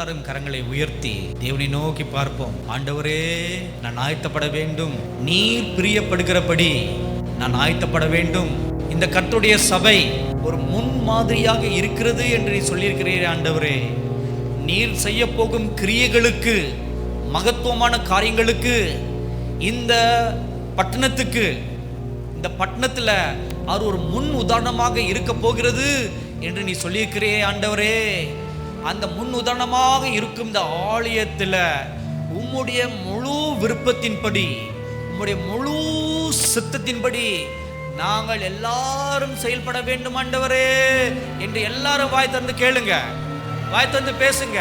எல்லாரும் கரங்களை உயர்த்தி தேவனை நோக்கி பார்ப்போம். ஆண்டவரே, நான் ஆயத்தப்பட வேண்டும். நீர் பிரியப்படுகிறபடி நான் ஆயத்தப்பட வேண்டும். இந்த கர்த்தருடைய சபை ஒரு முன் மாதிரியாக இருக்கிறது என்று நீ சொல்லியிருக்கிறீரே ஆண்டவரே. நீர் செய்ய போகும் கிரியைகளுக்கு, மகத்துவமான காரியங்களுக்கு, இந்த பட்டணத்துக்கு, இந்த பட்டணத்துல அவர் ஒரு முன் உதாரணமாக இருக்க போகிறது என்று நீ சொல்லியிருக்கிறே ஆண்டவரே. அந்த முன் உதாரணமாக இருக்கும் இந்த ஆலயத்துல உம்முடைய முழு விருப்பத்தின்படி, உம்முடைய முழு சித்தத்தின்படி நாங்கள் எல்லாரும் செயல்பட வேண்டும் ஆண்டவரே என்று எல்லாரும் வாய் தந்து கேளுங்க, வாய் தந்து பேசுங்க.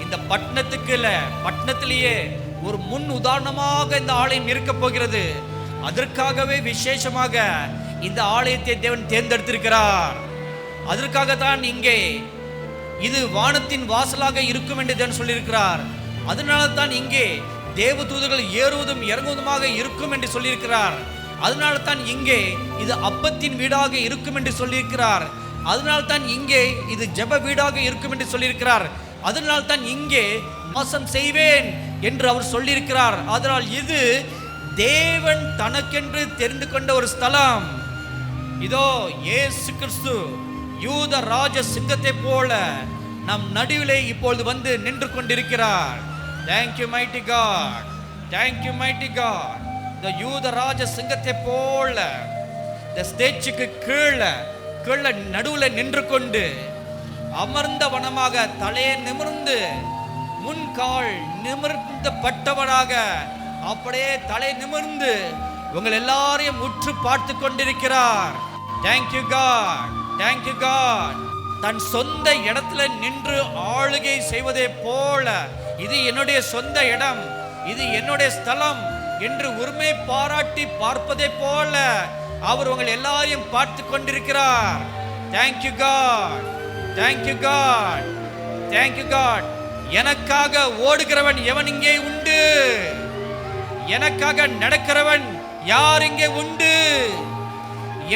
இந்த பட்டணத்துக்கு இல்ல, பட்டணத்திலேயே ஒரு முன் உதாரணமாக இந்த ஆலயம் இருக்க போகிறது. அதற்காகவே விசேஷமாக இந்த ஆலயத்தை தேவன் தேர்ந்தெடுத்திருக்கிறார். அதற்காகத்தான் இங்கே இது வானத்தின் வாசலாக இருக்கும் என்று தேவன் சொல்லியிருக்கிறார். அதனால தான் இங்கே தேவதூதர்கள் ஏறுவதும் இறங்குவதுமாக இருக்கும் என்று சொல்லியிருக்கிறார். அதனால தான் இங்கே இது அப்பத்தின் வீடாக இருக்கும் என்று சொல்லியிருக்கிறார். அதனால தான் இங்கே இது ஜெப வீடாக இருக்கும் என்று சொல்லியிருக்கிறார். அதனால தான் இங்கே வாசம் செய்வேன் என்று அவர் சொல்லியிருக்கிறார். அதனால் இது தேவன் தனக்கென்று தெரிந்து கொண்ட ஒரு ஸ்தலம். இதோ இயேசு கிறிஸ்து யூத ராஜ சிங்கத்தை போல நம் நடுவிலே இப்பொழுது வந்து நின்று கொண்டிருக்கிறார். Thank you mighty God, thank you mighty God. இந்த யூத ராஜ சிங்கத்தை போல இந்த ஸ்டேஜுக்கு கீழே நடுவில் நின்று கொண்டு அமர்ந்த வனமாக தலையை நிமிர்ந்து முன்கால் நிமிர்ந்த பட்டவனாக அப்படியே தலை நிமிர்ந்து உங்கள் எல்லாரையும் உற்று பார்த்து கொண்டிருக்கிறார். Thank you God, thank you God. தன் சொந்த இடத்துல நின்று ஆளுகை செய்வதே போல, இது என்னுடைய சொந்த இடம், இது என்னுடைய ஸ்தலம் என்று உரிமை பாராட்டி பார்ப்பதே போல அவர் உங்கள் எல்லாரையும் பார்த்து கொண்டிருக்கிறார். Thank you God, thank you God, thank you God. எனக்காக ஓடுகிறவன் எவன் இங்கே உண்டு? எனக்காக நடக்கிறவன் யார் இங்கே உண்டு?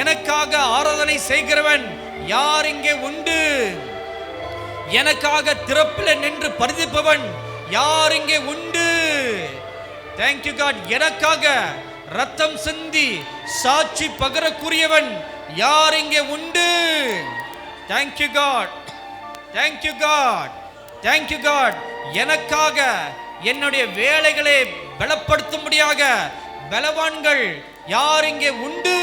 எனக்காக ஆராதனை செய்கிறவன் யார் இங்கே உண்டு? எனக்காக திறப்பில் நின்று பரிதிப்பவன் யார் இங்கே உண்டு? Thank you God. எனக்காக ரத்தம் சிந்தி சாட்சி பகரக்கூடியவன் யார் இங்கே உண்டு? Thank you God, thank you God, thank you God. எனக்காக என்னுடைய வேலைகளை பலப்படுத்தும்படியாக பலவான்கள் யார் இங்கே உண்டு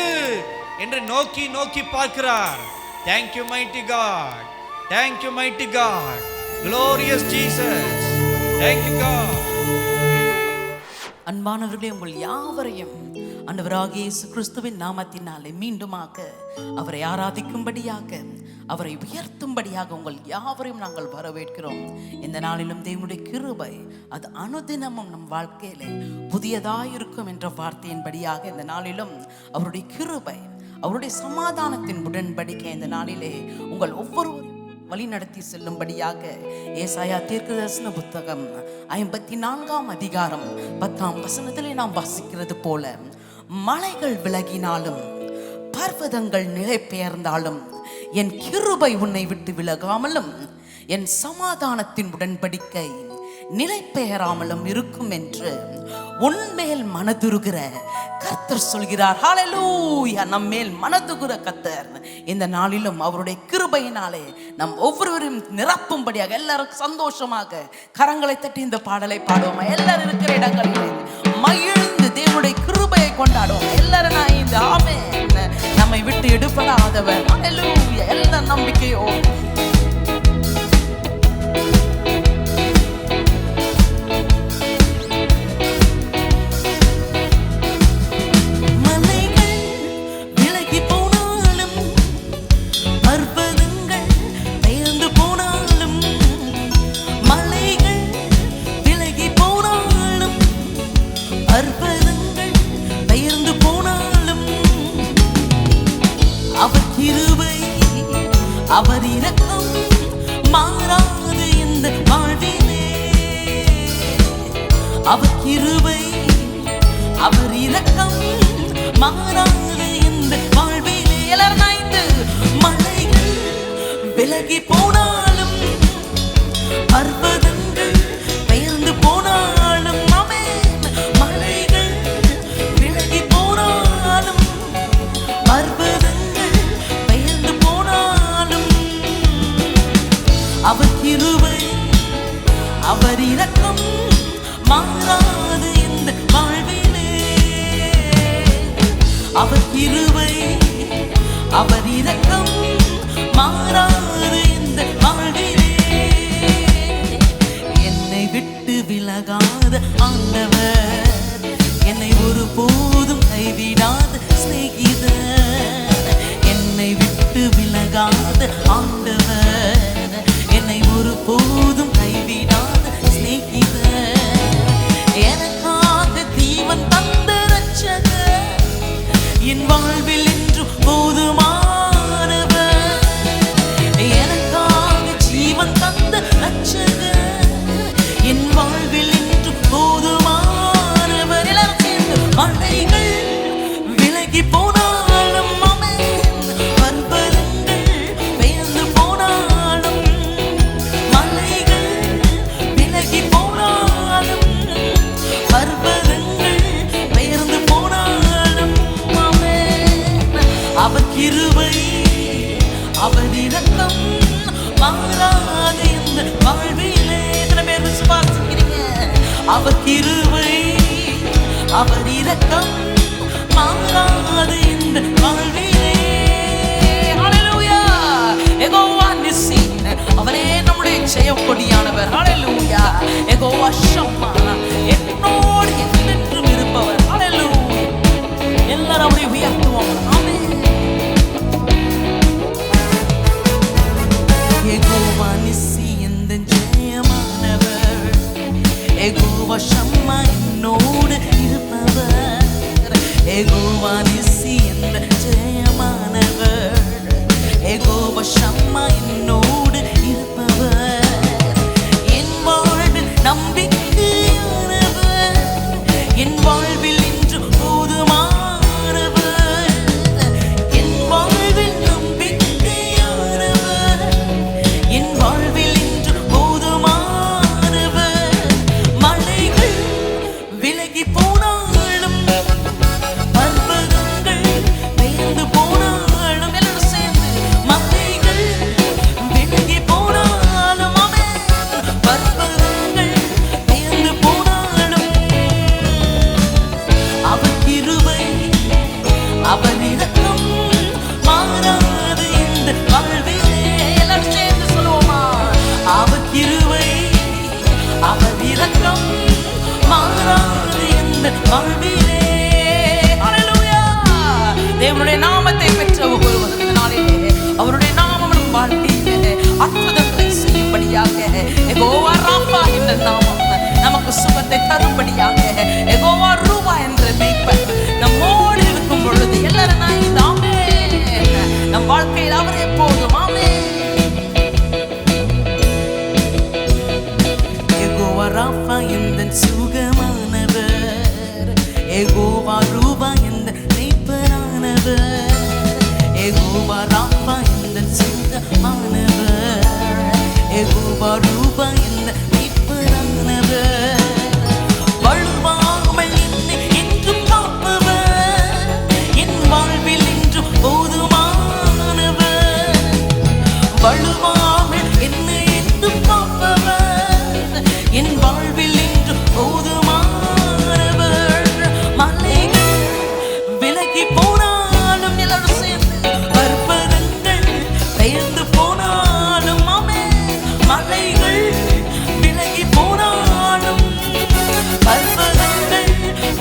என்று நோக்கி நோக்கி பார்க்கிறார். Thank you mighty God, thank you mighty God, glorious Jesus, thank you God. அன்பானவர்களே, உங்கள் யாவரையும் ஆண்டவராகிய இயேசு கிறிஸ்துவின் நாமத்தினாலே மீண்டுமாக அவரை ஆராதிக்கும்படியாக, அவரை உயர்த்தும்படியாக உங்கள் யாவரையும் நாங்கள் வரவேற்கிறோம். இந்த நாளிலும் தேவனுடைய கிருபை அது அனுதினமும் நம் வாழ்க்கையிலே புதியதாயிருக்கும் என்ற வார்த்தையின்படியாக இந்த நாளிலும் அவருடைய கிருபை, அவருடைய சமாதானத்தின் உடன்படிக்கை இந்த நாளிலே உங்கள் ஒவ்வொருவரும் வழி நடத்தி செல்லும்படியாக ஏசாயா தீர்க்கதரிசன புத்தகம் 54ஆம் அதிகாரம் 10ஆம் வசனத்திலே நாம் வாசிக்கிறது போல, மலைகள் விலகினாலும் பர்வதங்கள் நிலை பெயர்ந்தாலும் என் கிருபை உன்னை விட்டு விலகாமலும் என் சமாதானத்தின் உடன்படிக்கை நிலை பெயராமலும் இருக்கும் என்று உன்மேல் மனதுருகிற கர்த்தர் சொல்கிறார். ஹல்லேலூயா. நம்மேல் மனதுருகிற கர்த்தர் இந்த நாளிலும் அவருடைய கிருபையினாலே நம் ஒவ்வொருவரும் நிரப்பும்படியாக எல்லாரும் சந்தோஷமாக கரங்களை தட்டி இந்த பாடலை பாடுவோமா? எல்லாரும் இருக்கிற இடங்களில் மகிழ்ந்து தேவனுடைய கிருபையை கொண்டாடுவோம். எல்லாரும் நான் இந்த ஆமென் நம்மை விட்டு எடுபடாதவர். ஹல்லேலூயா. எல்லா நம்பிக்கையோ அவர் இரக்கம் மாறாது இந்த வாழ்விலே, அவர் கிருபை அவர் இரக்கம் மாறாது இந்த வாழ்விலே. எல்லாரும் நாய்ந்து மலைகள் விலகி போனாலும் பர்வதங்கள் பெயர்ந்து போனாலும், ஆமென், மலைகள் விலகி போனாலும், பர்வதங்கள் பெயர்ந்து போனாலும், அவர் கிருபை அவர் இரக்கம் மாறாது இந்த வாழ்விலே. அவர் கிருபை அவர் இரக்கம் மாறாது இந்த வாழ்விலே. என்னை விட்டு விலகாத ஆண்டவர், என்னை ஒருபோதும் கைவிடாத சிநேகிதர். என்னை விட்டு விலகாத ஆண்டவர், என்னை ஒருபோதும் கைவிடாத சிநேகிதர். எனக்காக ஜீவன் தந்த ரட்சகர், என் வாழ்வில் இன்று போதுமானவர். எனக்காக ஜீவன் தந்த ரட்சகர், என் வாழ்வில் இன்று போதுமானவர். எல்லாரும் சேர்ந்து மலைகள் விலகி போனாலும், ஆமென், பர்வதங்கள் பெயர்ந்து போனாலும், மலைகள் விலகி போனாலும், பர்வதங்கள் பெயர்ந்து போனாலும், ஆமென், அவர் கிருபை அவர் இரக்கம் மாறாது இந்த வாழ்விலே. எத்தனை பேர் விசுவாசிக்கிறீங்க? அவர் கிருபை அவர் இரக்கம் மாறாது இந்த வாழ்விலே. ஹல்லேலூயா. யெகோவா நிஸ்ஸி, அவரே நம்முடைய ஜெயக்கொடியானவர். ஹல்லேலூயா. யெகோவா ஷம்மா, என்னோடு என்றென்றும் இருப்பவர். ஹல்லேலூயா. எல்லாரும் அவரை உயர்த்துவோம். ஆமென். யெகோவா நிஸ்ஸி எந்த ஜெயமானவர், யெகோவா ஷம்மா என்னோடு இருப்பவர். யெகோவா நிஸ்ஸி எந்த ஜெயமானவர், யெகோவா ஷம்மா என்னோடு இருப்பவர். என் வாழ்வில் நம்பிக்கையானவர், என் வாழ்வில் இன்று போதுமானவர். என் வாழ்வில் நம்பிக்கையானவர், என் வாழ்வில் இன்று போதுமானவர். மலைகள் விலகி போனாலும், பர்வதங்கள் பெயர்ந்து போனாலும், எல்லாரும் சேர்ந்து மலைகள் விலகி போனாலும், ஆமென், பர்வதங்கள் பெயர்ந்து போனாலும், அவர் கிருபை அவர் இரக்கம் மாறாது இந்த வாழ்விலே. எல்லாரும் சேர்ந்து சொல்லுவோமா? அவர் கிருபை அவர் இரக்கம் மாறாது இந்த வாழ்விலே. ஹல்லேலூயா. தேவனுடைய நாமத்தை பெற்ற ஒவ்வொருவரும் இந்த நாளிலே அவருடைய நாமம் நம் வாழ்க்கையிலே அற்புதங்களை செய்யும்படியாக, யெகோவா ராஃபா என்ற நாமம் நமக்கு சுகத்தை தரும்படியாக, யெகோவா ரூபா என்ற மேய்ப்பர் நம்மோடு இருக்கும் பொழுது எல்லாரும் நான் இந்த ஆமென், நம் வாழ்க்கையில் அவர் எப்போதும் ஆமென். யெகோவா ராஃபா எந்த சுகமானவர், யெகோவா ரூபா எந்த மேய்ப்பரானவர். யெகோவா ராஃபா எந்த சுகமானவர், யெகோவா ரூபா எந்த மேய்ப்பரானவர். வழுவாமல் என்னை என்றும் காப்பவர், என் வாழ்வில் இன்று போதுமானவர். வழுவாமல் என்னை என்றும் காப்பவர், என் வாழ்வில் இன்று போதுமானவர். மலைகள் விலகி போனாலும், எல்லாரும் சேர்ந்து பர்வதங்கள் பெயர்ந்து போனாலும், ஆமென், மலைகள் விலகி போனாலும், பர்வதங்கள்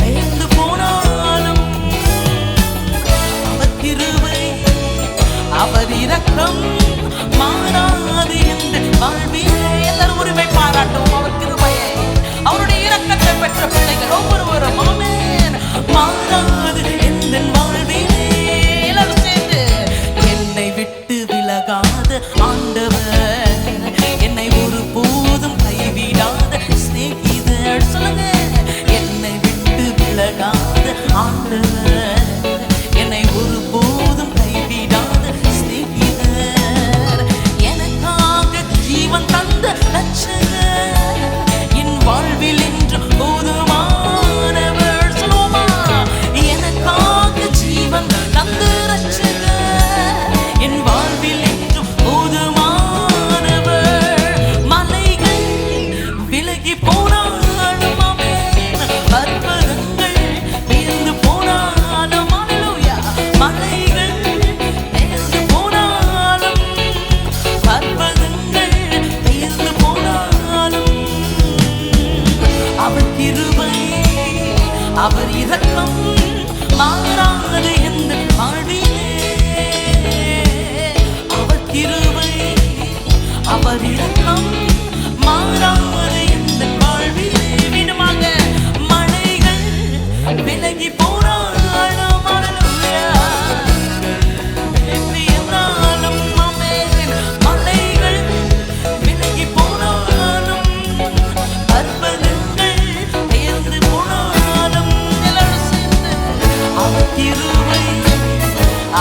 பெயர்ந்து போனாலும், அவர் கிருபை அவர் இரக்கம் மாறாது இந்த வாழ்விலே. எல்லாரும் உரிமை பாராட்டும் அவர் கிருபையை, அவருடைய இரக்கத்தை பெற்ற பிள்ளைகள் ஒவ்வொருவரும் ஆமென், மாறாது இந்த வாழ்விலே. எல்லாரும் சேர்ந்து என்னை விட்டு விலகாத ஆண்டவர், என்னை ஒருபோதும் கைவிடாத சிநேகிதர். சொல்லுங்க. என்னை விட்டு விலகாத ஆண்டவர், என்னை ஒருபோதும் கைவிடாத சிநேகிதர். எனக்காக ஜீவன் தந்த ரட்சகர், அவர் இரக்கம் மாறாது எந்த வாழ்விலே, அவர் கிருபை அவர் இரக்கம் மாறாது எந்த வாழ்விலே. மீண்டுமாக மலைகள் விலகி போனாலும் மலைகள் விலகி போனாலும் பர்வதங்கள் பெயர்ந்து போனாலும் எல்லாரும் சேர்ந்து அவர் கிருபை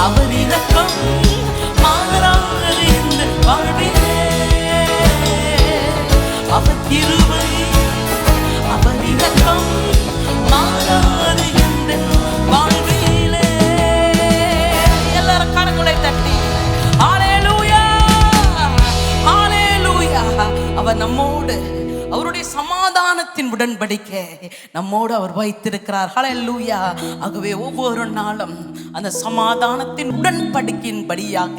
அவர் இரக்கம் மாறாது இந்த வாழ்விலே, அவர் கிருபை அவர் இரக்கம் மாறாது இந்த வாழ்விலே. எல்லாரும் கரங்களை தட்டி ஹல்லேலூயா ஹல்லேலூயா. அவர் நம்மோடு அவருடைய சமாதானத்தின் உடன்படிக்கை நம்மோடு அவர் வைத்திருக்கிறார். ஹல்லேலூயா. ஆகவே ஒவ்வொரு நாளும் அந்த சமாதானத்தின் உடன்படிக்கையின்படியாக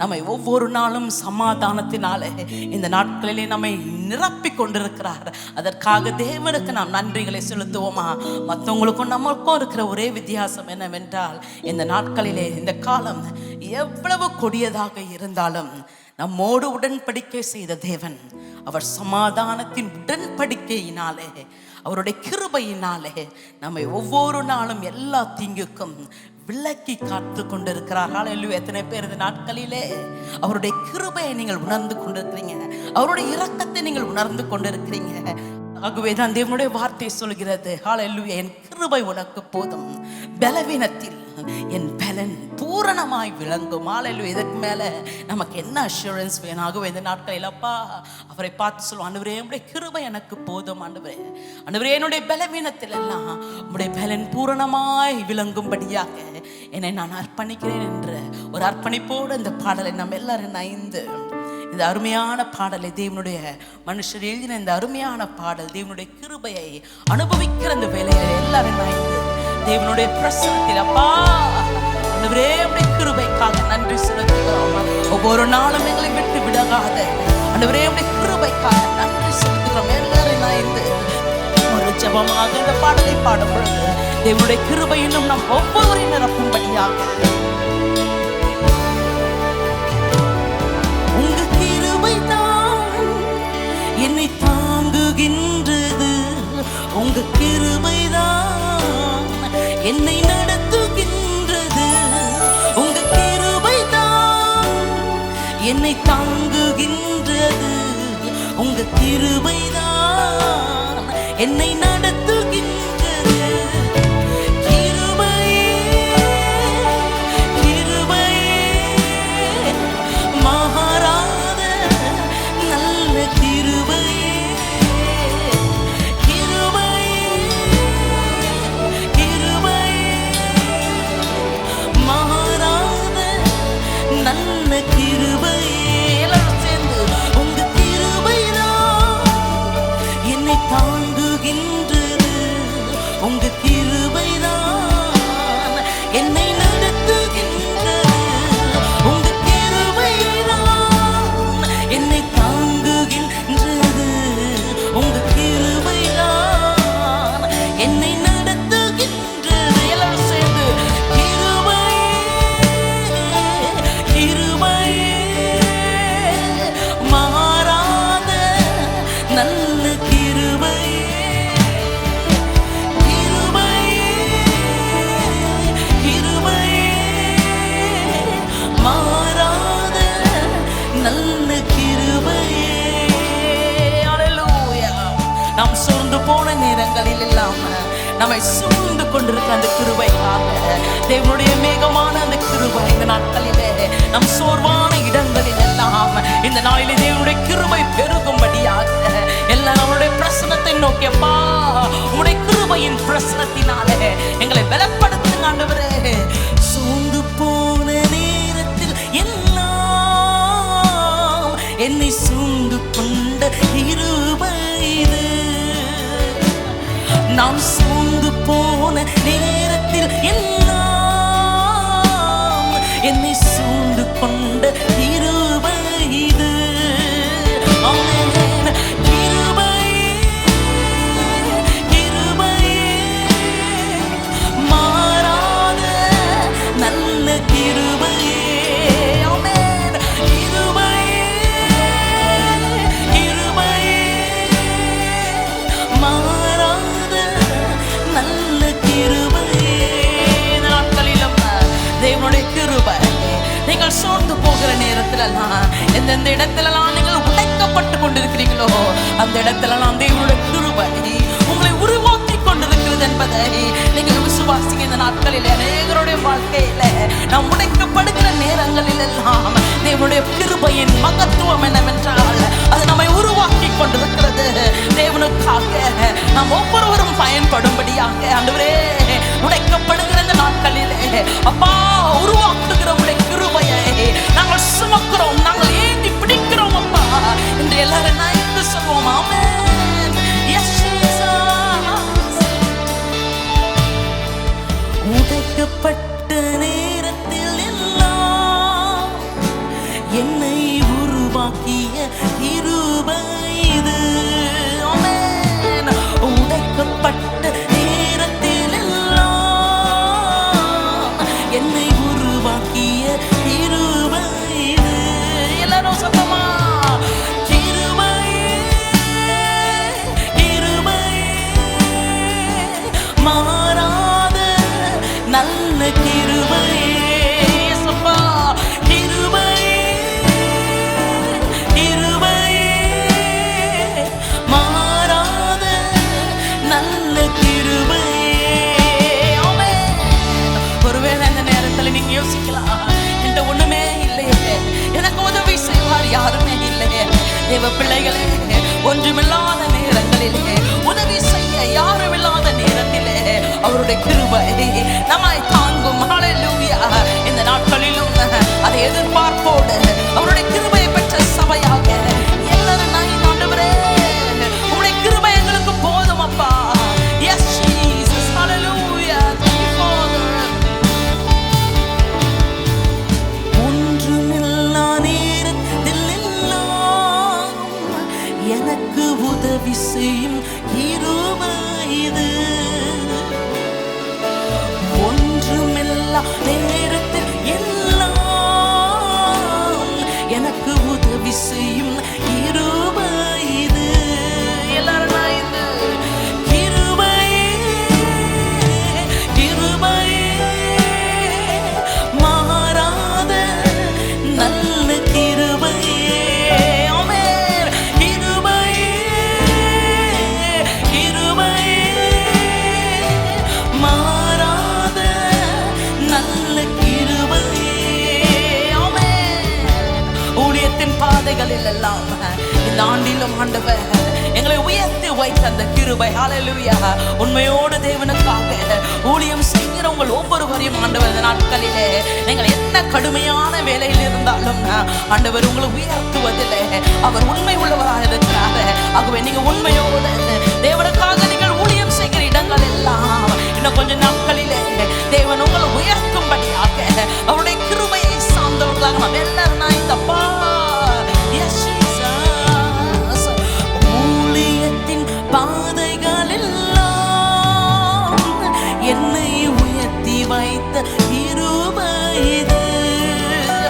நம்மை ஒவ்வொரு நாளும் சமாதானத்தினாலே இந்த நாட்களிலே நம்மை நிரப்பிக் கொண்டிருக்கிறார். அதற்காக தேவனுக்கு நாம் நன்றிகளை செலுத்துவோமா? மற்றவங்களுக்கும் நம்மளுக்கும் இருக்கிற ஒரே வித்தியாசம் என்னவென்றால், இந்த நாட்களிலே இந்த காலம் எவ்வளவு கொடியதாக இருந்தாலும் நம்மோடு உடன்படிக்கை செய்த தேவன் அவர் சமாதானத்தின் உடன்படிக்கையினாலே அவருடைய கிருபையினாலே நம்மை ஒவ்வொரு நாளும் எல்லா தீங்குக்கும் விலக்கி காத்து கொண்டிருக்கிறார். ஹல்லேலூயா. எத்தனை பேர் இந்த நாட்களிலே அவருடைய கிருபையை நீங்கள் உணர்ந்து கொண்டிருக்கிறீங்க, அவருடைய இரக்கத்தை நீங்கள் உணர்ந்து கொண்டிருக்கிறீங்க. ஆகவேதான் தேவனுடைய வார்த்தை சொல்கிறது, ஹல்லேலூயா, என் கிருபை உனக்கு போதும், பலவீனத்தில் என் பலன் பூரணமாய் விளங்கும். ஹல்லேலூயா. இதற்கு மேல நமக்கு என்ன அஷூரன்ஸ் வேணும்? ஆகவே இந்த நாட்களில் அப்பா அவரை பார்த்து சொல்லுவோம், ஆண்டவரே உம்முடைய கிருபை எனக்கு போதும், ஆண்டவரே ஆண்டவரே என்னுடைய பலவீனத்தில் எல்லாம் உம்முடைய பலன் பூரணமாய் விளங்கும்படியாக என்னை நான் அர்ப்பணிக்கிறேன் என்ற ஒரு அர்ப்பணிப்போடு இந்த பாடலை நம்ம எல்லாரும் இணைந்து இந்த அருமையான பாடலை, தேவனுடைய மனுஷர் எழுதின இந்த அருமையான பாடல், தேவனுடைய கிருபையை அனுபவிக்கிற இந்த வேலையை எல்லாரும் இணைந்து தேவனுடைய பிரசன்னத்தில் அப்பா ஆண்டவரே உம்முடைய கிருபைக்காக நன்றி செலுத்துகிறோம். ஒவ்வொரு நாளும் எங்களை விட்டு விலகாத ஆண்டவரே உம்முடைய கிருபைக்காக நன்றி செலுத்துகிறோம். எல்லாரும் இணைந்து ஒரு ஜெபமாக இந்த பாடலை பாடும் பொழுது தேவனுடைய கிருபை இன்னும் நம் ஒவ்வொருவரையும் நிரப்பும்படியாக உங்க கிருபை தான் என்னை தாங்குகின்றது, உங்க கிருபை தான் என்னை நடத்துகின்றது, உங்க கிருபை தான் என்னை தாங்குகின்றது, உங்க கிருபை தான் என்னை நடத்துகின்றது. நம்மை சூழ்ந்து கொண்டிருக்கிற அந்த கிருபைக்காக தேவனுடைய மேகமான அந்த கிருபை இந்த நாட்களிலே நம் சோர்வான இடங்களில் எல்லாம் இந்த நாளிலே தேவனுடைய கிருபை பெருகும்படியாக எல்லாம் நம்மளுடைய பிரசனத்தை நோக்கியப்பா உம்முடைய கிருபையின் பிரசனத்தினாலே எங்களை பலப்படுத்துங்க ஆண்டவரே. சூழ்ந்து போன நேரத்தில் எல்லாம் என்னை சூழ்ந்து கொண்ட கிருபை இது, நாம் சூழ்ந்து போன நேரத்தில் எல்லாம் என்னை சூழ்ந்து கொண்ட கிருபை இது. ஆமென். கிருபை கிருபை கிருபை. இந்த நாட்களிலும் தேவனுடைய கிருபை. நீங்கள் சோர்ந்து போகிற நேரத்திலெல்லாம், எந்தெந்த இடத்திலெல்லாம் நீங்கள் உடைக்கப்பட்டு கொண்டிருக்கிறீங்களோ அந்த இடத்திலெல்லாம் தேவனுடைய கிருபை உங்களை உருவாக்கி கொண்டிருக்கிறது என்பதை நீங்கள் விசுவாசிங்க. இந்த நாட்களில் அநேகருடைய வாழ்க்கையில நாம் உடைக்கப்படுகிற நேரங்களில் எல்லாம் தேவனுடைய கிருபையின் மகத்துவம் என்னவென்றால் அது நம்மை உருவாக்கி கொண்டிருக்கிறது. தேவனுக்காக நாம் ஒவ்வொருவரும் பயன்படும்படியாக ஆண்டவரே உடைக்கப்படுகிற இந்த நாட்களிலே அப்பா உருவாக்குகிற உடைய கிருபையை நாங்கள் சுமக்கிறோம், நாங்கள் ஏந்தி பிடிக்கிறோம் அப்பா என்று எல்லாரும் நைந்து சொல்வோம். ஆமென். Yes, Jesus. உடைக்கப்பட்ட நேரத்தில் எல்லாம் என்னை உருவாக்கிய கிருபை இது. ஆமென். உடைக்கப்பட்ட நேரத்தில் எல்லாம் என்னை உருவாக்கிய கிருபை இது. எல்லாரும் சத்தமா கிருபை கிருபை மாறாத நல்ல கிருபை. சப்பா கிருபை கிருபை மாறாத நல்ல கிருபை. ஆமென். ஒருவேளை இந்த நேரத்தில் நீங்க யோசிக்கலாம், என்கிட்ட ஒண்ணுமே இல்லையே, எனக்கு உதவி செய்வார் யாருமே இல்லையே. தேவ பிள்ளைகளே, ஒன்றுமில்லாத நேரங்களிலே உதவி செய்ய யாரும் இல்லாத நேரத்திலே அவருடைய கிருபை நம்மை தாங்கும். ஹல்லேலூயா. இந்த நாட்களிலும் அதை எதிர்பார்ப்போடு அவருடைய கிருபையை பெற்ற சபையாக எல்லாரும் நான் ஆண்டவரே உம்முடைய கிருபை எங்களுக்கு போதும் அப்பா. Yes, Jesus. Hallelujah. Thank you, Father. ஒன்றுமில்லா நேரத்தில் எல்லாம் எனக்கு உதவி செய்யும் கிருபை இது. ஒன்றுமில்லா நேரத்தில் எல்லாம் எனக்கு உதவி செய்யும் கிருபை இது. எல்லாரும் நான் இது கிருபை கிருபை மாறாத நல்ல கிருபை. ஆமென். கிருபை கிருபை மாறாத நல்ல கிருபை. ஆமென். ஊழியத்தின் பாதைகளில் எல்லாம் இந்த ஆண்டிலும் ஆண்டவர் எங்களை உயர்த்தி வைத்த அந்த கிருபை. ஹல்லேலூயா. உண்மையோடு தேவனுக்காக ஊழியம் செய்கிற உங்கள் ஒவ்வொருவரையும் ஆண்டவர் இந்த நாட்களிலே நீங்கள் என்ன கடுமையான வேலையில் இருந்தாலும் ஆண்டவர் உங்களை உயர்த்துவதில்லை. அவர் உண்மை உள்ளவராக இருக்கிறார். ஆகவே நீங்க உண்மையோடு தேவனுக்காக நீங்கள் ஊழியம் செய்கிற இடங்கள் எல்லாம் இன்னும் கொஞ்சம் நாட்களிலே தேவன் உங்களை உயர்த்தும்படியாக அவருடைய கிருபையை சார்ந்தவர்களாக நாம் எல்லாரும் நான் இந்த அப்பா. Yes, Jesus. ஊழியத்தின் பாதைகளெல்லாம் என்னை உயர்த்தி வைத்த கிருபை இது.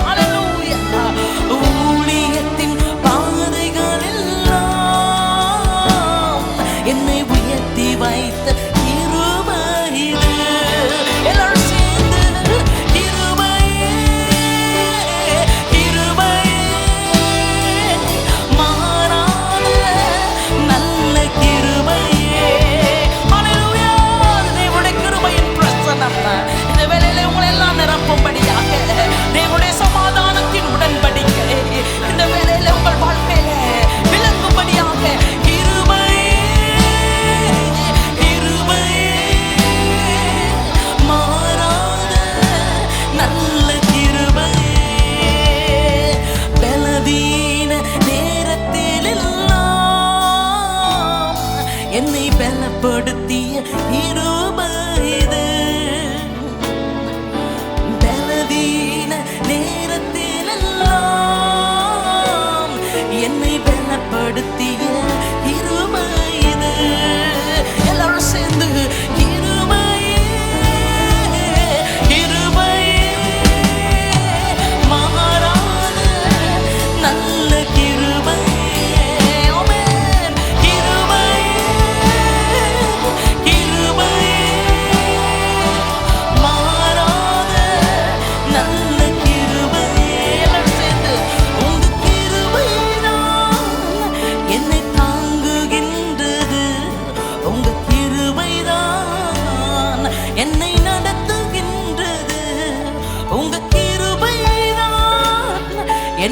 ஹல்லேலூயா. ஊழியத்தின் பாதைகளெல்லாம் என்னை உயர்த்தி வைத்த கிருபை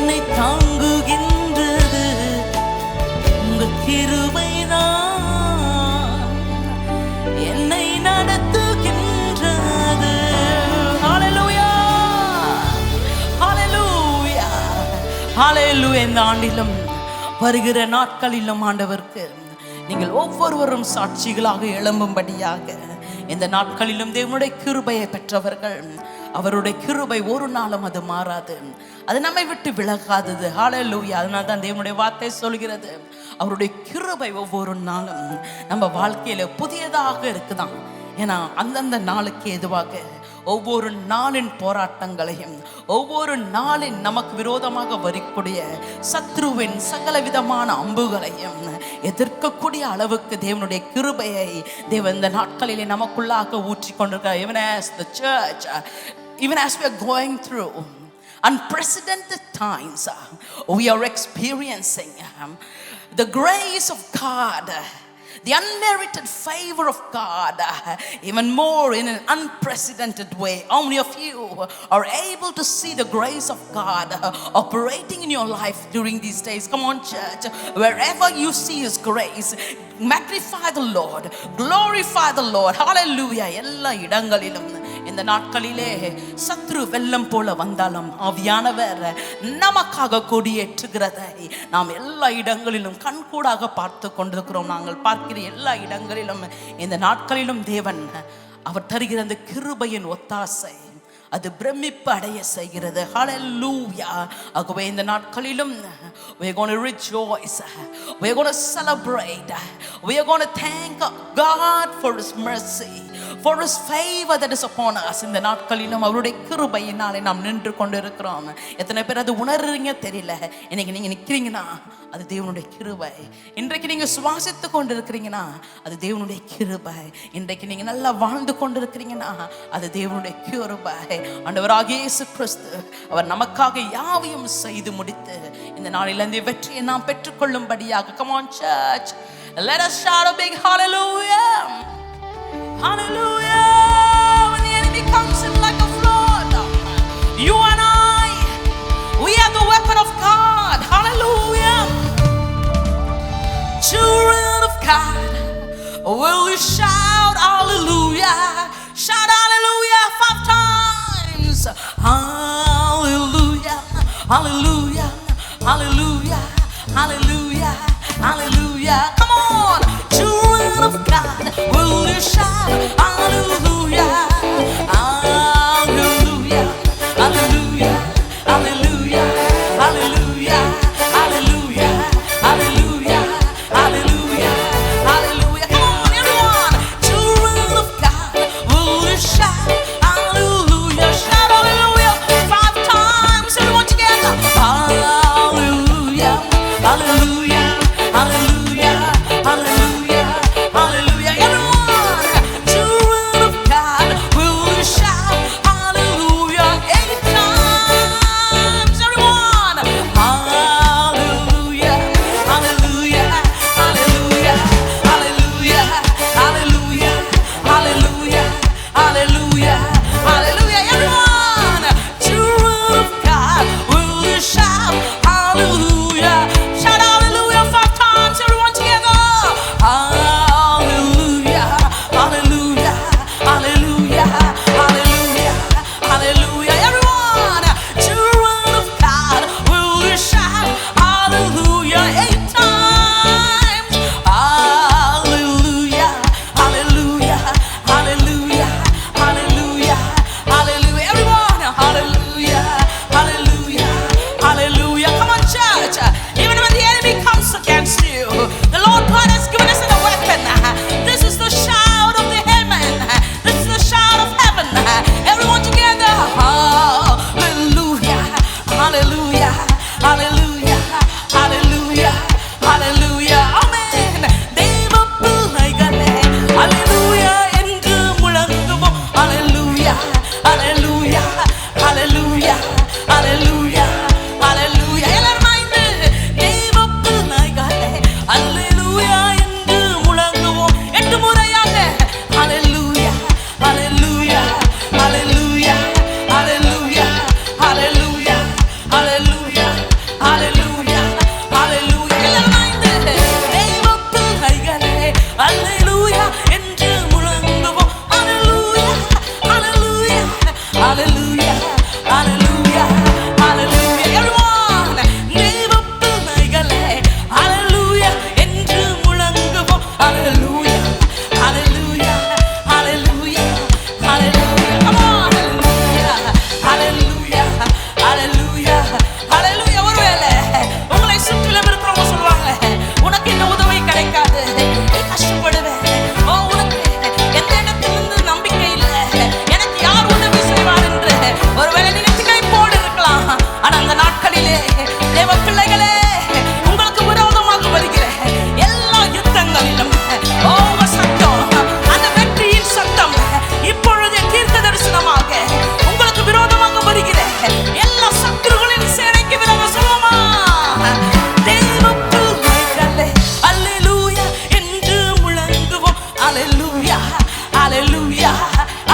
என்னை தாங்குகின்றது உங்க கிருபைதான், என்னை நடத்துகின்றது. ஹalleluya ஹalleluya ஹalleluya. இந்த ஆண்டிலும் வருகிற நாட்களிலும் ஆண்டவருக்கு நீங்கள் ஒவ்வொருவரும் சாட்சிகளாக எழும்பும்படியாக இந்த நாட்களிலும் தேவனுடைய கிருபையை பெற்றவர்கள், அவருடைய கிருபை ஒரு நாளும் அது மாறாது, அது நம்மை விட்டு விலகாதது. ஹalleluya. அதனால தான் தேவனுடைய வார்த்தை சொல்கிறது, அவருடைய கிருபை ஒவ்வொரு நாளும் நம்ம வாழ்க்கையில புதியதாக இருக்குதான். ஏன்னா அந்தந்த நாளுக்கு எதுவாக ஒவ்வொரு நாளின் போராட்டங்களையும், ஒவ்வொரு நாளின் நமக்கு விரோதமாக வரக்கூடிய சத்ருவின் சகல விதமான அம்புகளையும் எதிர்க்கக்கூடிய அளவுக்கு தேவனுடைய கிருபையை தேவன் இந்த நாட்களிலே நமக்குள்ளாக ஊற்றி கொண்டிருக்கிறார். Even as the church, even as we are going through unprecedented times, we are experiencing the grace of God, the unmerited favor of God, even more in an unprecedented way. How many of you are able to see the grace of God operating in your life during these days? Come on, church. Wherever you see His grace, magnify the Lord, glorify the Lord. Hallelujah. எல்லா இடங்களிலும் இந்த நாட்களிலே சத்ரு வெள்ளம் போல வந்தாலும் ஆவியானவர் நமக்காக கொடியேற்றுகிறதை நாம் எல்லா இடங்களிலும் கண்கூடாக பார்த்து கொண்டிருக்கிறோம். நாங்கள் பார்க்கிற எல்லா இடங்களிலும் இந்த நாட்களிலும் தேவன் அவர் தருகிற அந்த கிருபையின் ஒத்தாசை அது பிரமிப்பு அடைய செய்கிறது. ஹalleluya. ஆகவே இந்த நாட்களிலும் we are going to rejoice, we are going to celebrate, we are going to thank God for His mercy, for His favor that is upon us. இந்த நாட்களிலும் அவருடைய கிருபையினாலே நாம் நின்று கொண்டு இருக்கிறோம். எத்தனை பேர் அது உணர்றீங்க தெரியல. இன்னைக்கு நீங்க நிக்கிறீங்கன்னா அது தேவனுடைய கிருபை. இன்றைக்கு நீங்க சுவாசித்து கொண்டு இருக்கிறீங்கன்னா அது தேவனுடைய கிருபை. இன்றைக்கு நீங்க நல்லா வாழ்ந்து கொண்டு இருக்கிறீங்கன்னா அது தேவனுடைய கிருபை. ஆண்டவராகிய இயேசு கிறிஸ்து அவர் நமக்காக யாவையும் செய்து முடித்து இந்த நாளில் இந்த வெற்றியை நாம் பெற்றுக்கொள்ளும்படியாக. Come on church, let us shout a big hallelujah. Hallelujah. When the enemy comes in like a flood, you and I, we have the weapon of God. Hallelujah. Children of God, will you shout hallelujah? Shout hallelujah 5 times. Hallelujah, hallelujah, hallelujah, hallelujah, hallelujah. Come on, children of God, will you shout hallelujah? Hallelujah, hallelujah, hallelujah, hallelujah, hallelujah, hallelujah, hallelujah, hallelujah. Come on everyone, children of God, will you shout hallelujah? Shout hallelujah 5 times, everyone together.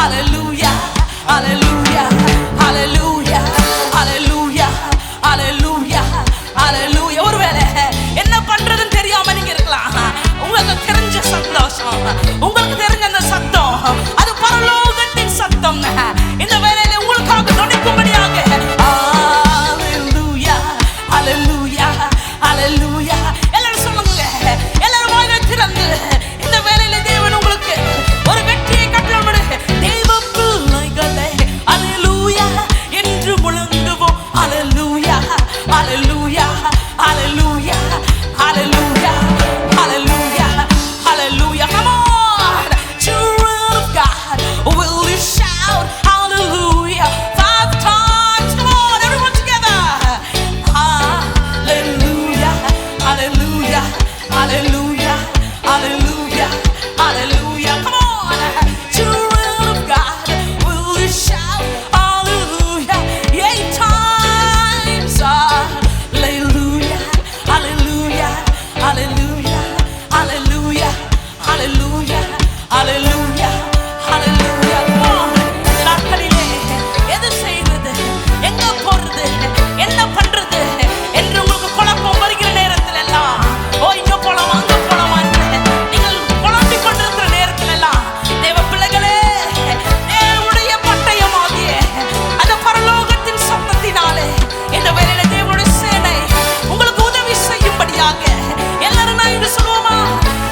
hallelujah, hallelujah, hallelujah, hallelujah, hallelujah, hallelujah. ஒருவேளை என்ன பண்றதுன்னு தெரியாம நீங்க இருக்கலாம். உங்களுக்கு தெரிஞ்ச சந்தோஷம், உங்களுக்கு தெரிஞ்ச அந்த சத்தம், அது பரலோகத்தின் சத்தம். இந்த வேளையில உங்களுக்காக துணிக்கும்படியாக hallelujah, hallelujah, hallelujah. எல்லாரும் சொல்லுங்க, எல்லாரும் வாயை திறந்து இந்த வேளையில தேவன் உங்களுக்கு ஒரு வெற்றியை கட்டளையிடு. தேவ பிள்ளைகளே hallelujah என்று முழங்குவோம். hallelujah, hallelujah, hallelujah, hallelujah, hallelujah, hallelujah. Come on, children of God, will you shout hallelujah 5 times? Come on, everyone together. Hallelujah, hallelujah, hallelujah, hallelujah, hallelujah. Come on, children of God, will you shout hallelujah 8 times? Hallelujah, hallelujah, hallelujah, hallelujah, hallelujah, hallelujah, hallelujah. Come on, இந்த நாட்களிலே எது செய்வது, எங்க போறது, என்ன பண்றது என்று உங்களுக்கு குழப்பம் வருகிற நேரத்தில் எல்லாம், ஓ இங்க போலாம் அங்க போலாம் என்று நீங்கள் குழம்பிக் கொண்டிருக்கிற நேரத்தில் எல்லாம், தேவ பிள்ளைகளே, தேவனுடைய பட்டயமாகிய அந்த பரலோகத்தின் சத்தத்தினாலே இந்த வேளையில தேவனுடைய சேனை உங்களுக்கு உதவி செய்யும்படியாக எல்லாரும் நான் இன்று சொல்லுவோமா?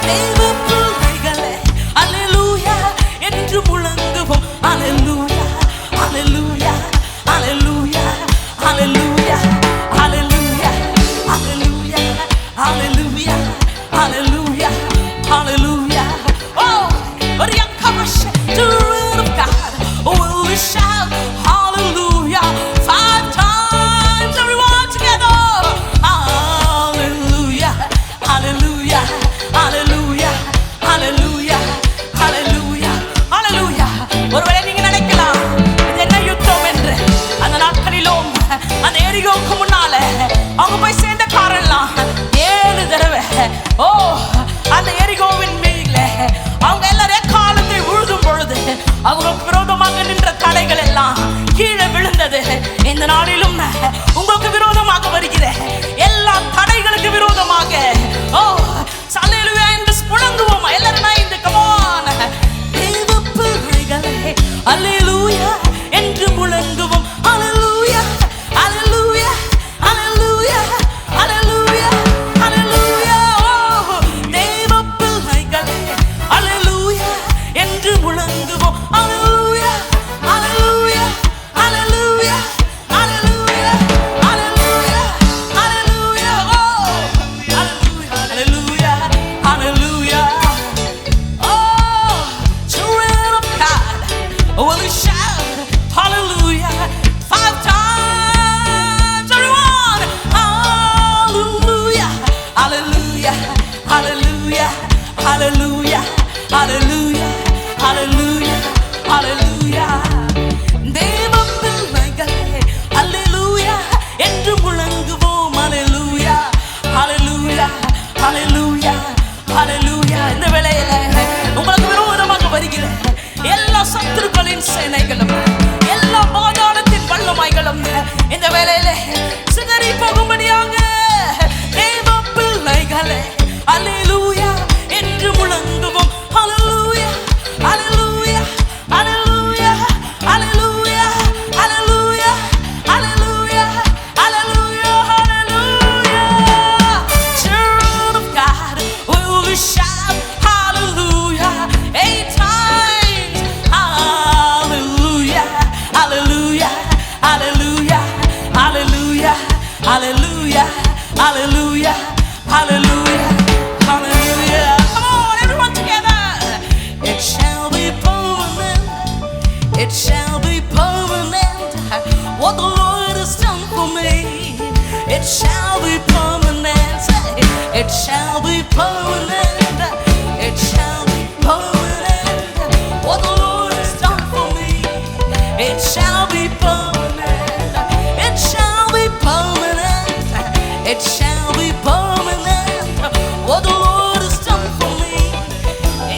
தேவ பிள்ளைகளே hallelujah என்று முழங்குவோம். hallelujah, hallelujah, hallelujah, hallelujah, hallelujah, hallelujah, hallelujah, hallelujah, hallelujah. Oh, children of God, will we shout hallelujah 5 times? Everyone together. Hallelujah, hallelujah, hallelujah, hallelujah, hallelujah, hallelujah. ஒருவேளை நீங்க நினைக்கலாம் இது என்ன யுத்தம் என்று. அந்த நாட்களிலும் அந்த எரிகோவுக்கு முன்னால அவங்க போய் சேர்ந்த காரெல்லாம் 7 தடவை அந்த எரிகோவின் மேல அவங்க எல்லாரும் காலத்தை உழுதும் பொழுது அவங்களுக்கு விரோதமாக நின்ற தடைகள் எல்லாம் கீழே விழுந்தது. இந்த நாளிலும் உங்களுக்கு விரோதமாக வருகிற எல்லா தடைகளுக்கு விரோதமாக ஹல்லேலூயா என்று முழங்குவோமா? எல்லாரும் நான் இந்த come on, தேவ பிள்ளைகளே ஹல்லேலூயா என்று முழங்குவோம். hallelujah, hallelujah, hallelujah, hallelujah, hallelujah. தேவ பிள்ளைகளே hallelujah என்று முழங்குவோம். hallelujah, hallelujah, hallelujah, hallelujah, hallelujah, hallelujah, hallelujah, hallelujah. Children of God, will you shout hallelujah 5 times? Everyone, hallelujah, hallelujah, hallelujah, hallelujah, hallelujah, hallelujah, hallelujah. தேவ பிள்ளைகளே hallelujah என்று முழங்குவோம். hallelujah, hallelujah, hallelujah, hallelujah. இந்த வேளையில உங்களுக்கு விரோதமாக வருகிற எல்லா சத்துருக்களின் சேனைகளும், எல்லா பாதாளத்தின் வல்லமைகளும் இந்த வேளையில சிதறி போகும்படியாக தேவ பிள்ளைகளே hallelujah என்று முழங்குவோம். hallelujah, hallelujah, hallelujah, hallelujah, hallelujah, hallelujah, hallelujah, hallelujah. Children of God, will we shout hallelujah 8 times? hallelujah, hallelujah, hallelujah, hallelujah, hallelujah, hallelujah, hallelujah, hallelujah. Come on, everyone together. It shall be permanent. It shall be permanent. What the Lord has done for me, it shall be permanent. Say, it shall be permanent. It shall be permanent. What the Lord has done for me, it shall be permanent. It shall be permanent. It shall be permanent. What the Lord has done for me,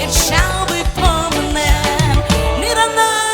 it shall be permanent. நிரந்தர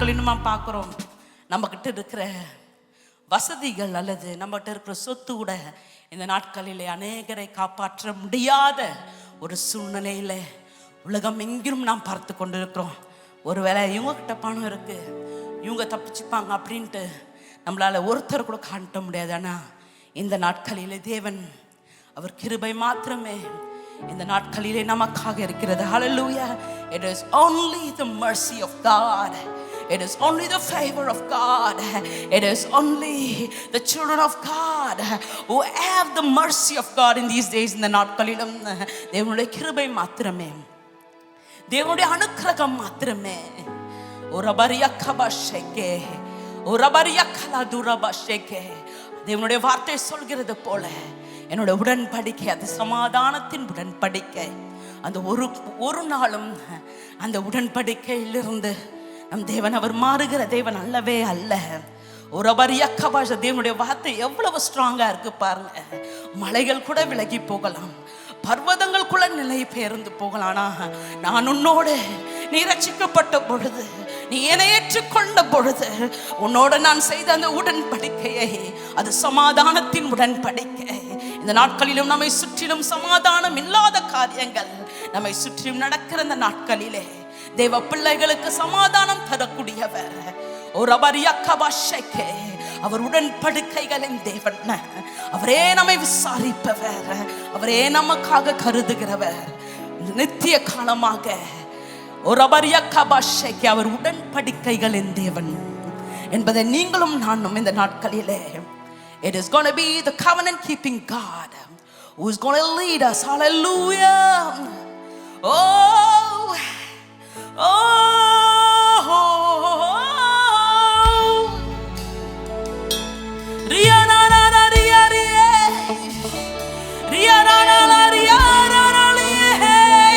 நாட்களில் நம்ம பார்க்குறோம், நம்மக்கிட்ட இருக்கிற வசதிகள் அல்லது நம்மகிட்ட இருக்கிற சொத்து கூட இந்த நாட்களிலே அநேகரை காப்பாற்ற முடியாத ஒரு சூழ்நிலையில உலகம் எங்கிலும் நாம் பார்த்து கொண்டிருக்கிறோம். ஒருவேளை இவங்ககிட்ட பணம் இருக்கு, இவங்க தப்பிச்சுப்பாங்க அப்படின்ட்டு நம்மளால ஒருத்தர் கூட காட்ட முடியாது. ஆனால் இந்த நாட்களிலே தேவன் அவர் கிருபை மாத்திரமே இந்த நாட்களிலே நமக்காக இருக்கிறது. Hallelujah. It is only the mercy of God. It is only the favor of God. It is only the children of God who have the mercy of God in these days. இந்த நாட்களிலும் தேவனுடைய கிருபை மாத்திரமே, தேவனுடைய அனுக்கிரகம் மாத்திரமே. தேவனுடைய வார்த்தை சொல்கிறது போல என்னோட உடன்படிக்கை அது சமாதானத்தின் உடன்படிக்கை. அந்த ஒரு நாளும் அந்த உடன்படிக்கையிலிருந்து நம் தேவன் அவர் மாறுகிற தேவன் அல்லவே அல்ல. ஒரு பரியக்கபாஷ தேவனுடைய வார்த்தை எவ்வளவு ஸ்ட்ராங்கா இருக்கு பாருங்க. மலைகள் கூட விலகி போகலாம், பர்வதங்கள் கூட நிலை பெயர்ந்து போகலானா நான் உன்னோடு நீ ரட்சிக்கப்பட்ட பொழுது, நீ என்னை ஏற்றுக்கொண்ட பொழுது, உன்னோடு நான் செய்த அந்த உடன்படிக்கையை அது சமாதானத்தின் உடன்படிக்கை. இந்த நாட்களிலும் நம்மை சுற்றிலும் சமாதானம் இல்லாத காரியங்கள் நம்மை சுற்றிலும் நடக்கிற இந்த நாட்களிலே தேவ பிள்ளைகளுக்கு சமாதானம் தரக்கூடியவர் ஒரு அபரியக்கபாஷைக்கே அவர் உடன்படிக்கைகளின் தேவன். அவரே நம்மை விசாரிப்பவர், அவரே நமக்காக கருதுகிறவர். நித்திய காலமாக ஒரு அபரியக்கபாஷைக்கு அவர் உடன்படிக்கைகளின் தேவன் என்பதை நீங்களும் நானும் இந்த நாட்களிலே it is going to be the covenant keeping God who is going to lead us. Hallelujah. Oh Ria na na na ria ria ria na na na ria na na ria.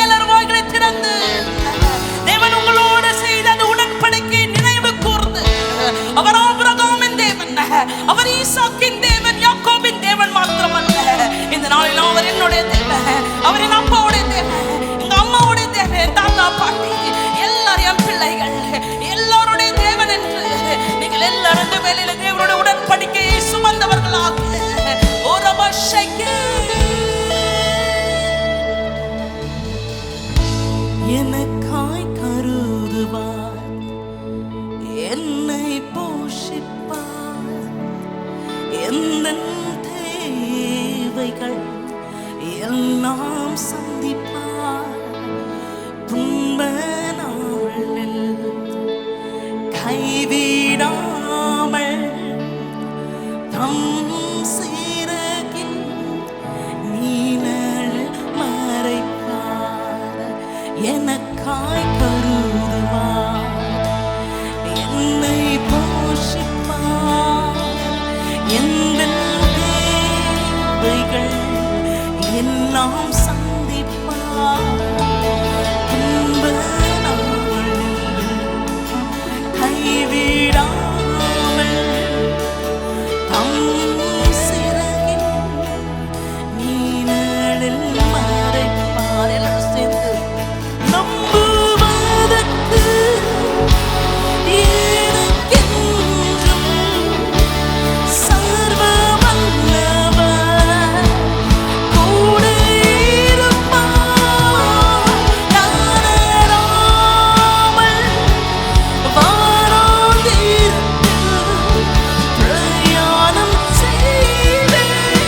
எல்லாரும் வாய்களை திறந்து தேவன் உங்களோடு செய்த அந்த உடன்படிக்கையை நினைவு கூர்ந்து, அவர் ஆபிரகாமின் தேவன், அவர் ஈசாக்கின் தேவன், யாக்கோபின் தேவன் மாத்திரமல்ல, இந்த நாளில் அவர் என்னுடைய தேவன், அவர் என் அப்பாவுடைய தேவன், எங்க அம்மாவுடைய தேவன், தாத்தா பாட்டி எல்லாரும் என் பிள்ளைகள் எல்லாருடைய தேவன் என்று நீங்கள் எல்லாரும் இந்த வேளையில தேவனுடைய உடன்படிக்கையை சுமந்தவர்களாக ஒரு அபிஷேகம் எனக்காய் கருதுவார், என்னை போஷிப்பார், எந்த தேவைகள் எல்லாம் சந்திப்பார். துன்ப நாளில் கைவிடாமல் தம் சிறகில் நீழல் மறைப்பார். எனக்காய் கருதுவார், என்னை போஷிப்பார், எந்த தேவைகள் எல்லாம் சந்திப்பார். துன்ப நாளில் கைவிடாமல் தம் சிறகில் நீழலில் மறைப்பார். எல்லாரும் சேர்ந்து நம்புவதற்கு எனக்கென்றும் சர்வ வல்லவர் கூட இருப்பார். நானேறாமல் வாராந்திருத்து பிரயாணம் செய்வேன்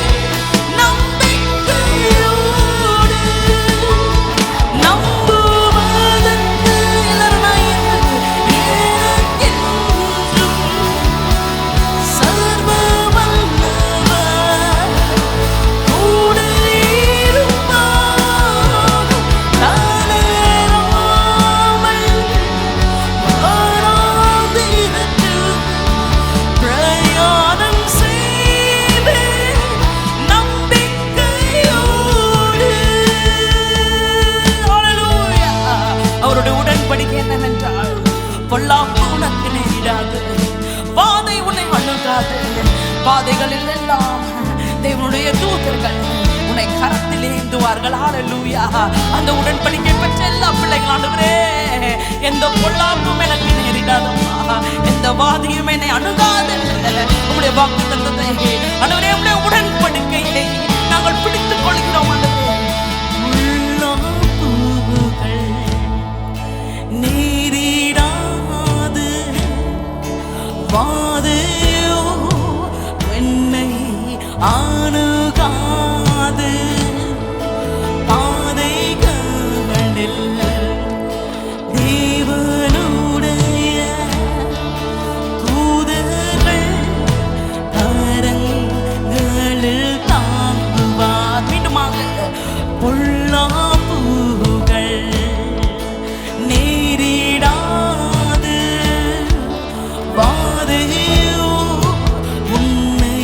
நம்பிக்கையோடு. நம்புவதற்கு எனக்கென்றும் சர்வ வல்லவர் கூட இருப்பார். நானேறாமல் வாராந்திருத்து பிரயாணம் செய்வேன் நம்பிக்கையோடு. Hallelujah. அவருடைய உடன்படிக்கை என்னவென்றால், பொல்லாப்பு உனக்கு நேரிடாது, வாதை உன்னை அணுகாது, பாதைகளில் எல்லாம் தேவனுடைய தூதர்கள் உன்னை கரத்தில் ஏந்துவார்கள். ஹalleluya. அந்த உடன்படிக்கை பெற்ற எல்லா பிள்ளைகள், ஆண்டவரே எந்த பொல்லாப்பும் எனக்கு நேரிடாதம்மா, வாதியும் என்னை அணுகாது உம்முடைய வாக்குத்தத்தத்தை ஆண்டவரே உம்முடைய உடன்படிக்கையை நாங்கள் பிடித்துக் கொள்கிறோம். ஆண்டவரே உள்ளாப்புகள் நேரிடாது வாதையோ என்னை அணுகாது பாதைகளில் தேவனுடைய தூதர்கள் கரங்களில் தாங்குவார். மீண்டுமாக பொல்லாப்புகள் நேரிடாது வாதையோ உன்னை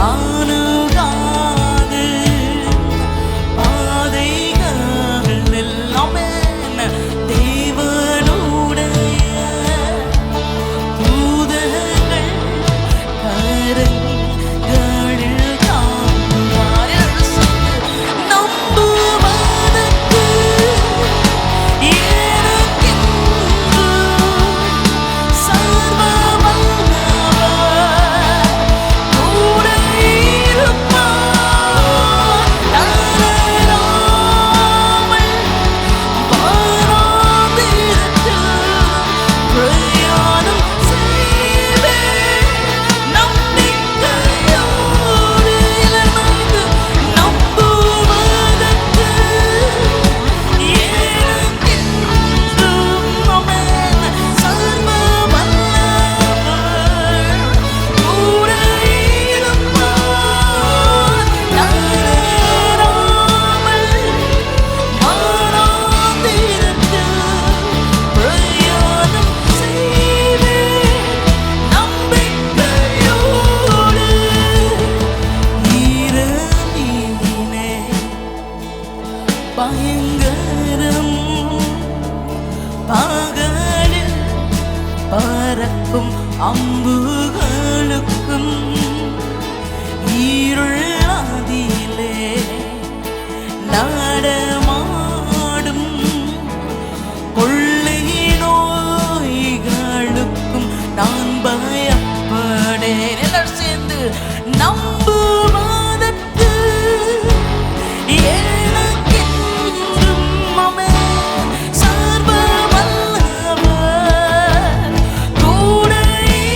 அணுகாது பாதைகள் எல்லாமே தேவனுடைய தூதர்கள் கரங்களில் தாங்குவார். நம்புவதற்கு எனக்கென்று சர்வ வல்லவர் கூட இருப்பார். தளராமல் வாராதிருக்க பிரயாணம் செய்வேன் நம்பிக்கையோடு. இலனாய்ந்து நம்புவதற்கு எனக்கென்றும் அமேன் சர்வ வல்லவர் கூட இருப்பார். தளராமல் வாராதிருக்க பிரயாணம் செய்வேன் நம்பிக்கையோடு. இரவிலே பயங்கரம் பகலில் பறக்கும் அம்புகளுக்கும் இருளாதிலே நடமாடும் கொள்ளை நோய்களுக்கும் நான் பயப்படேன். எல்லாரும் சேர்ந்து நம்புவதற்கு எனக்கென்றும் அமேன் சர்வ வல்லவர் கூட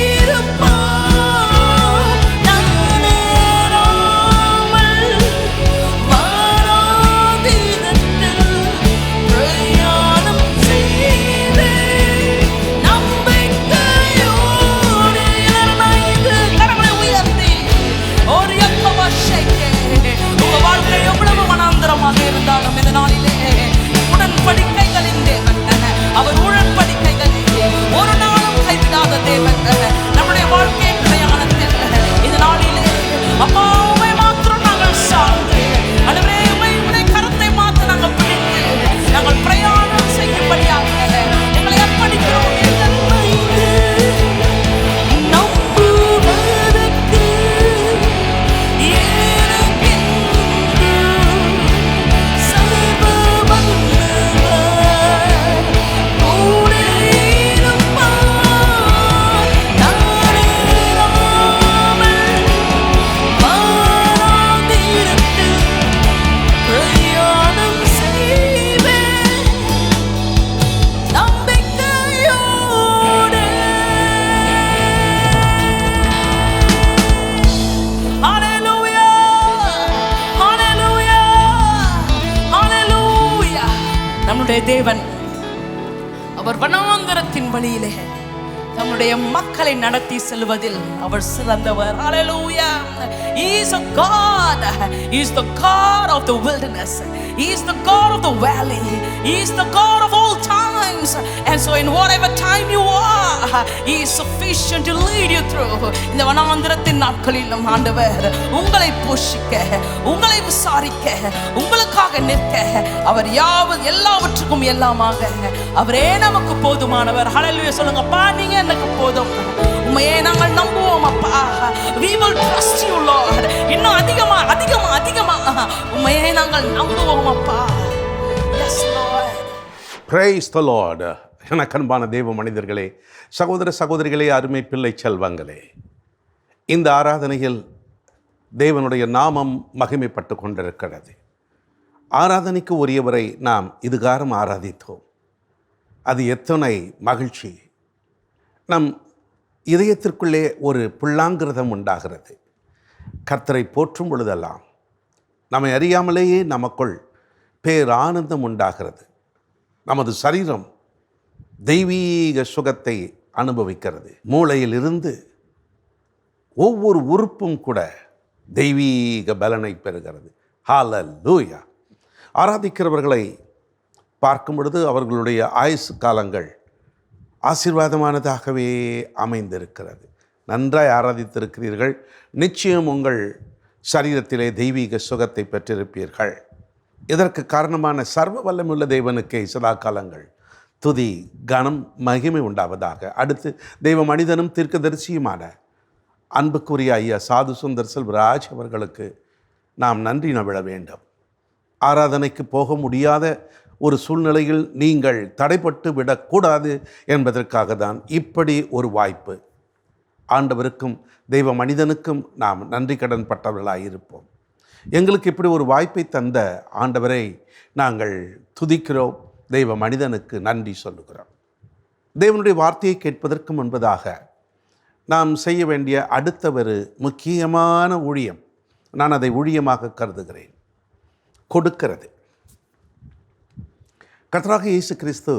இருப்பார். தளராமல் வாராதிருக்க பிரயாணம் செய்வேன் நம்பிக்கையோடு. இலனாய்ந்து கரங்களை உயர்த்தி ஒரு யக்கவஷைக்கே உங்க வாழ்க்கை எவ்வளவு மனாந்தரமாக இருந்தாலும் இந்த நாளிலே உடன்படிக்கைகளின் தேவன் அவர் உடன்படிக்கைகளில் ஒரு நாளும் கைவிடாத தேவன் நம்முடைய வாழ்க்கை பிரயாணத்தில் இந்த நாளிலே அப்பா உம்மை மாத்திரம் நாங்கள் சார்ந்து ஆண்டவரே உம்முடைய கரத்தை மாத்திரம் நாங்கள் பிடித்து நாங்கள் பிரயாணம் செய்யும்படியாக எங்களை அர்ப்பணிக்கிறோம். நம்புவதற்கு எனக்கென்று சர்வ வல்லவர் கூட இருப்பார். தளராமல் வாராதிருக்க பிரயாணம் செய்வேன் நம்பிக்கையோடு. ஹல்லேலூயா ஹல்லேலூயா ஹல்லேலூயா. நம்முடைய தேவன் அவர் வனாந்தரத்தின் வழியிலே நம்முடைய மக்களை நடத்தி செல்வதில் அவர் சிறந்தவர். ஹல்லேலூயா. He is a God. He is the God of the wilderness. He is the God of the valley. He is the God of all times. And so in whatever time you are, He is sufficient to lead you through. இந்த வனாந்தரத்தின் நாட்களிலும் ஆண்டவர் உங்களை போஷிக்க, உங்களை விசாரிக்க, உங்களுக்காக நிற்க அவர் எல்லாவற்றுக்கும் எல்லாமாக அவரே நமக்கு போதுமானவர். ஹல்லேலூயா சொல்லுங்க. அப்பா நீங்க எனக்கு போதும். உம்மையே நாங்கள் நம்புவோம் அப்பா. We will trust you Lord. இன்னும் அதிகமா அதிகமா அதிகமா உம்மையே நாங்கள் நம்புவோம் அப்பா. Yes Lord. Praise the Lord. எனக்கன்பான தேவ மனிதர்களே, சகோதர சகோதரிகளே, அருமை பிள்ளை செல்வங்களே, இந்த ஆராதனையில் தேவனுடைய நாமம் மகிமைப்பட்டு கொண்டிருக்கிறது. ஆராதனைக்கு உரியவரை நாம் இதுகாரம் ஆராதித்தோம். அது எத்தனை மகிழ்ச்சி! நம் இதயத்திற்குள்ளே ஒரு புல்லாங்கிருதம் உண்டாகிறது. கர்த்தரை போற்றும் பொழுதெல்லாம் நம்மை அறியாமலேயே நமக்குள் பேரானந்தம் உண்டாகிறது. நமது சரீரம் தெய்வீக சுகத்தை அனுபவிக்கிறது. மூளையிலிருந்து ஒவ்வொரு உறுப்பும் கூட தெய்வீக பலனை பெறுகிறது. ஹல்லேலூயா! ஆராதிக்கிறவர்களை பார்க்கும் பொழுது அவர்களுடைய ஆயுசு காலங்கள் ஆசீர்வாதமானதாகவே அமைந்திருக்கிறது. நன்றாய் ஆராதித்திருக்கிறீர்கள். நிச்சயம் உங்கள் சரீரத்திலே தெய்வீக சுகத்தை பெற்றிருப்பீர்கள். இதற்கு காரணமான சர்வ வல்லமுள்ள தேவனுக்கே சதா காலங்கள் துதி, கனம், மகிமை உண்டாவதாக. அடுத்து தெய்வ மனிதனும் தீர்க்கதரிசியுமான அன்புக்குரிய ஐயா சாது சுந்தர் செல்வராஜ் அவர்களுக்கு நாம் நன்றி நவிழ வேண்டும். ஆராதனைக்கு போக முடியாத ஒரு சூழ்நிலையில் நீங்கள் தடைப்பட்டு விடக்கூடாது என்பதற்காக தான் இப்படி ஒரு வாய்ப்பு. ஆண்டவருக்கும் தெய்வ மனிதனுக்கும் நாம் நன்றி கடன் பட்டவர்களாயிருப்போம். எங்களுக்கு இப்படி ஒரு வாய்ப்பை தந்த ஆண்டவரை நாங்கள் துதிக்கிறோம். தெய்வ மனிதனுக்கு நன்றி சொல்லுகிறோம். தேவனுடைய வார்த்தையை கேட்பதற்கு முன்பதாக நாம் செய்ய வேண்டிய அடுத்த ஒரு முக்கியமான ஊழியம், நான் அதை ஊழியமாக கருதுகிறேன், கொடுக்கிறது. கர்த்தராகிய இயேசு கிறிஸ்து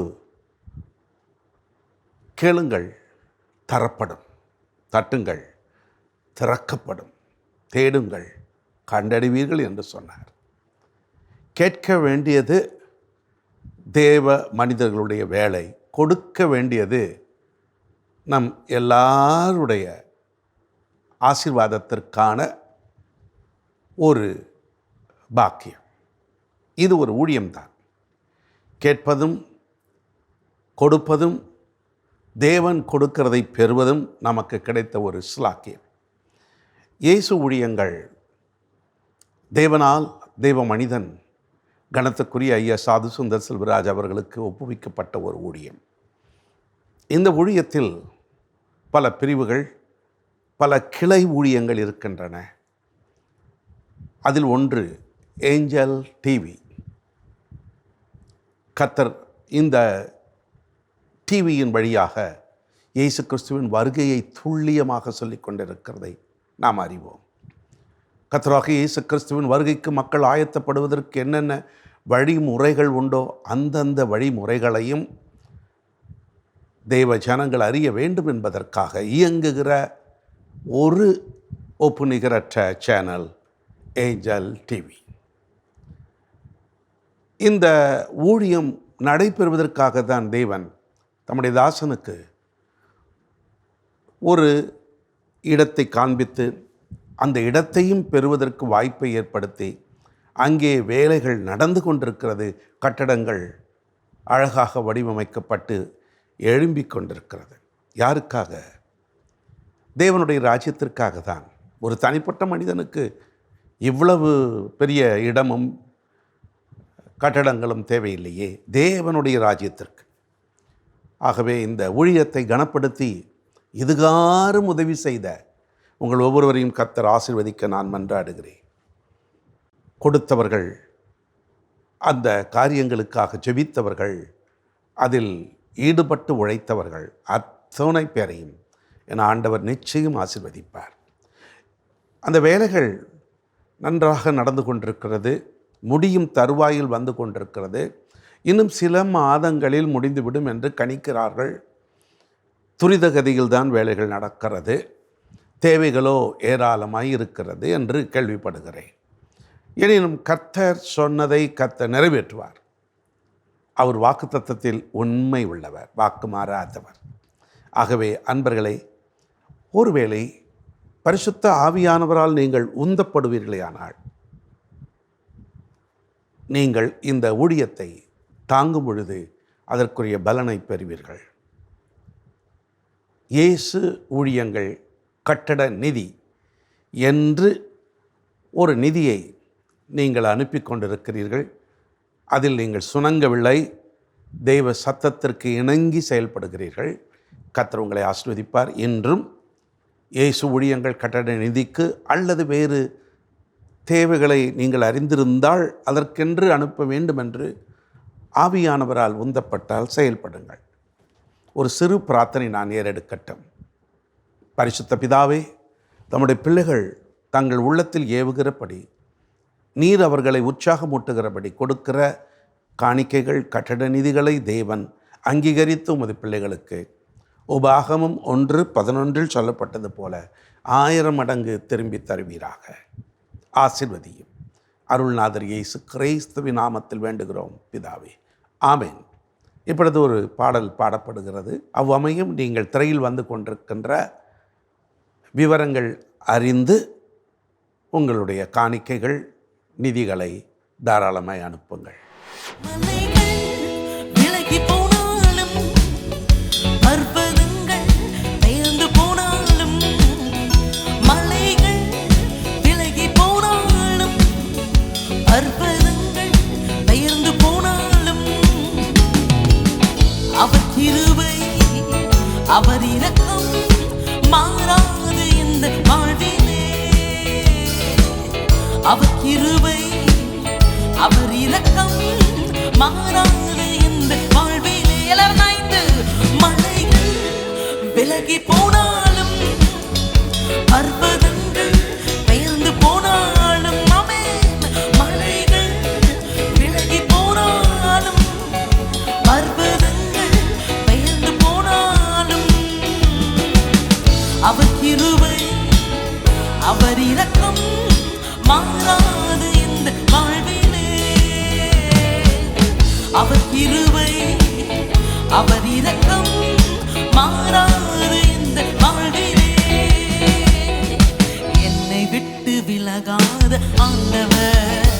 கேளுங்கள் தரப்படும், தட்டுங்கள் திறக்கப்படும், தேடுங்கள் கண்டடைவீர்கள் என்று சொன்னார். கேட்க வேண்டியது தேவ மனிதர்களுடைய வேலை, கொடுக்க வேண்டியது நம் எல்லாருடைய ஆசீர்வாதத்திற்கான ஒரு பாக்கியம். இது ஒரு ஊழியம்தான். கேட்பதும் கொடுப்பதும் தேவன் கொடுக்கிறதை பெறுவதும் நமக்கு கிடைத்த ஒரு ஸ்லாக்கியம். இயேசு ஊழியங்கள் தேவனால் தெய்வ மனிதன் கணத்துக்குரிய ஐயா சாது சுந்தர் செல்வராஜ் அவர்களுக்கு ஒப்புவிக்கப்பட்ட ஒரு ஊழியம். இந்த ஊழியத்தில் பல பிரிவுகள், பல கிளை ஊழியங்கள் இருக்கின்றன. அதில் ஒன்று ஏஞ்சல் டிவி. கர்த்தர் இந்த டிவியின் வழியாக இயேசு கிறிஸ்துவின் வருகையை துல்லியமாக சொல்லிக் கொண்டிருக்கிறதை நாம் அறிவோம். கர்த்தராகிய இயேசு கிறிஸ்துவின் வருகைக்கு மக்கள் ஆயத்தப்படுவதற்கு என்னென்ன வழிமுறைகள் உண்டோ அந்தந்த வழிமுறைகளையும் தெய்வ ஜனங்கள் அறிய வேண்டும் என்பதற்காக இயங்குகிற ஒரு ஒப்புநிகரற்ற சேனல் ஏஞ்சல் டிவி. இந்த ஊழியம் நடைபெறுவதற்காக தான் தேவன் தம்முடைய தாசனுக்கு ஒரு இடத்தை காண்பித்து அந்த இடத்தையும் பெறுவதற்கு வாய்ப்பை ஏற்படுத்தி அங்கே வேலைகள் நடந்து கொண்டிருக்கிறது. கட்டடங்கள் அழகாக வடிவமைக்கப்பட்டு எழும்பிக் கொண்டிருக்கிறது. யாருக்காக? தேவனுடைய ராஜ்யத்திற்காக தான். ஒரு தனிப்பட்ட மனிதனுக்கு இவ்வளவு பெரிய இடமும் கட்டடங்களும் தேவையில்லையே, தேவனுடைய ராஜ்யத்திற்கு. ஆகவே இந்த ஊழியத்தை கனப்படுத்தி இதுகாரும் உதவி செய்த உங்கள் ஒவ்வொருவரையும் கர்த்தர் ஆசீர்வதிக்க நான் மன்றாடுகிறேன். கொடுத்தவர்கள், அந்த காரியங்களுக்காக ஜெபித்தவர்கள், அதில் ஈடுபட்டு உழைத்தவர்கள் அத்தனை பேரையும் என ஆண்டவர் நிச்சயம் ஆசீர்வதிப்பார். அந்த வேலைகள் நன்றாக நடந்து கொண்டிருக்கிறது, முடியும் தருவாயில் வந்து கொண்டிருக்கிறது. இன்னும் சில மாதங்களில் முடிந்துவிடும் என்று கணிக்கிறார்கள். துரிதகதியில்தான் வேலைகள் நடக்கிறது. தேவைகளோ ஏராளமாய் இருக்கிறது என்று கேள்விப்படுகிறேன். எனினும் கர்த்தர் சொன்னதை கர்த்தர் நிறைவேற்றுவார். அவர் வாக்குத்தத்தத்தில் உண்மை உள்ளவர், வாக்கு மாறாதவர். ஆகவே அன்பர்களே, ஒருவேளை பரிசுத்த ஆவியானவரால் நீங்கள் உந்தப்படுவீர்களேயானால் நீங்கள் இந்த ஊழியத்தை தாங்கும் பொழுது அதற்குரிய பலனை பெறுவீர்கள். இயேசு ஊழியங்கள் கட்டட நிதி என்று ஒரு நிதியை நீங்கள் அனுப்பி கொண்டிருக்கிறீர்கள். அதில் நீங்கள் சுணங்கவில்லை. தெய்வ சத்தத்திற்கு இணங்கி செயல்படுகிறீர்கள். கர்த்தர் உங்களை ஆசீர்வதிப்பார். என்றும் இயேசு ஊழியங்கள் கட்டட நிதிக்கு அல்லது வேறு தேவைகளை நீங்கள் அறிந்திருந்தால் அதற்கென்று அனுப்ப வேண்டும் என்று ஆவியானவரால் உந்தப்பட்டால் செயல்படுங்கள். ஒரு சிறு பிரார்த்தனை நான் ஏறெடுக்கட்டும். பரிசுத்த பிதாவே, தம்முடைய பிள்ளைகள் தங்கள் உள்ளத்தில் ஏவுகிறபடி நீர் அவர்களை உற்சாகமூட்டுகிறபடி கொடுக்கிற காணிக்கைகள் கட்டட நிதிகளை தேவன் அங்கீகரித்து உமது பிள்ளைகளுக்கு உபாகமம் 1:11 சொல்லப்பட்டது போல 1000 மடங்கு திரும்பி தருவீராக. ஆசீர்வதியும். அருள்நாதர் இயேசு கிறிஸ்துவின் நாமத்தில் வேண்டுகிறோம் பிதாவே, ஆமென். இப்பொழுது ஒரு பாடல் பாடப்படுகிறது. அவ்வமையும் நீங்கள் திரையில் வந்து கொண்டிருக்கின்ற விவரங்கள் அறிந்து உங்களுடைய காணிக்கைகள் நிதிகளை தாராளமாய் அனுப்புங்கள். மலைகள் விலகி போனாலும், பர்வதங்கள் பெயர்ந்து போனாலும், மலைகள் விலகி போனாலும், பர்வதங்கள் பெயர்ந்து போனாலும், அவர் கிருபை அவர் இரக்கம் மாறாது இந்த வாழ்விலே. அவர் கிருபை அவர் இரக்கம் மாறாது இந்த வாழ்விலே. எல்லாரும் நாய்ந்து மலைகள் விலகி போனாலும், பர்வதங்கள் பெயர்ந்து போனாலும், ஆமென். மலைகள் விலகி போனாலும், பர்வதங்கள் பெயர்ந்து போனாலும், அவர் கிருபை அவர் இரக்கம் மாறாது இந்த வாழ்விலே. அவர் கிருபை அவர் இரக்கம் மாறாது இந்த வாழ்விலே. என்னை விட்டு விலகாத ஆண்டவர்,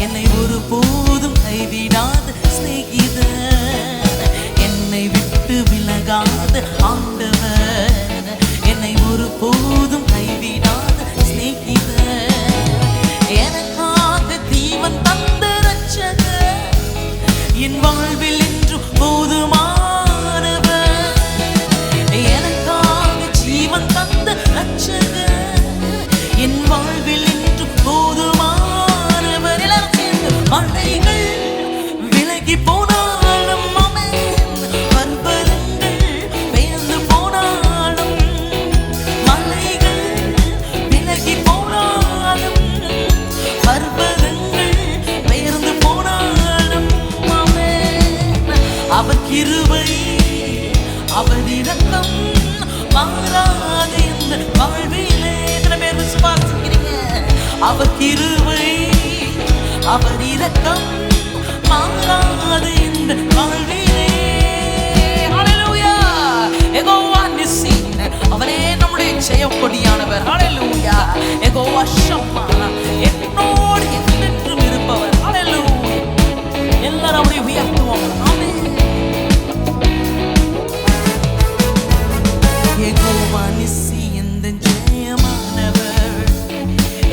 என்னை ஒருபோதும் கைவிடாத சிநேகிதர். என்னை விட்டு விலகாத ஆண்டவர், என்னை ஒருபோதும் கைவிடாத சிநேகிதர். எனக்காக ஜீவன் தந்த ரட்சகர், என் வாழ்வில் இன்று போதுமானவர். எனக்காக ஜீவன் தந்த ரட்சகர், என் வாழ்வில் இன்று போதுமானவர். எல்லாரும் சேர்ந்து மலைகள் விலகி போனாலும், ஆமென். பர்வதங்கள் பெயர்ந்து போனாலும், மலைகள் விலகி போனாலும், பர்வதங்கள் பெயர்ந்து போனாலும், ஆமென். அவர் கிருபை அவர் இரக்கம் மாறாது இந்த வாழ்விலே. எத்தனை பேர் விசுவாசிக்கிறீங்க? அவர் கிருபை அவர் இரக்கம் மாறாது இந்த வாழ்விலே. ஹல்லேலூயா. யெகோவா நிஸ்ஸி, அவரே நம்முடைய ஜெயக்கொடியானவர். ஹல்லேலூயா. யெகோவா ஷம்மா, என்னோடு என்றென்றும் இருப்பவர். ஹல்லேலூயா. எல்லாரும் அவரை உயர்த்துவோம். ஆமென். யெகோவா நிஸ்ஸி, எந்த ஜெயமானவர்.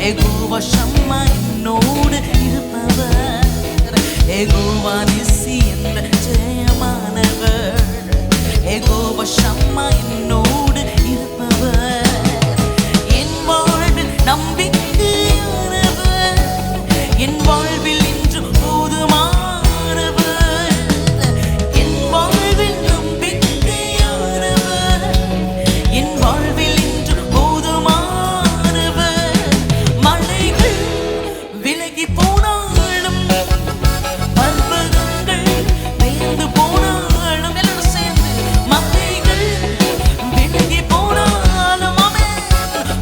யெகோவா ஷம்மா, என்னோடு இருப்பவர். யெகோவா நிஸ்ஸி, எந்த ஜெயமானவர். யெகோவா ஷம்மா, என்னோடு இருப்பவர். என் வாழ்வில் நம்பிக்கையானவர், என் வாழ்வில் இன்று போதுமானவர். என் வாழ்வில் நம்பிக்கையானவர், என் வாழ்வில் இன்று போதுமானவர். மலைகள் விலகி போனாலும், பர்வதங்கள் பெயர்ந்து போனாலும், எல்லாரும் சேர்ந்து மலைகள் விலகி போனாலும், ஆமென்.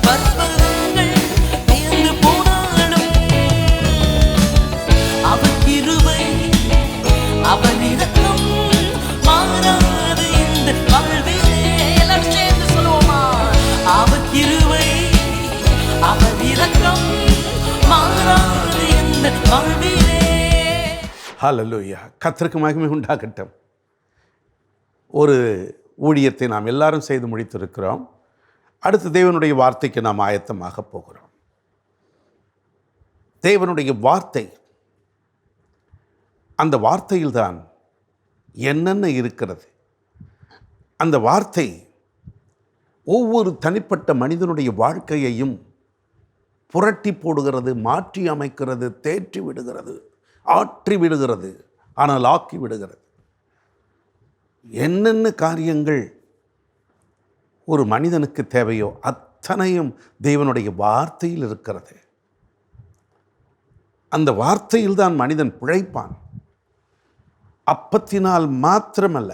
பர்வதங்கள் பெயர்ந்து போனாலும், அவர் கிருபை அவர் இரக்கம் மாறாது இந்த வாழ்விலே. எல்லாரும் சேர்ந்து சொல்லுவோமா? அவர் கிருபை அவர் இரக்கம் மாறாது இந்த வாழ்விலே. ஹல்லேலூயா. கர்த்தருக்கு மகிமை உண்டாகட்டும். ஒரு ஊழியத்தை நாம் எல்லாரும் செய்து முடித்திருக்கிறோம். அடுத்து தேவனுடைய வார்த்தைக்கு நாம் ஆயத்தமாக போகிறோம். தேவனுடைய வார்த்தை, அந்த வார்த்தையில்தான் என்னென்ன இருக்கிறது. அந்த வார்த்தை ஒவ்வொரு தனிப்பட்ட மனிதனுடைய வாழ்க்கையையும் புரட்டி போடுகிறது, மாற்றி அமைக்கிறது, தேற்றி விடுகிறது, ஆற்றி விடுகிறது, ஆனால் ஆக்கி விடுகிறது. என்னென்ன காரியங்கள் ஒரு மனிதனுக்கு தேவையோ அத்தனையும் தேவனுடைய வார்த்தையில் இருக்கிறது. அந்த வார்த்தையில் தான் மனிதன் பிழைப்பான். அப்பத்தினால் மாத்திரமல்ல,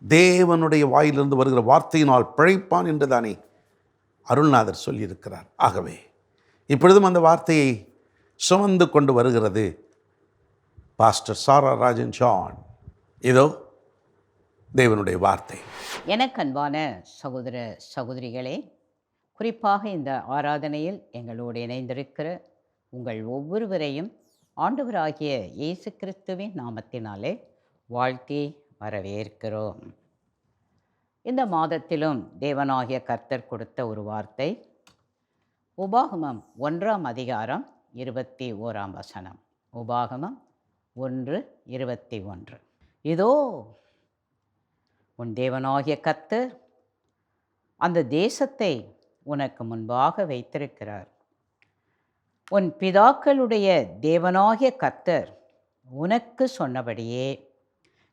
தேவனுடைய வாயிலிருந்து வருகிற வார்த்தையினால் பிழைப்பான் என்று தானே அருள்நாதர் சொல்லியிருக்கிறார். ஆகவே இப்பொழுதும் அந்த வார்த்தையை சுமந்து கொண்டு வருகிறது பாஸ்டர் சாரா ராஜன் ஜான். இதோ தேவனுடைய வார்த்தை. எனக்கு அன்பான சகோதர சகோதரிகளே, குறிப்பாக இந்த ஆராதனையில் எங்களோடு இணைந்திருக்கிற உங்கள் ஒவ்வொருவரையும் ஆண்டவராகிய இயேசு கிறிஸ்துவின் நாமத்தினாலே வாழ்த்தி வரவேற்கிறோம். இந்த மாதத்திலும் தேவனாகிய கர்த்தர் கொடுத்த ஒரு வார்த்தை உபாகமம் 1ஆம் அதிகாரம் 21ஆம் வசனம். உபாகமம் 1:21. இதோ உன் தேவனாகிய கர்த்தர் அந்த தேசத்தை உனக்கு முன்பாக வைத்திருக்கிறார். உன் பிதாக்களுடைய தேவனாகிய கர்த்தர் உனக்கு சொன்னபடியே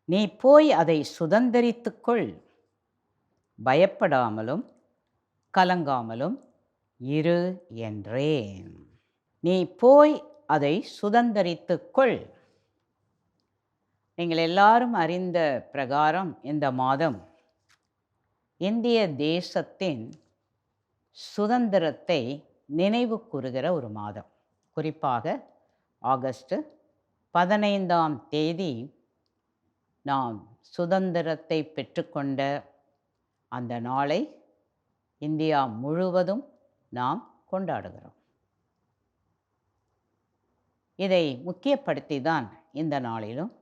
நீ போய் அதை சுதந்தரித்துக்கொள். பயப்படாமலும் கலங்காமலும் இரு என்றேன். நீ போய் அதை சுதந்தரித்துக்கொள். நீங்கள் எல்லாரும் அறிந்த பிரகாரம் இந்த மாதம் இந்திய தேசத்தின் சுதந்திரத்தை நினைவு கூறுகிற ஒரு மாதம். குறிப்பாக ஆகஸ்ட் 15ஆம் தேதி நாம் சுதந்திரத்தை பெற்றுக்கொண்ட அந்த நாளை இந்தியா முழுவதும் நாம் கொண்டாடுகிறோம். இதை முக்கியப்படுத்தி தான் இந்த நாளிலும்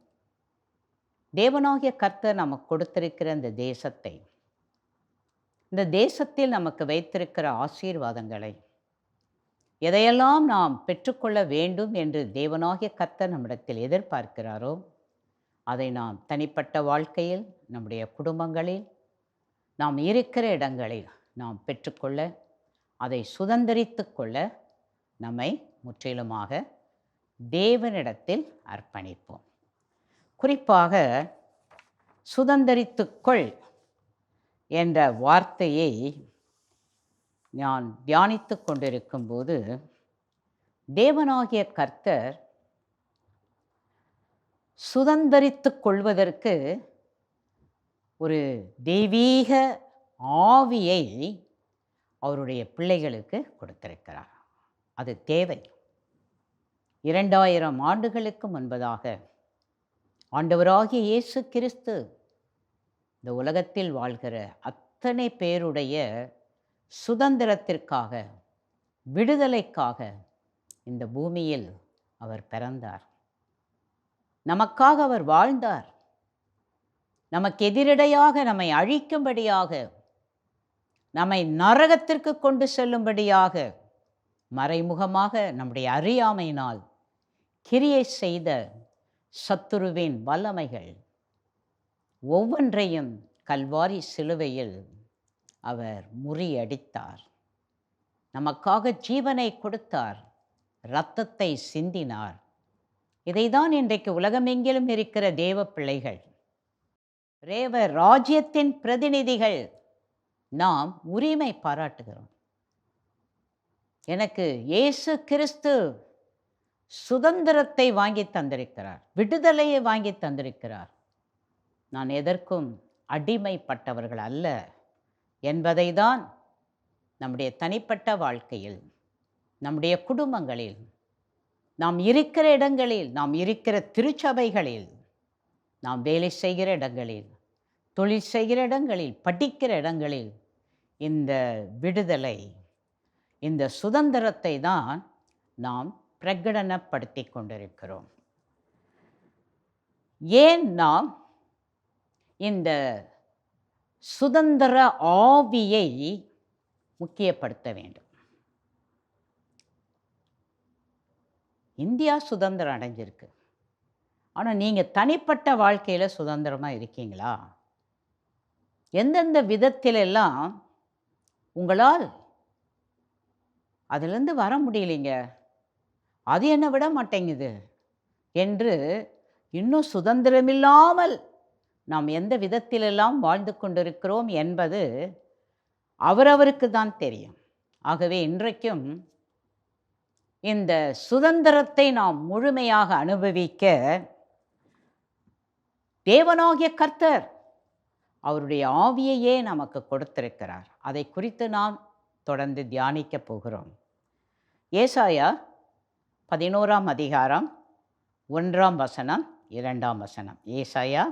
தேவனாகிய கர்த்தர் நமக்கு கொடுத்திருக்கிற இந்த தேசத்தை, இந்த தேசத்தில் நமக்கு வைத்திருக்கிற ஆசீர்வாதங்களை, எதையெல்லாம் நாம் பெற்றுக்கொள்ள வேண்டும் என்று தேவனாகிய கர்த்தர் நம்மிடத்தில் எதிர்பார்க்கிறாரோ அதை நாம் தனிப்பட்ட வாழ்க்கையில், நம்முடைய குடும்பங்களில், நாம் இருக்கிற இடங்களில் நாம் பெற்றுக்கொள்ள, அதை சுதந்தரித்து கொள்ள நம்மை முற்றிலுமாக தேவனிடத்தில் அர்ப்பணிப்போம். குறிப்பாக சுதந்தரித்துக்கொள் என்ற வார்த்தையை நான் தியானித்து கொண்டிருக்கும்போது தேவனாகிய கர்த்தர் சுதந்தரித்து கொள்வதற்கு ஒரு தெய்வீக ஆவியை அவருடைய பிள்ளைகளுக்கு கொடுத்திருக்கிறார். அது தேவை. 2000 ஆண்டுகளுக்கு முன்பதாக ஆண்டவராகிய இயேசு கிறிஸ்து இந்த உலகத்தில் வாழ்கிற அத்தனை பேருடைய சுதந்திரத்திற்காக, விடுதலைக்காக இந்த பூமியில் அவர் பிறந்தார். நமக்காக அவர் வாழ்ந்தார். நமக்கு எதிரடையாக நம்மை அழிக்கும்படியாக, நம்மை நரகத்திற்கு கொண்டு செல்லும்படியாக மறைமுகமாக நம்முடைய அறியாமையினால் கிரியை செய்த சத்துருவின் வல்லமைகள் ஒவ்வொன்றையும் கல்வாரி சிலுவையில் அவர் முறியடித்தார். நமக்காக ஜீவனை கொடுத்தார், இரத்தத்தை சிந்தினார். இதைதான் இன்றைக்கு உலகமெங்கிலும் இருக்கிற தேவ பிள்ளைகள், தேவ ராஜ்யத்தின் பிரதிநிதிகள் நாம் உரிமை பாராட்டுகிறோம். எனக்கு இயேசு கிறிஸ்து சுதந்திரத்தை வாங்கி தந்திருக்கிறார், விடுதலையை வாங்கி தந்திருக்கிறார். நான் எதற்கும் அடிமைப்பட்டவர்கள் அல்ல என்பதை தான் நம்முடைய தனிப்பட்ட வாழ்க்கையில், நம்முடைய குடும்பங்களில், நாம் இருக்கிற இடங்களில், நாம் இருக்கிற திருச்சபைகளில், நாம் வேலை செய்கிற இடங்களில், தொழில் செய்கிற இடங்களில், படிக்கிற இடங்களில் இந்த விடுதலை, இந்த சுதந்திரத்தை தான் நாம் பிரகடனப்படுத்தி கொண்டிருக்கிறோம். ஏன் நாம் இந்த சுதந்திர ஆவியை முக்கியப்படுத்த வேண்டும்? இந்தியா சுதந்திரம் அடைஞ்சிருக்கு. ஆனால் நீங்கள் தனிப்பட்ட வாழ்க்கையில் சுதந்திரமாக இருக்கீங்களா? எந்தெந்த விதத்திலெல்லாம் உங்களால் அதிலிருந்து வர முடியலைங்க, அது என்ன விட மாட்டேங்குது என்று இன்னும் சுதந்திரமில்லாமல் நாம் எந்த விதத்திலெல்லாம் வாழ்ந்து கொண்டிருக்கிறோம் என்பது அவரவருக்கு தான் தெரியும். ஆகவே இன்றைக்கும் இந்த சுதந்திரத்தை நாம் முழுமையாக அனுபவிக்க தேவனாகிய கர்த்தர் அவருடைய ஆவியையே நமக்கு கொடுத்திருக்கிறார். அதை குறித்து நாம் தொடர்ந்து தியானிக்க போகிறோம். ஏசாயா 11ஆம் அதிகாரம் 1ஆம் வசனம் 2ஆம் வசனம். ஏசாயா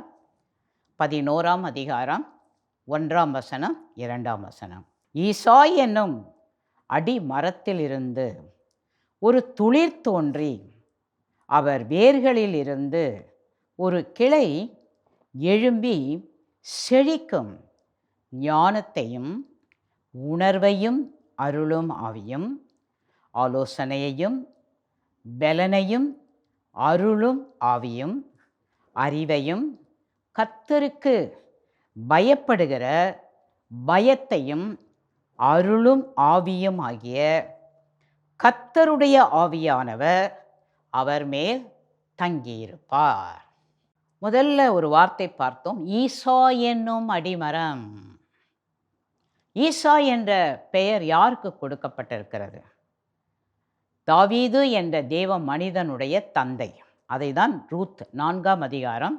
11ஆம் அதிகாரம் 1ஆம் வசனம் 2ஆம் வசனம். ஈசாய் என்னும் அடி மரத்திலிருந்து ஒரு துளிர் தோன்றி அவர் வேர்களில் இருந்து ஒரு கிளை எழும்பி செழிக்கும். ஞானத்தையும் உணர்வையும் அருளும் ஆவியும், ஆலோசனையையும் பலனையும் அருளும் ஆவியும், அறிவையும் கர்த்தருக்கு பயப்படுகிற பயத்தையும் அருளும் ஆவியும் ஆகிய கர்த்தருடைய ஆவியானவர் அவர் மேல் தங்கியிருப்பார். முதல்ல ஒரு வார்த்தை பார்த்தோம், ஈசா என்னும் அடிமரம். ஈசா என்ற பெயர் யாருக்கு கொடுக்கப்பட்டிருக்கிறது? தாவீது என்ற தேவ மனிதனுடைய தந்தை. அதை தான் ரூத் 4ஆம் அதிகாரம்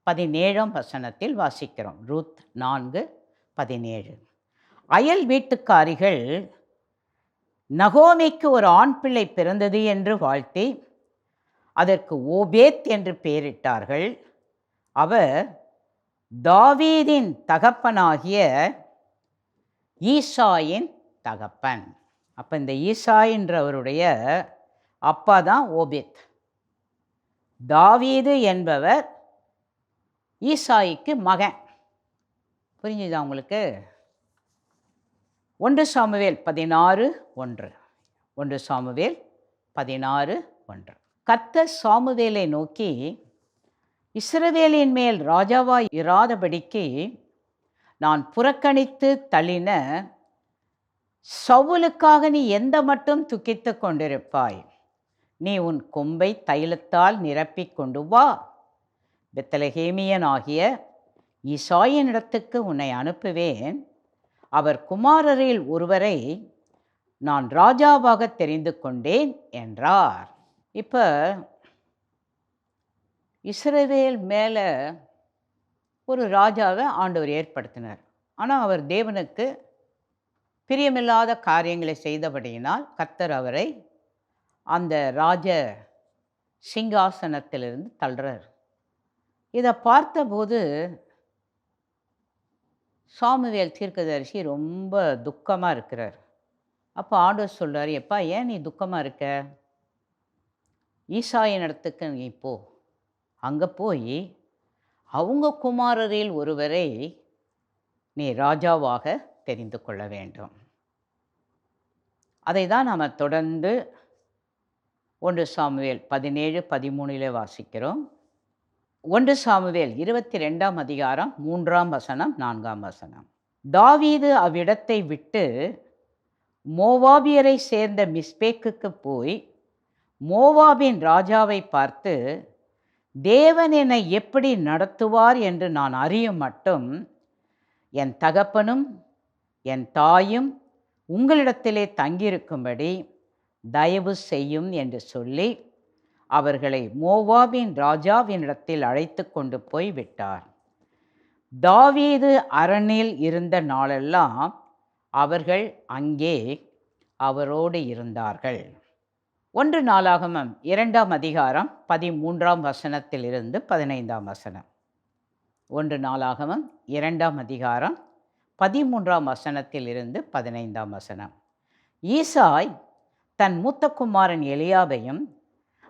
17ஆம் வசனத்தில் வாசிக்கிறோம். ரூத் 4:17. அயல் வீட்டுக்காரிகள் நகோமிக்கு ஒரு ஆண் பிள்ளை பிறந்தது என்று வாழ்த்தி அதற்கு ஓபேத் என்று பெயரிட்டார்கள். அவர் தாவீதின் தகப்பனாகிய ஈசாயின் தகப்பன். அப்போ இந்த ஈசாயின்றவருடைய அப்பா தான் ஓபேத். தாவீது என்பவர் ஈசாய்க்கு மகன். புரிஞ்சுதா உங்களுக்கு? 1 சாமுவேல் 16:1. 1 சாமுவேல் 16:1. கர்த்தர் சாமுவேலை நோக்கி, இஸ்ரவேலின் மேல் ராஜாவாய் இராதபடிக்கு நான் புறக்கணித்து தள்ளின சவுலுக்காக நீ எந்த மட்டும் துக்கித்து கொண்டிருப்பாய்? நீ உன் கொம்பை தைலத்தால் நிரப்பிக் கொண்டு வா. பெத்லகேமியனாகிய ஈசாயினிடத்துக்கு உன்னை அனுப்புவேன். அவர் குமாரரில் ஒருவரை நான் ராஜாவாக தெரிந்து கொண்டேன் என்றார். இப்போ இஸ்ரவேல் மேலே ஒரு ராஜாவை ஆண்டவர் ஏற்படுத்தினார். ஆனால் அவர் தேவனுக்கு பிரியமில்லாத காரியங்களை செய்தபடியினால் கர்த்தர் அவரை அந்த ராஜ சிங்காசனத்திலிருந்து தள்ளுறார். இதை பார்த்தபோது சாமுவேல் தீர்க்கதரிசி ரொம்ப துக்கமாக இருக்கிறார். அப்போ ஆண்டவர் சொல்கிறார், எப்பா ஏன் நீ துக்கமாக இருக்க? ஈசாயின் இடத்துக்கு நீ போ. அங்கே போய் அவங்க குமாரரில் ஒருவரை நீ ராஜாவாக தெரிந்து கொள்ள வேண்டும். அதை தான் நாம் தொடர்ந்து 1 சாமுவேல் 17:13 வாசிக்கிறோம். 1 சாமுவேல் 22ஆம் அதிகாரம் 3ஆம் வசனம் 4ஆம் வசனம். தாவீது அவ்விடத்தை விட்டு மோவாபியரை சேர்ந்த மிஸ்பேக்குக்கு போய் மோவாபின் ராஜாவை பார்த்து, தேவன் என்னை எப்படி நடத்துவார் என்று நான் அறியும் மட்டும் என் தகப்பனும் என் தாயும் உங்களிடத்திலே தங்கியிருக்கும்படி தயவு செய்யும் என்று சொல்லி அவர்களை மோவாபின் ராஜாவினிடத்தில் அழைத்து கொண்டு போய் விட்டார். தாவீது அரணில் இருந்த நாளெல்லாம் அவர்கள் அங்கே அவரோடு இருந்தார்கள். 1 நாளாகமம் 2ஆம் அதிகாரம் 13ஆம் வசனத்திலிருந்து 15ஆம் வசனம். 1 நாளாகமம் 2ஆம் அதிகாரம் 13ஆம் வசனத்திலிருந்து 15ஆம் வசனம். ஈசாய் தன் மூத்த குமாரன் எலியாபையும்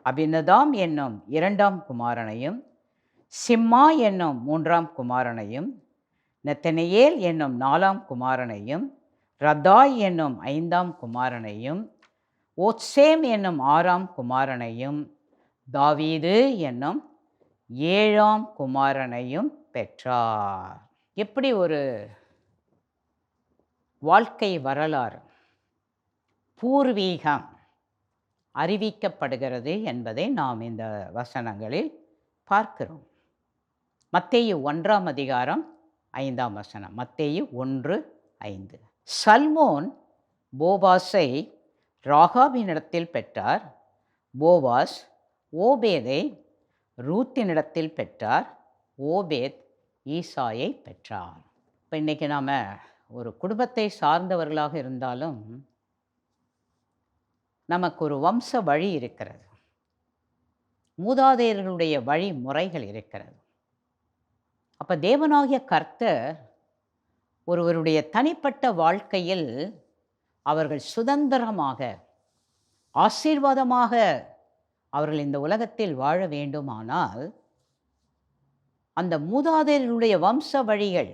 அபினதாம் என்னும் 2ஆம் குமாரனையும் சிம்மா என்னும் 3ஆம் குமாரனையும் நெத்தனியேல் என்னும் 4ஆம் குமாரனையும் ரதாய் என்னும் 5ஆம் குமாரனையும் ஓத்சேம் என்னும் 6ஆம் குமாரனையும் தாவீது என்னும் 7ஆம் குமாரனையும் பெற்றார். எப்படி ஒரு வாழ்க்கை வரலாறு, பூர்வீகம் அறிவிக்கப்படுகிறது என்பதை நாம் இந்த வசனங்களில் பார்க்கிறோம். மத்தேயு 1ஆம் அதிகாரம் 5ஆம் வசனம். மத்தேயு 1:5. சல்மோன் போவாஸை ராகாபினிடத்தில் பெற்றார். போவாஸ் ஓபேதை ரூத்தினிடத்தில் பெற்றார். ஓபேத் ஈசாயை பெற்றார். இப்போ இன்றைக்கி நாம் ஒரு குடும்பத்தை சார்ந்தவர்களாக இருந்தாலும் நமக்கு ஒரு வம்ச வழி இருக்கிறது, மூதாதையர்களுடைய வழிமுறைகள் இருக்கிறது. அப்போ தேவனாகிய கர்த்தர் ஒருவருடைய தனிப்பட்ட வாழ்க்கையில் அவர்கள் சுதந்திரமாக ஆசீர்வாதமாக அவர்கள் இந்த உலகத்தில் வாழ வேண்டுமானால் அந்த மூதாதையர்களுடைய வம்ச வழிகள்,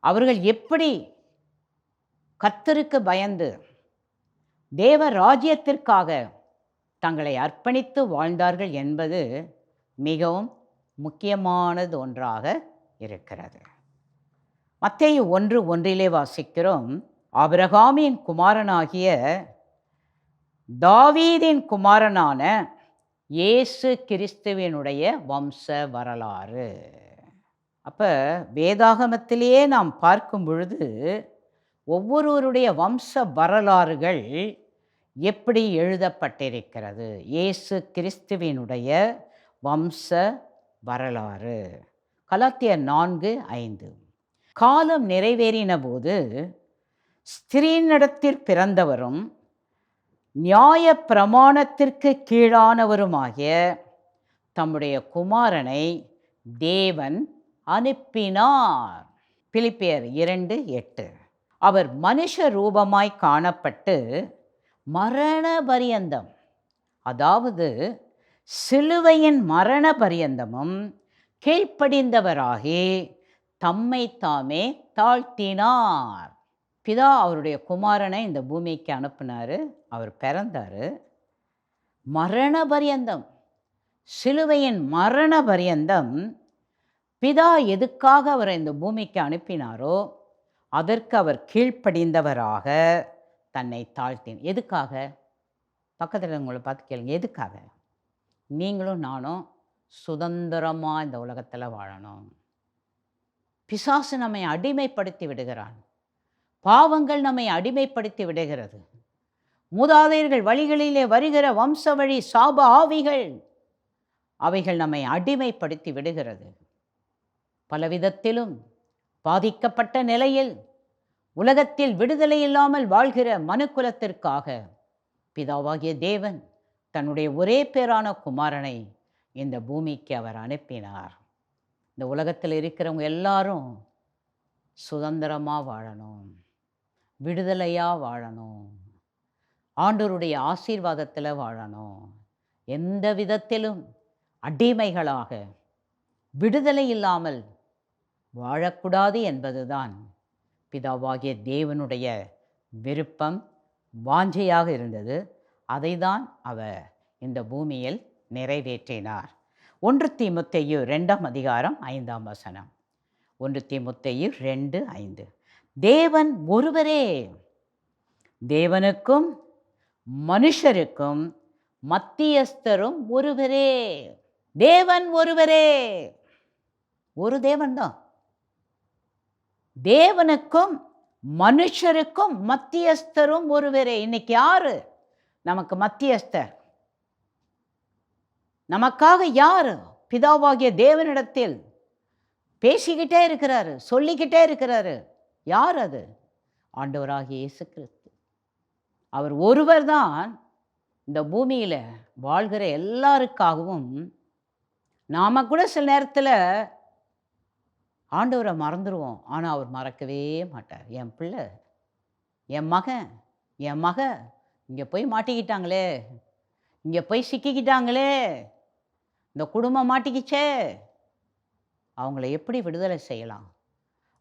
அவர்கள் எப்படி கர்த்தருக்கு பயந்து தேவ ராஜ்யத்திற்காக தங்களை அர்ப்பணித்து வாழ்ந்தார்கள் என்பது மிகவும் முக்கியமானது ஒன்றாக இருக்கிறது. மத்தேயு 1:1 வாசிக்கிறோம், ஆபிரகாமின் குமாரனாகிய தாவீதின் குமாரனான இயேசு கிறிஸ்துவினுடைய வம்ச வரலாறு. அப்போ வேதாகமத்திலேயே நாம் பார்க்கும் பொழுது ஒவ்வொருவருடைய வம்ச வரலாறுகள் எப்படி எழுதப்பட்டிருக்கிறது. இயேசு கிறிஸ்துவினுடைய வம்ச வரலாறு. கலாத்தியர் 4:5. காலம் நிறைவேறின போது ஸ்திரீனிடத்தில் பிறந்தவரும் நியாய பிரமாணத்திற்கு கீழானவருமாகிய தம்முடைய குமாரனை தேவன் அனுப்பினார். பிலிப்பியர் 2:8. அவர் மனுஷ ரூபமாய் காணப்பட்டு மரண பரியந்தம், அதாவது சிலுவையின் மரண பரியந்தமும் கீழ்ப்படிந்தவராகி தம்மை தாமே தாழ்த்தினார். பிதா அவருடைய குமாரனை இந்த பூமிக்கு அனுப்பினார். அவர் பிறந்தார். மரண பரியந்தம், சிலுவையின் மரண பரியந்தம் பிதா எதுக்காக அவரை இந்த பூமிக்கு அனுப்பினாரோ அதற்கு அவர் கீழ்ப்படிந்தவராக தன்னை தாழ்த்தினார். எதுக்காக? பக்கத்தில் உங்களை பார்த்து கேளுங்க, எதுக்காக? நீங்களும் நானும் சுதந்திரமாக இந்த உலகத்தில் வாழணும். பிசாசு நம்மை அடிமைப்படுத்தி விடுகிறான். பாவங்கள் நம்மை அடிமைப்படுத்தி விடுகிறது. மூதாதையர்கள் வழிகளிலே வருகிற வம்ச வழி சாப ஆவிகள், அவைகள் நம்மை அடிமைப்படுத்தி விடுகிறது. பலவிதத்திலும் பாதிக்கப்பட்ட நிலையில் உலகத்தில் விடுதலை இல்லாமல் வாழ்கிற மனுக்குலத்திற்காக பிதாவாகிய தேவன் தன்னுடைய ஒரே பேரான குமாரனை இந்த பூமிக்கு அவர் அனுப்பினார். இந்த உலகத்தில் இருக்கிறவங்க எல்லாரும் சுதந்திரமாக வாழணும், விடுதலையாக வாழணும், ஆண்டவருடைய ஆசீர்வாதத்தில் வாழணும். எந்த விதத்திலும் அடிமைகளாக விடுதலை இல்லாமல் வாழக்கூடாது என்பதுதான் பிதாவாகிய தேவனுடைய விருப்பம், வாஞ்சையாக இருந்தது. அதை தான் அவர் இந்த பூமியில் நிறைவேற்றினார். 1 தீமோத்தேயு 2ஆம் அதிகாரம் 5ஆம் வசனம். 1 தீமோத்தேயு 2:5. தேவன் ஒருவரே, தேவனுக்கும் மனுஷருக்கும் மத்தியஸ்தரும் ஒருவரே. தேவன் ஒருவரே, ஒரு தேவன்தான். தேவனுக்கும் மனுஷருக்கும் மத்தியஸ்தரும் ஒருவரே. இன்னைக்கு யாரு நமக்கு மத்தியஸ்தர்? நமக்காக யார் பிதாவாகிய தேவனிடத்தில் பேசிக்கிட்டே இருக்கிறாரு, சொல்லிக்கிட்டே இருக்கிறாரு? யார் அது? ஆண்டவராகிய இயேசு கிறிஸ்து. அவர் ஒருவர் தான் இந்த பூமியில் வாழ்கிற எல்லாருக்காகவும். நாம் கூட சில நேரத்தில் ஆண்டவரை மறந்துடுவோம், ஆனால் அவர் மறக்கவே மாட்டார். என் பிள்ளை, என் மகன், என் மக இங்கே போய் மாட்டிக்கிட்டாங்களே, இங்கே போய் சிக்கிக்கிட்டாங்களே, இந்த குடும்பம் மாட்டிக்கிச்சே, அவங்கள எப்படி விடுதலை செய்யலாம்,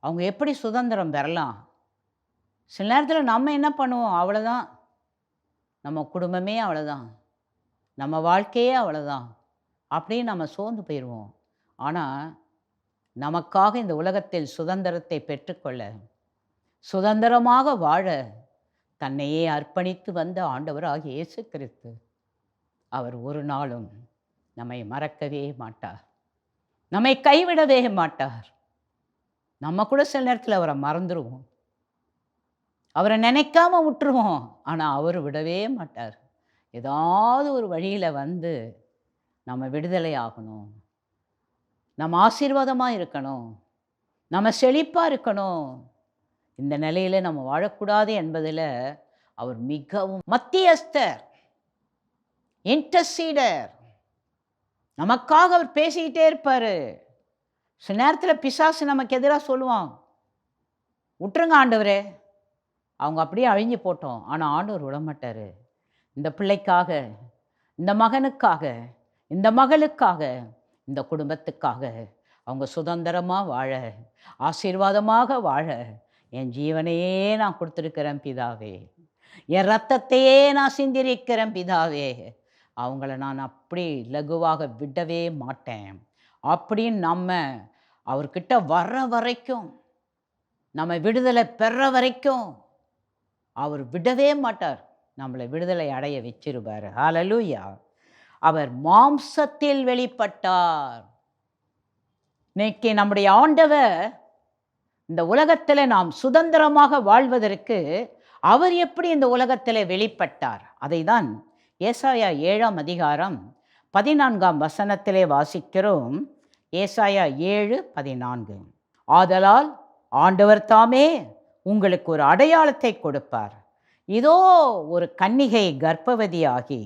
அவங்க எப்படி சுதந்திரம் பெறலாம்? சில நேரத்தில் நம்ம என்ன பண்ணுவோம், அவ்வளோதான், நம்ம குடும்பமே அவ்வளோதான், நம்ம வாழ்க்கையே அவ்வளோதான், அப்படின்னு நம்ம சோர்ந்து போயிடுவோம். ஆனால் நமக்காக இந்த உலகத்தில் சுதந்திரத்தை பெற்றுக்கொள்ள, சுதந்திரமாக வாழ தன்னையே அர்ப்பணித்து வந்த ஆண்டவராகிய இயேசு கிறிஸ்து, அவர் ஒரு நாளும் நம்மை மறக்கவே மாட்டார், நம்மை கைவிடவே மாட்டார். நம்ம கூட சில நேரத்தில் அவரை மறந்துடுவோம், அவரை நினைக்காம விட்டுருவோம். ஆனால் அவர் விடவே மாட்டார். ஏதாவது ஒரு வழியில் வந்து நம்ம விடுதலை ஆகணும், நம்ம ஆசீர்வாதமாக இருக்கணும், நம்ம செழிப்பாக இருக்கணும், இந்த நிலையில் நம்ம வாழக்கூடாது என்பதில் அவர் மிகவும் மத்தியஸ்தர், இன்டர்சீடர். நமக்காக அவர் பேசிக்கிட்டே இருப்பார். சில நேரத்தில் பிசாசு நமக்கு எதிராக சொல்லுவான், விட்டுருங்க ஆண்டவரே, அவங்க அப்படியே அழிஞ்சு போட்டோம். ஆனால் ஆண்டவர் விடமாட்டார். இந்த பிள்ளைக்காக, இந்த மகனுக்காக, இந்த மகளுக்காக, இந்த குடும்பத்துக்காக அவங்க சுதந்திரமாக வாழ, ஆசீர்வாதமாக வாழ என் ஜீவனையே நான் கொடுத்துருக்கிறேன் பிதாவே, என் ரத்தத்தையே நான் சிந்திருக்கிறேன் பிதாவே, அவங்கள நான் அப்படி லகுவாக விடவே மாட்டேன் அப்படின்னு நம்ம அவர்கிட்ட வர்ற வரைக்கும், நம்ம விடுதலை பெற வரைக்கும் அவர் விடவே மாட்டார். நம்மளை விடுதலை அடைய வச்சிருப்பார். ஹல்லேலூயா. அவர் மாம்சத்தில் வெளிப்பட்டார். இன்னைக்கு நம்முடைய ஆண்டவர் இந்த உலகத்தில் நாம் சுதந்திரமாக வாழ்வதற்கு அவர் எப்படி இந்த உலகத்தில் வெளிப்பட்டார், அதை தான் ஏசாயா 7ஆம் அதிகாரம் 14ஆம் வசனத்திலே வாசிக்கிறோம். ஏசாயா 7:14. ஆதலால் ஆண்டவர் தாமே உங்களுக்கு ஒரு அடையாளத்தை கொடுப்பார். இதோ ஒரு கன்னிகை கர்ப்பவதியாகி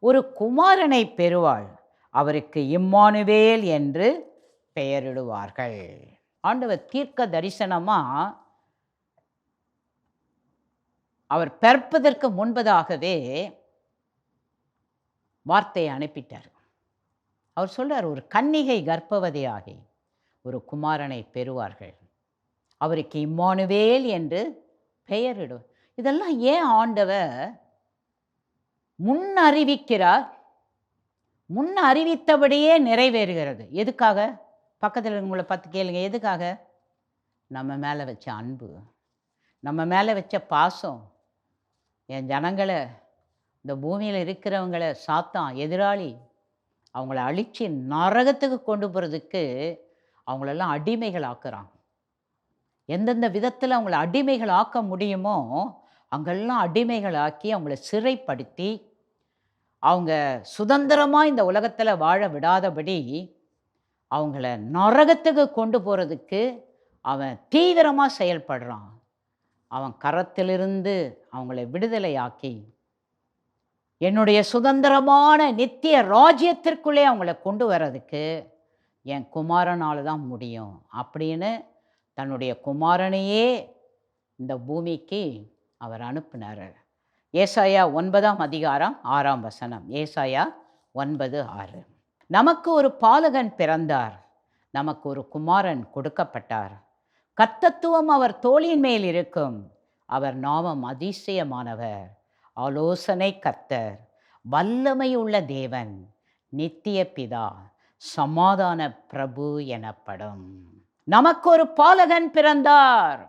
ஒரு குமாரனை பெறுவாள், அவருக்கு இம்மானுவேல் என்று பெயரிடுவார்கள். ஆண்டவர் தீர்க்க தரிசனமாக அவர் பிறப்பதற்கு முன்பதாகவே வார்த்தையை அனுப்பிட்டார். அவர் சொல்றார், ஒரு கன்னிகை கர்ப்பவதியாகி ஒரு குமாரனை பெறுவார்கள், அவருக்கு இம்மானுவேல் என்று பெயரிடுவார். இதெல்லாம் ஏன் ஆண்டவர் முன் அறிவிக்கிறார்? முன் அறிவித்தபடியே நிறைவேறுகிறது. எதுக்காக? பக்கத்தில் உங்களை பார்த்து கேளுங்க, எதுக்காக? நம்ம மேலே வச்ச அன்பு, நம்ம மேலே வச்ச பாசம். என் ஜனங்களை, இந்த பூமியில் இருக்கிறவங்களை சாத்தான், எதிராளி, அவங்கள அழித்து நரகத்துக்கு கொண்டு போகிறதுக்கு அவங்களெல்லாம் அடிமைகள் ஆக்குறாங்க. எந்தெந்த விதத்தில் அவங்கள அடிமைகள் ஆக்க முடியுமோ அங்கெல்லாம் அடிமைகள் ஆக்கி அவங்கள சிறைப்படுத்தி அவங்க சுதந்திரமாக இந்த உலகத்தில் வாழ விடாதபடி அவங்கள நரகத்துக்கு கொண்டு போகிறதுக்கு அவன் தீவிரமாக செயல்படுறான். அவன் கரத்திலிருந்து அவங்கள விடுதலையாக்கி என்னுடைய சுதந்திரமான நித்திய ராஜ்யத்திற்குள்ளே அவங்கள கொண்டு வர்றதுக்கு என் குமாரனால் தான் முடியும் அப்படின்னு தன்னுடைய குமாரனையே இந்த பூமிக்கு அவர் அனுப்பினார். ஏசாயா 9ஆம் அதிகாரம் 6ஆம் வசனம். ஏசாயா 9:6. நமக்கு ஒரு பாலகன் பிறந்தார், நமக்கு ஒரு குமாரன் கொடுக்கப்பட்டார், கர்த்தத்துவம் அவர் தோளின் மேல் இருக்கும், அவர் நாமம் அதிசயமானவர், ஆலோசனை கர்த்தர், வல்லமை உள்ள தேவன், நித்திய பிதா, சமாதான பிரபு எனப்படும். நமக்கு ஒரு பாலகன் பிறந்தார்.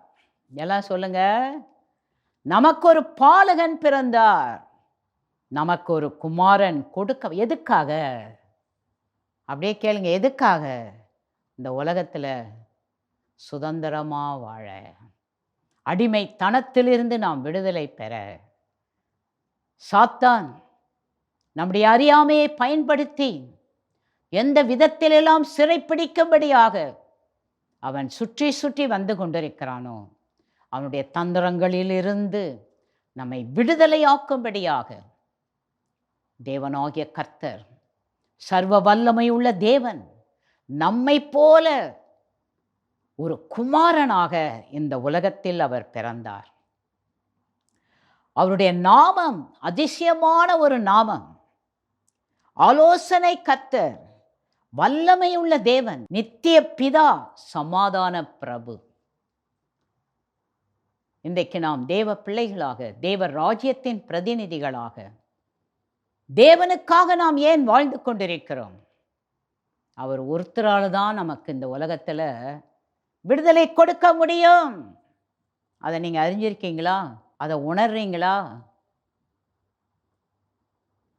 எல்லாம் சொல்லுங்க, நமக்கு ஒரு பாலகன் பிறந்தார், நமக்கு ஒரு குமாரன் கொடுக்க. எதுக்காக? அப்படியே கேளுங்க, எதுக்காக? இந்த உலகத்தில் சுதந்திரமாக வாழ, அடிமைத்தனத்திலிருந்து நாம் விடுதலை பெற, சாத்தான் நம்முடைய அறியாமையை பயன்படுத்தி எந்த விதத்திலெல்லாம் சிறைப்பிடிக்கும்படியாக அவன் சுற்றி சுற்றி வந்து கொண்டிருக்கிறானோ அவனுடைய தந்திரங்களிலிருந்து நம்மை விடுதலையாக்கும்படியாக தேவனாகிய கர்த்தர், சர்வ வல்லமையுள்ள தேவன், நம்மை போல ஒரு குமாரனாக இந்த உலகத்தில் அவர் பிறந்தார். அவருடைய நாமம் அதிசயமான ஒரு நாமம். ஆலோசனை கர்த்தர், வல்லமையுள்ள தேவன், நித்திய பிதா, சமாதான பிரபு. இன்றைக்கு நாம் தேவ பிள்ளைகளாக, தேவ ராஜ்யத்தின் பிரதிநிதிகளாக, தேவனுக்காக நாம் ஏன் வாழ்ந்து கொண்டிருக்கிறோம்? அவர் ஒருத்தரால் தான் நமக்கு இந்த உலகத்தில் விடுதலை கொடுக்க முடியும். அதை நீங்கள் அறிஞ்சிருக்கீங்களா? அதை உணர்றீங்களா?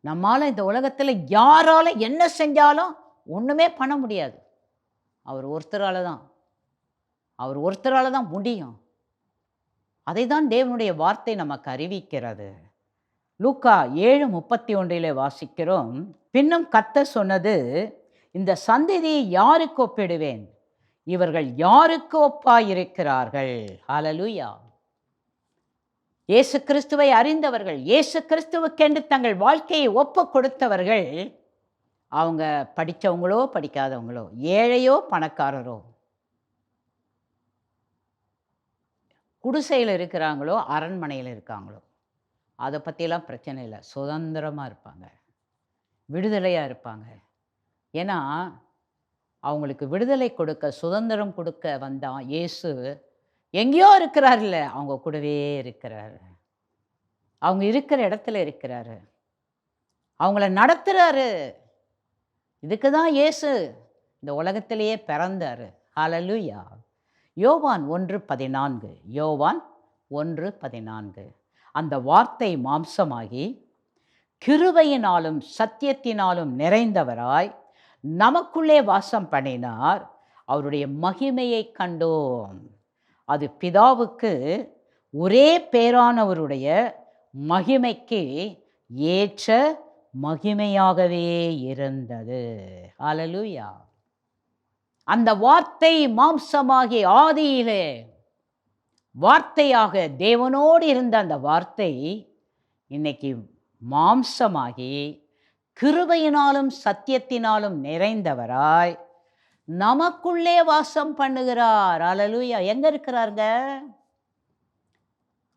நம்மால் இந்த உலகத்தில் யாரால என்ன செஞ்சாலும் ஒன்றுமே பண்ண முடியாது. அவர் ஒருத்தரால் தான், அவர் ஒருத்தரால் தான் முடியும். அதை தான் தேவனுடைய வார்த்தை நமக்கு அறிவிக்கிறது. லூக்கா 7:31 வாசிக்கிறோம். பின்னும் கர்த்தர் சொன்னது, இந்த சந்ததியை யாருக்கு ஒப்பிடுவேன்? இவர்கள் யாருக்கு ஒப்பாயிருக்கிறார்கள்? ஹல்லேலூயா. இயேசு கிறிஸ்துவை அறிந்தவர்கள், இயேசு கிறிஸ்துவுக்கென்று தங்கள் வாழ்க்கையை ஒப்பு கொடுத்தவர்கள், அவங்க படித்தவங்களோ படிக்காதவங்களோ, ஏழையோ பணக்காரரோ, குடிசையில் இருக்கிறாங்களோ அரண்மனையில் இருக்காங்களோ, அதை பற்றியெல்லாம் பிரச்சனை இல்லை. சுதந்திரமாக இருப்பாங்க, விடுதலையாக இருப்பாங்க. ஏன்னா அவங்களுக்கு விடுதலை கொடுக்க, சுதந்திரம் கொடுக்க வந்தான் இயேசு. எங்கேயோ இருக்கிறார் இல்லை, அவங்க கூடவே இருக்கிறார். அவங்க இருக்கிற இடத்துல இருக்கிறாரு, அவங்கள நடத்துகிறாரு. இதுக்கு தான் இயேசு இந்த உலகத்திலேயே பிறந்தார். ஹல்லேலூயா. யோவான் 1:14, யோவான் 1:14, அந்த வார்த்தை மாம்சமாகி கிருபையினாலும் சத்தியத்தினாலும் நிறைந்தவராய் நமக்குள்ளே வாசம் பண்ணினார். அவருடைய மகிமையை கண்டோம். அது பிதாவுக்கு ஒரே பேரானவருடைய மகிமைக்கு ஏற்ற மகிமையாகவே இருந்தது. ஹல்லேலூயா. அந்த வார்த்தை மாம்சமாகி, ஆதியிலே வார்த்தையாக தேவனோடு இருந்த அந்த வார்த்தை இன்னைக்கு மாம்சமாகி கிருபையினாலும் சத்தியத்தினாலும் நிறைந்தவராய் நமக்குள்ளே வாசம் பண்ணுகிறார். ஹல்லேலூயா. எங்க இருக்கிறாருங்க?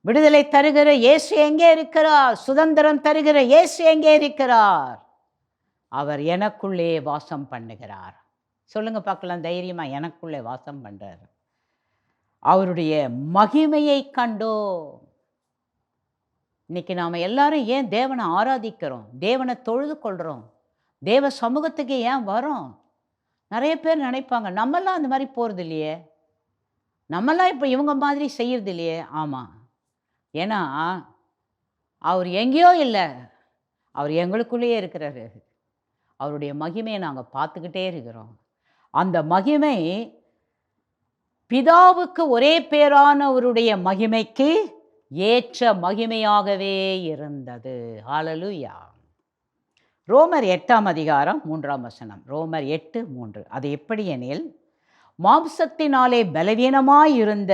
விடுதலை தருகிற இயேசு எங்கே இருக்கிறார்? சுதந்திரம் தருகிற இயேசு எங்கே இருக்கிறார்? அவர் எனக்குள்ளே வாசம் பண்ணுகிறார். சொல்லுங்க பார்க்கலாம் தைரியமா, எனக்குள்ளே வாசம் பண்றார். அவருடைய மகிமையை கண்டோ. இன்னைக்கு நாம் எல்லாரும் ஏன் தேவனை ஆராதிக்கிறோம், தேவனை தொழுது கொள்கிறோம், தேவ சமூகத்துக்கு ஏன் வரோம்? நிறைய பேர் நினைப்பாங்க, நம்மெல்லாம் அந்த மாதிரி போகிறது இல்லையே, நம்மெல்லாம் இப்போ இவங்க மாதிரி செய்கிறது இல்லையே. ஆமாம், ஏன்னா அவர் எங்கேயோ இல்லை, அவர் எங்களுக்குள்ளேயே இருக்கிறாரு. அவருடைய மகிமையை நாங்கள் பார்த்துக்கிட்டே இருக்கிறோம். அந்த மகிமை பிதாவுக்கு ஒரே பேரானவருடைய மகிமைக்கு ஏற்ற மகிமையாகவே இருந்தது. ஹல்லேலூயா. ரோமர் 8:3, ரோமர் 8:3, அது எப்படி எனில், மாம்சத்தினாலே பலவீனமாயிருந்த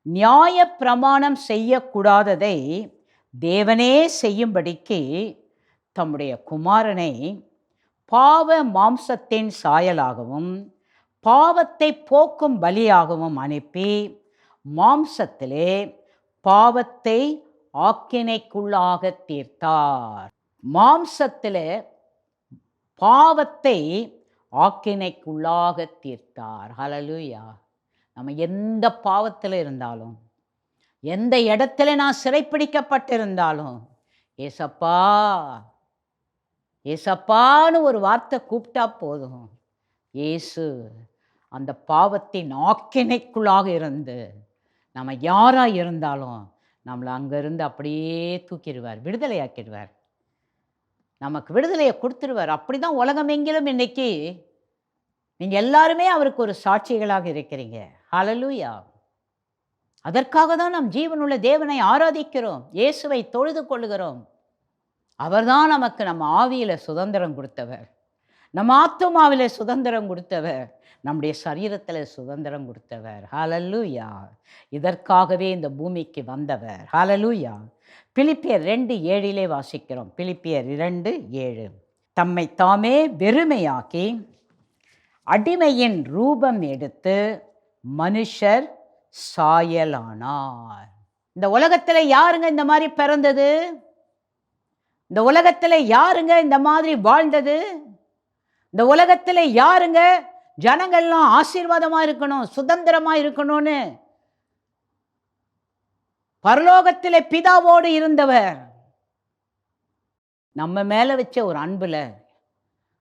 நியாய பிரமாணம் செய்யக்கூடாததை தேவனே செய்யும்படிக்கு தம்முடைய குமாரனை பாவ மாம்சத்தின் சாயலாகவும் பாவத்தை போக்கும் பலியாகவும் அனுப்பி மாம்சத்திலே பாவத்தை ஆக்கினைக்குள்ளாக தீர்த்தார். மாம்சத்திலே பாவத்தை ஆக்கினைக்குள்ளாக தீர்த்தார். ஹல்லேலூயா. நம்ம எந்த பாவத்தில் இருந்தாலும், எந்த இடத்துல நான் சிறைப்பிடிக்கப்பட்டிருந்தாலும், ஏசப்பா ஏசப்பான்னு ஒரு வார்த்தை கூப்பிட்டா போதும், இயேசு அந்த பாவத்தின் ஆக்கினைக்குள்ளாக இருந்து நம்ம யாராக இருந்தாலும் நம்மளை அங்கேருந்து அப்படியே தூக்கிடுவார், விடுதலையாக்கிடுவார், நமக்கு விடுதலையை கொடுத்துருவார். அப்படி தான் உலகமெங்கிலும் இன்னைக்கு நீங்கள் எல்லாருமே அவருக்கு ஒரு சாட்சிகளாக இருக்கிறீங்க. ஹல்லேலூயா. அதற்காக தான் நாம் ஜீவனுள்ள தேவனை ஆராதிக்கிறோம், இயேசுவை தொழுது கொள்ளுகிறோம். அவர்தான் நமக்கு நம்ம ஆவியில் சுதந்திரம் கொடுத்தவர், நம்ம ஆத்துமாவில் சுதந்திரம் கொடுத்தவர், நம்முடைய சரீரத்தில் சுதந்திரம் கொடுத்தவர். ஹல்லேலூயா. இதற்காகவே இந்த பூமிக்கு வந்தவர். ஹல்லேலூயா. பிலிப்பியர் 2:7 வாசிக்கிறோம். பிலிப்பியர் 2:7, தம்மை தாமே வெறுமையாக்கி அடிமையின் ரூபம் எடுத்து மனுஷர் சாயலானார். இந்த உலகத்தில் யாருங்க இந்த மாதிரி பிறந்தது? இந்த உலகத்தில் யாருங்க இந்த மாதிரி வாழ்ந்தது? இந்த உலகத்தில் யாருங்க ஜனங்கள்லாம் ஆசீர்வாதமாக இருக்கணும், சுதந்திரமாக இருக்கணும்னு பரலோகத்திலே பிதாவோடு இருந்தவர் நம்ம மேலே வச்ச ஒரு அன்புல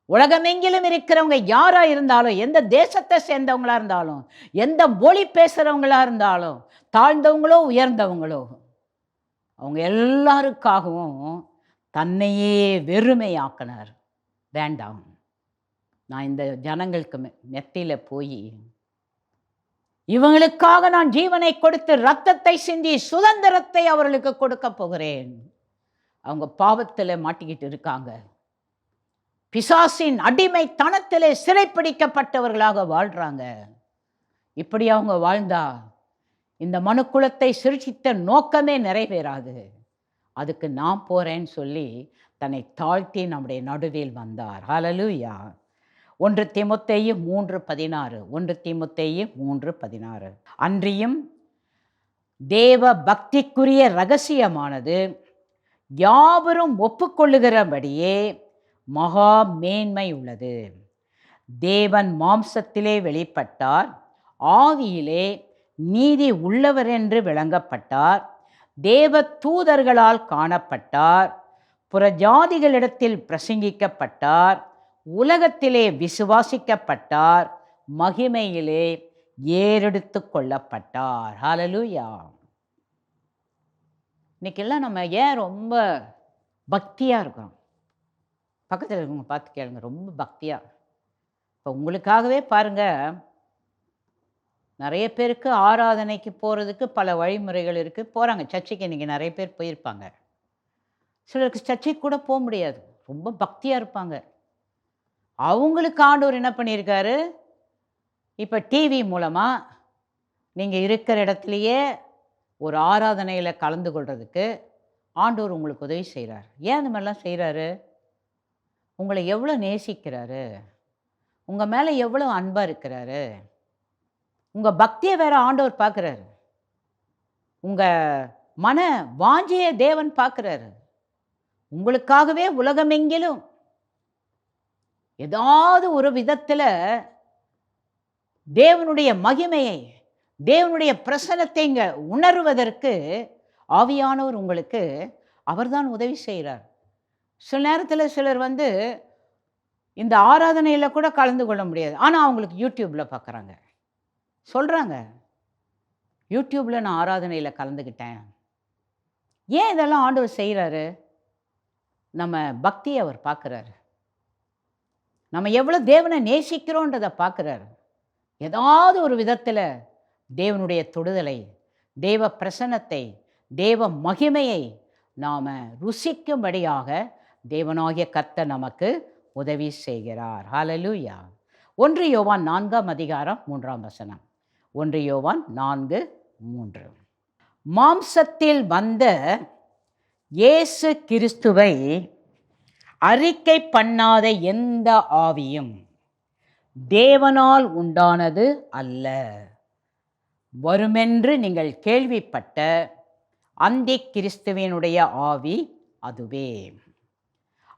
உலகமெங்கிலும் இருக்கிறவங்க யாரா இருந்தாலும், எந்த தேசத்தை சேர்ந்தவங்களா இருந்தாலும், எந்த மொழி பேசுறவங்களா இருந்தாலும், தாழ்ந்தவங்களோ உயர்ந்தவங்களோ, அவங்க எல்லாருக்காகவும் தன்னையே வெறுமையாக்கினார். வேண்டாம், நான் இந்த ஜனங்களுக்கு மெத்தியில போய் இவங்களுக்காக நான் ஜீவனை கொடுத்து ரத்தத்தை சிந்தி சுதந்திரத்தை அவர்களுக்கு கொடுக்க போகிறேன். அவங்க பாவத்தில் மாட்டிக்கிட்டு இருக்காங்க. பிசாசின் அடிமைத்தனத்திலே சிறைப்பிடிக்கப்பட்டவர்களாக வாழ்றாங்க. இப்படி அவங்க வாழ்ந்தா இந்த மனுக்குலத்தை சிருஷ்டித்த நோக்கமே நிறைவேறாது. அதுக்கு நான் போறேன்னு சொல்லி தன்னை தாழ்த்தி நம்முடைய நடுவில் வந்தார். ஹல்லேலூயா. 1 தீமோத்தேயு 3:16. 1 தீமோத்தேயு 3:16. அன்றியும் தேவ பக்திக்குரிய ரகசியமானது யாவரும் ஒப்புக்கொள்ளுகிறபடியே மகா மேன்மை உள்ளது. தேவன் மாம்சத்திலே வெளிப்பட்டார், ஆவியிலே நீதி உள்ளவர் என்று விளங்கப்பட்டார், தேவ தூதர்களால் காணப்பட்டார், புறஜாதிகளிடத்தில் பிரசங்கிக்கப்பட்டார், உலகத்திலே விசுவாசிக்கப்பட்டார், மகிமையிலே ஏறெடுத்து கொள்ளப்பட்டார். ஹல்லேலூயா. இன்னைக்கெல்லாம் நம்ம ஏன் ரொம்ப பக்தியாக இருக்கிறோம்? பக்கத்தில் இருக்கவங்க பார்த்து கேளுங்க, ரொம்ப பக்தியாக. இப்போ உங்களுக்காகவே பாருங்க, நிறைய பேருக்கு ஆராதனைக்கு போகிறதுக்கு பல வழிமுறைகள் இருக்குது, போகிறாங்க. சர்ச்சைக்கு இன்றைக்கி நிறைய பேர் போயிருப்பாங்க. சிலருக்கு சர்ச்சைக்கு கூட போக முடியாது, ரொம்ப பக்தியாக இருப்பாங்க. அவங்களுக்கு ஆண்டவர் என்ன பண்ணியிருக்காரு, இப்போ டிவி மூலமாக நீங்கள் இருக்கிற இடத்துலையே ஒரு ஆராதனையில் கலந்து கொள்றதுக்கு ஆண்டவர் உங்களுக்கு உதவி செய்கிறார். ஏன் அந்த மாதிரிலாம் செய்கிறாரு? உங்களை எவ்வளோ நேசிக்கிறாரு, உங்கள் மேலே எவ்வளோ அன்பாக இருக்கிறாரு. உங்கள் பக்தியை வேற ஆண்டவர் பார்க்குறாரு, உங்கள் மன வாஞ்சியை தேவன் பார்க்குறாரு. உங்களுக்காகவே உலகமெங்கிலும் ஏதாவது ஒரு விதத்தில் தேவனுடைய மகிமையை, தேவனுடைய பிரசன்னத்தை இங்கே உணர்வதற்கு ஆவியானவர் உங்களுக்கு அவர்தான் உதவி செய்கிறார். சில நேரத்தில் சிலர் இந்த ஆராதனையில் கூட கலந்து கொள்ள முடியாது, ஆனால் அவங்களுக்கு யூடியூப்பில் பார்க்குறாங்க, சொல்கிறாங்க, யூடியூப்பில் நான் ஆராதனையில் கலந்துக்கிட்டேன். ஏன் இதெல்லாம் ஆண்டவர் செய்கிறாரு? நம்ம பக்தியை அவர் பார்க்குறாரு, நம்ம எவ்வளோ தேவனை நேசிக்கிறோன்றதை பார்க்குறாரு. ஏதாவது ஒரு விதத்தில் தேவனுடைய தொடுதலை, தேவ பிரசன்னத்தை, தேவ மகிமையை நாம் ருசிக்கும்படியாக தேவனாகிய கர்த்தர் நமக்கு உதவி செய்கிறார். ஹல்லேலூயா. 1 யோவான் 4:3. 1 யோவான் 4:3. மாம்சத்தில் வந்த இயேசு கிறிஸ்துவை அறிக்கை பண்ணாத எந்த ஆவியும் தேவனால் உண்டானது அல்ல. வருமென்று நீங்கள் கேள்விப்பட்ட அந்தி கிறிஸ்துவினுடைய ஆவி அதுவே.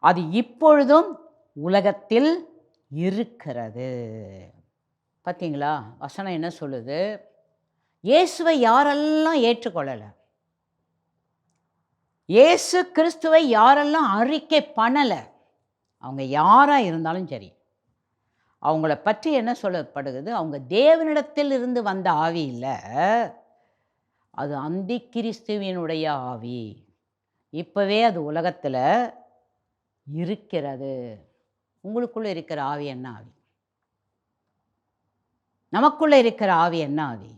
அது இப்பொழுதும் உலகத்தில் இருக்கிறது. பார்த்தீங்களா, வசனம் என்ன சொல்லுது? இயேசுவை யாரெல்லாம் ஏற்றுக்கொள்ளலை, இயேசு கிறிஸ்துவை யாரெல்லாம் அறிக்கை பண்ணலை, அவங்க யாராக இருந்தாலும் சரி, அவங்கள பற்றி என்ன சொல்லப்படுகிறது? அவங்க தேவனிடத்தில் இருந்து வந்த ஆவி இல்லை, அது அந்தி கிறிஸ்துவினுடைய ஆவி. இப்போவே அது உலகத்தில் இருக்கிறது. உங்களுக்குள்ளே இருக்கிற ஆவி என்ன ஆவி? நமக்குள்ளே இருக்கிற ஆவி என்ன ஆவி?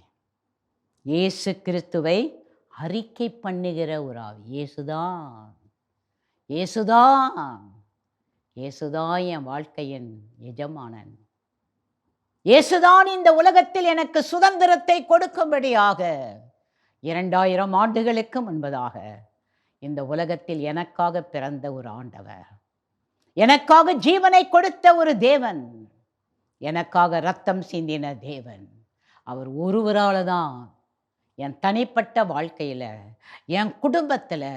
இயேசு கிறிஸ்துவை அறிக்கை பண்ணுகிற ஒரு ஆவி. இயேசுதான், இயேசுதான், இயேசுதான் என் வாழ்க்கையின் எஜமானன், இயேசுதான் இந்த உலகத்தில் எனக்கு சுதந்திரத்தை கொடுக்கும்படியாக 2000 ஆண்டுகளுக்கு முன்பதாக இந்த உலகத்தில் எனக்காக பிறந்த ஒரு ஆண்டவர், எனக்காக ஜீவனை கொடுத்த ஒரு தேவன், எனக்காக ரத்தம் சிந்தின தேவன். அவர் ஒருவரால் தான் என் தனிப்பட்ட வாழ்க்கையில், என் குடும்பத்தில்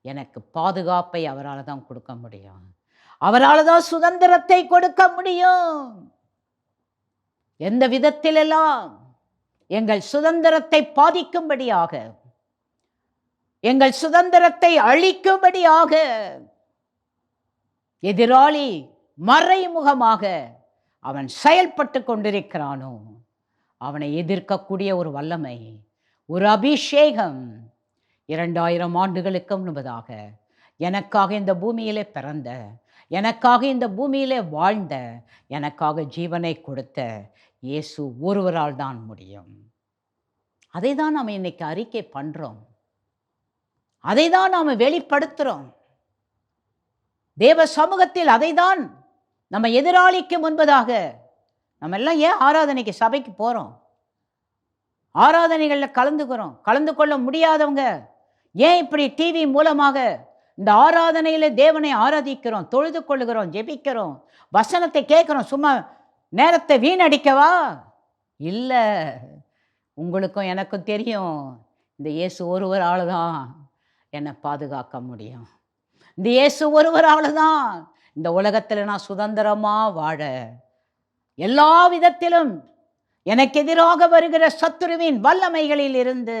எனக்கு பாதுகாப்பை அவரால் தான் கொடுக்க முடியும், அவரால் தான் சுதந்திரத்தை கொடுக்க முடியும். எந்த விதத்திலெல்லாம் எங்கள் சுதந்திரத்தை பாதிக்கும்படியாக, எங்கள் சுதந்திரத்தை அழிக்கும்படியாக எதிராளி மறைமுகமாக அவன் செயல்பட்டு கொண்டிருக்கிறானோ அவனை எதிர்க்கக்கூடிய ஒரு வல்லமை, ஒரு அபிஷேகம் 2000 ஆண்டுகளுக்கு முன்பதாக எனக்காக இந்த பூமியிலே பிறந்த, எனக்காக இந்த பூமியிலே வாழ்ந்த, எனக்காக ஜீவனை கொடுத்த இயேசு ஒருவரால் தான் முடியும். அதை தான் நாம் இன்னைக்கு அறிக்கை பண்ணுறோம், அதை தான் நாம் வெளிப்படுத்துகிறோம் தேவ சமூகத்தில். அதை தான் நம்ம எதிராளிக்கு முன்பதாக நம்ம எல்லாம் ஏன் ஆராதனைக்கு சபைக்கு போகிறோம், ஆராதனைகளில் கலந்து கொள்ள முடியாதவங்க ஏன் இப்படி டிவி மூலமாக இந்த ஆராதனையில் தேவனை ஆராதிக்கிறோம், தொழுது கொள்ளுகிறோம், ஜெபிக்கிறோம், வசனத்தை கேட்குறோம்? சும்மா நேரத்தை வீணடிக்கவா? இல்லை, உங்களுக்கும் எனக்கும் தெரியும் இந்த இயேசு ஒருவரால் தான் என்னை பாதுகாக்க முடியும். இந்த இயேசு ஒருவரால் தான் இந்த உலகத்தில் நான் சுதந்திரமாக வாழ, எல்லா விதத்திலும் எனக்கு எதிராக வருகிற சத்துருவின் வல்லமைகளில் இருந்து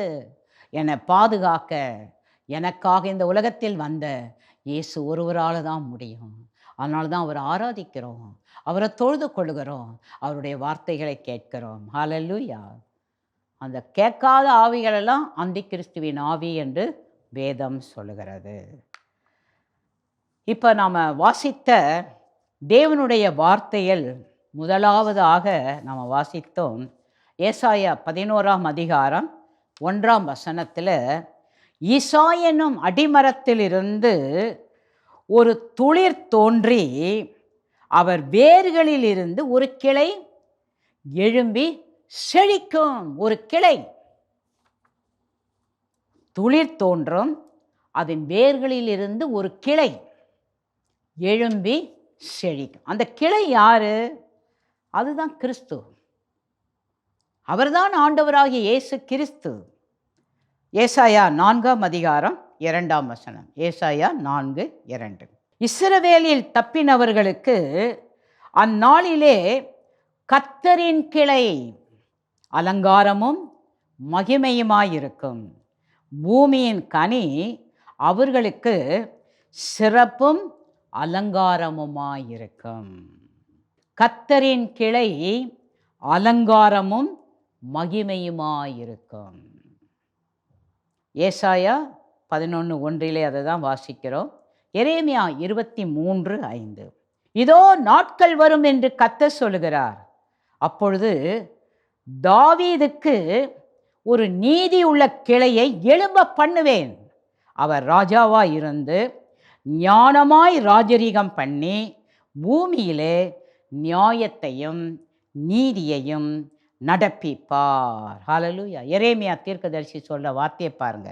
என்னை பாதுகாக்க எனக்காக இந்த உலகத்தில் வந்த இயேசு ஒருவரால் தான் முடியும். அதனால தான் அவரை ஆராதிக்கிறோம், அவரை தொழுது கொள்கிறோம், அவருடைய வார்த்தைகளை கேட்கிறோம். ஹல்லேலூயா. அந்த கேட்காத ஆவிகளெல்லாம் அந்தி கிறிஸ்துவின் ஆவி என்று வேதம் சொல்லுகிறது. இப்போ நாம் வாசித்த தேவனுடைய வார்த்தையில் முதலாவதாக நாம் வாசித்தோம் ஏசாயா 11ஆம் அதிகாரம் 1ஆம் வசனத்தில், ஈசா என்னும் அடிமரத்திலிருந்து ஒரு துளிர் தோன்றி அவர் வேர்களிலிருந்து ஒரு கிளை எழும்பி செழிக்கும். ஒரு கிளை துளிர் தோன்றும், அதன் வேர்களிலிருந்து ஒரு கிளை எழும்பி செழிக்கும். அந்த கிளை யாரு? அதுதான் கிறிஸ்து. அவர்தான் ஆண்டவராகிய இயேசு கிறிஸ்து. ஏசாயா 4ஆம் அதிகாரம் 2ஆம் வசனம். ஏசாயா 4:2. இஸ்ரவேலில் தப்பினவர்களுக்கு அந்நாளிலே கர்த்தரின் கிளை அலங்காரமும் மகிமையுமாயிருக்கும். பூமியின் கனி அவர்களுக்கு சிறப்பும் அலங்காரமுமாயிருக்கும். கர்த்தரின் கிளை அலங்காரமும் மகிமையுமாயிருக்கும். ஏசாயா 11:1 அதை தான் வாசிக்கிறோம். எரேமியா 23:5. இதோ நாட்கள் வரும் என்று கர்த்தர் சொல்லுகிறார், அப்பொழுது தாவீதுக்கு ஒரு நீதி உள்ள கிளையை எழும்ப பண்ணுவேன். அவர் ராஜாவாய் இருந்து ஞானமாய் ராஜரீகம் பண்ணி பூமியிலே நியாயத்தையும் நீதியையும் நடப்பிப்பார். ஹல்லேலூயா. எரேமியா தீர்க்கதரிசி சொல்ற வார்த்தையை பாருங்க.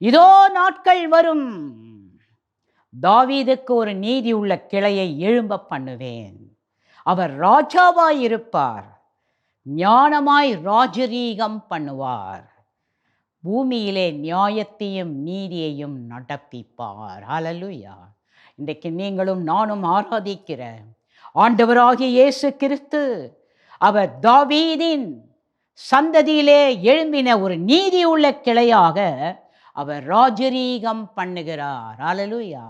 இதோ நாட்கள் வரும், தாவீதுக்கு ஒரு நீதி உள்ள கிளையை எழும்ப பண்ணுவேன். அவர் ராஜாவாய் இருப்பார், ஞானமாய் ராஜரீகம் பண்ணுவார், பூமியிலே நியாயத்தையும் நீதியையும் நடப்பிப்பார். ஹல்லேலூயா. இன்றைக்கு நீங்களும் நானும் ஆராதிக்கிற ஆண்டவராகிய இயேசு கிறிஸ்து, அவர் தாவீதின் சந்ததியிலே எழும்பின ஒரு நீதி உள்ள கிளையாக அவர் ராஜரீகம் பண்ணுகிறார். ஹல்லேலூயா.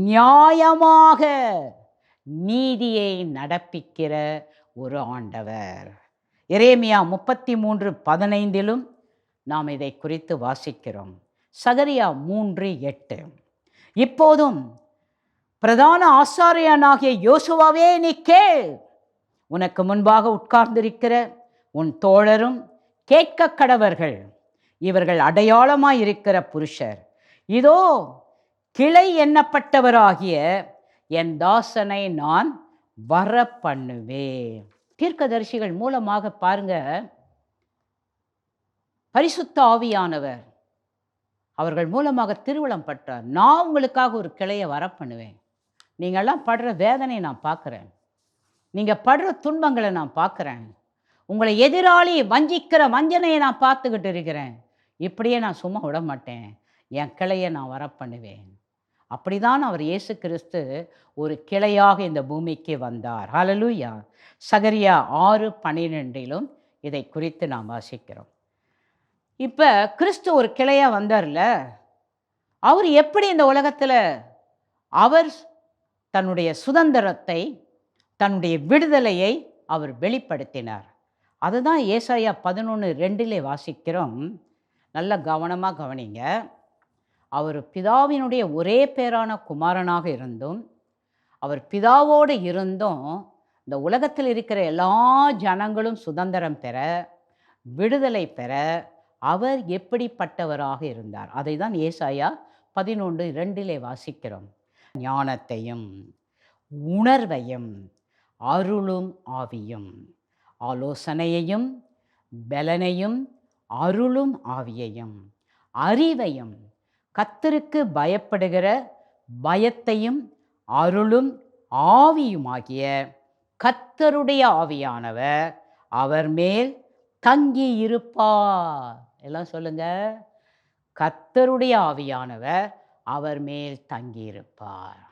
நியாயமாக நீதியை நடப்பிக்கிற ஒரு ஆண்டவர். எரேமியா 33:15 நாம் இதை குறித்து வாசிக்கிறோம். சகரியா 3:8. இப்போதும் பிரதான ஆசாரியனாகிய யோசுவாவே நீ கேள், உனக்கு முன்பாக உட்கார்ந்திருக்கிற உன் தோழரும் கேட்க கடவர்கள், இவர்கள் அடையாளமாயிருக்கிற புருஷர். இதோ கிளை எண்ணப்பட்டவராகிய என் தாசனை நான் வர பண்ணுவேன். தீர்க்கதரிசிகள் மூலமாக பாருங்க, பரிசுத்த ஆவியானவர் அவர்கள் மூலமாக திருவிழம் பட்டார். நான் உங்களுக்காக ஒரு கிளையை வர பண்ணுவேன். நீங்கள்லாம் படுற வேதனை நான் பார்க்குறேன், நீங்கள் படுற துன்பங்களை நான் பார்க்குறேன், உங்களை எதிராளி வஞ்சிக்கிற வஞ்சனையை நான் பார்த்துக்கிட்டு இருக்கிறேன். இப்படியே நான் சும்மா விட மாட்டேன், என் கிளையை நான் வர பண்ணுவேன். அப்படிதான் அவர் இயேசு கிறிஸ்து ஒரு கிளையாக இந்த பூமிக்கு வந்தார். ஹல்லேலூயா. சகரியா 6:12 இதை குறித்து நாம் வாசிக்கிறோம். இப்போ கிறிஸ்து ஒரு கிளையாக வந்தார்ல, அவர் எப்படி இந்த உலகத்தில் அவர் தன்னுடைய சுதந்திரத்தை, தன்னுடைய விடுதலையை அவர் வெளிப்படுத்தினார். அதுதான் ஏசாயா 11:2 வாசிக்கிறோம். நல்ல கவனமாக கவனிங்க. அவர் பிதாவினுடைய ஒரே பேரான குமாரனாக இருந்தும், அவர் பிதாவோடு இருந்தும், இந்த உலகத்தில் இருக்கிற எல்லா ஜனங்களும் சுதந்திரம் பெற, விடுதலை பெற அவர் எப்படிப்பட்டவராக இருந்தார். அதை தான் ஏசாயா 11:2 வாசிக்கிறோம். ஞானத்தையும் உணர்வையும் அருளும் ஆவியும், ஆலோசனையையும் பலனையும் அருளும் ஆவியையும், அறிவையும் கர்த்தருக்கு பயப்படுகிற பயத்தையும் அருளும் ஆவியுமாகிய கர்த்தருடைய ஆவியானவர் அவர் மேல் தங்கி இருப்பார். எல்லாம் சொல்லுங்க. கர்த்தருடைய ஆவியானவர் அவர் மேல் தங்கி இருப்பார்.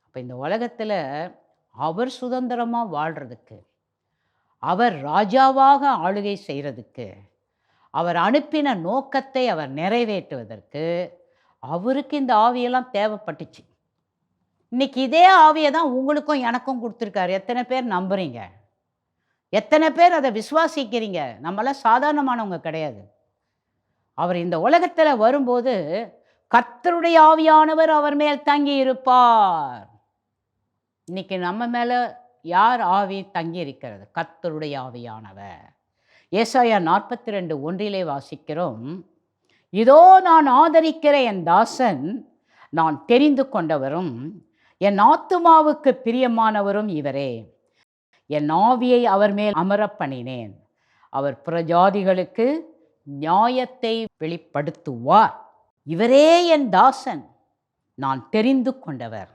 அப்போ இந்த உலகத்தில் அவர் சுதந்திரமாக வாழ்கிறதுக்கு, அவர் ராஜாவாக ஆளுகை செய்கிறதுக்கு, அவர் அனுப்பின நோக்கத்தை அவர் நிறைவேற்றுவதற்கு அவருக்கு இந்த ஆவியெல்லாம் தேவைப்பட்டுச்சு. இன்னைக்கு இதே ஆவியை தான் உங்களுக்கும் எனக்கும் கொடுத்துருக்காரு. எத்தனை பேர் நம்புறீங்க? எத்தனை பேர் அதை விசுவாசிக்கிறீங்க? நம்மளாம் சாதாரணமானவங்க கிடையாது. அவர் இந்த உலகத்தில் வரும்போது கர்த்தருடைய ஆவியானவர் அவர் மேல் தங்கி இருப்பார். இன்னைக்கு நம்ம மேலே யார் ஆவி தங்கி இருக்கிறது? கர்த்தருடைய ஆவியானவர். ஏசாயா 42:1 வாசிக்கிறோம். இதோ நான் ஆதரிக்கிற என் தாசன், நான் தெரிந்து கொண்டவரும் என் ஆத்துமாவுக்கு பிரியமானவரும் இவரே. என் ஆவியை அவர் மேல் அமரப் பண்ணினேன். அவர் புறஜாதிகளுக்கு நியாயத்தை வெளிப்படுத்துவார். இவரே என் தாசன், நான் தெரிந்து கொண்டவர்,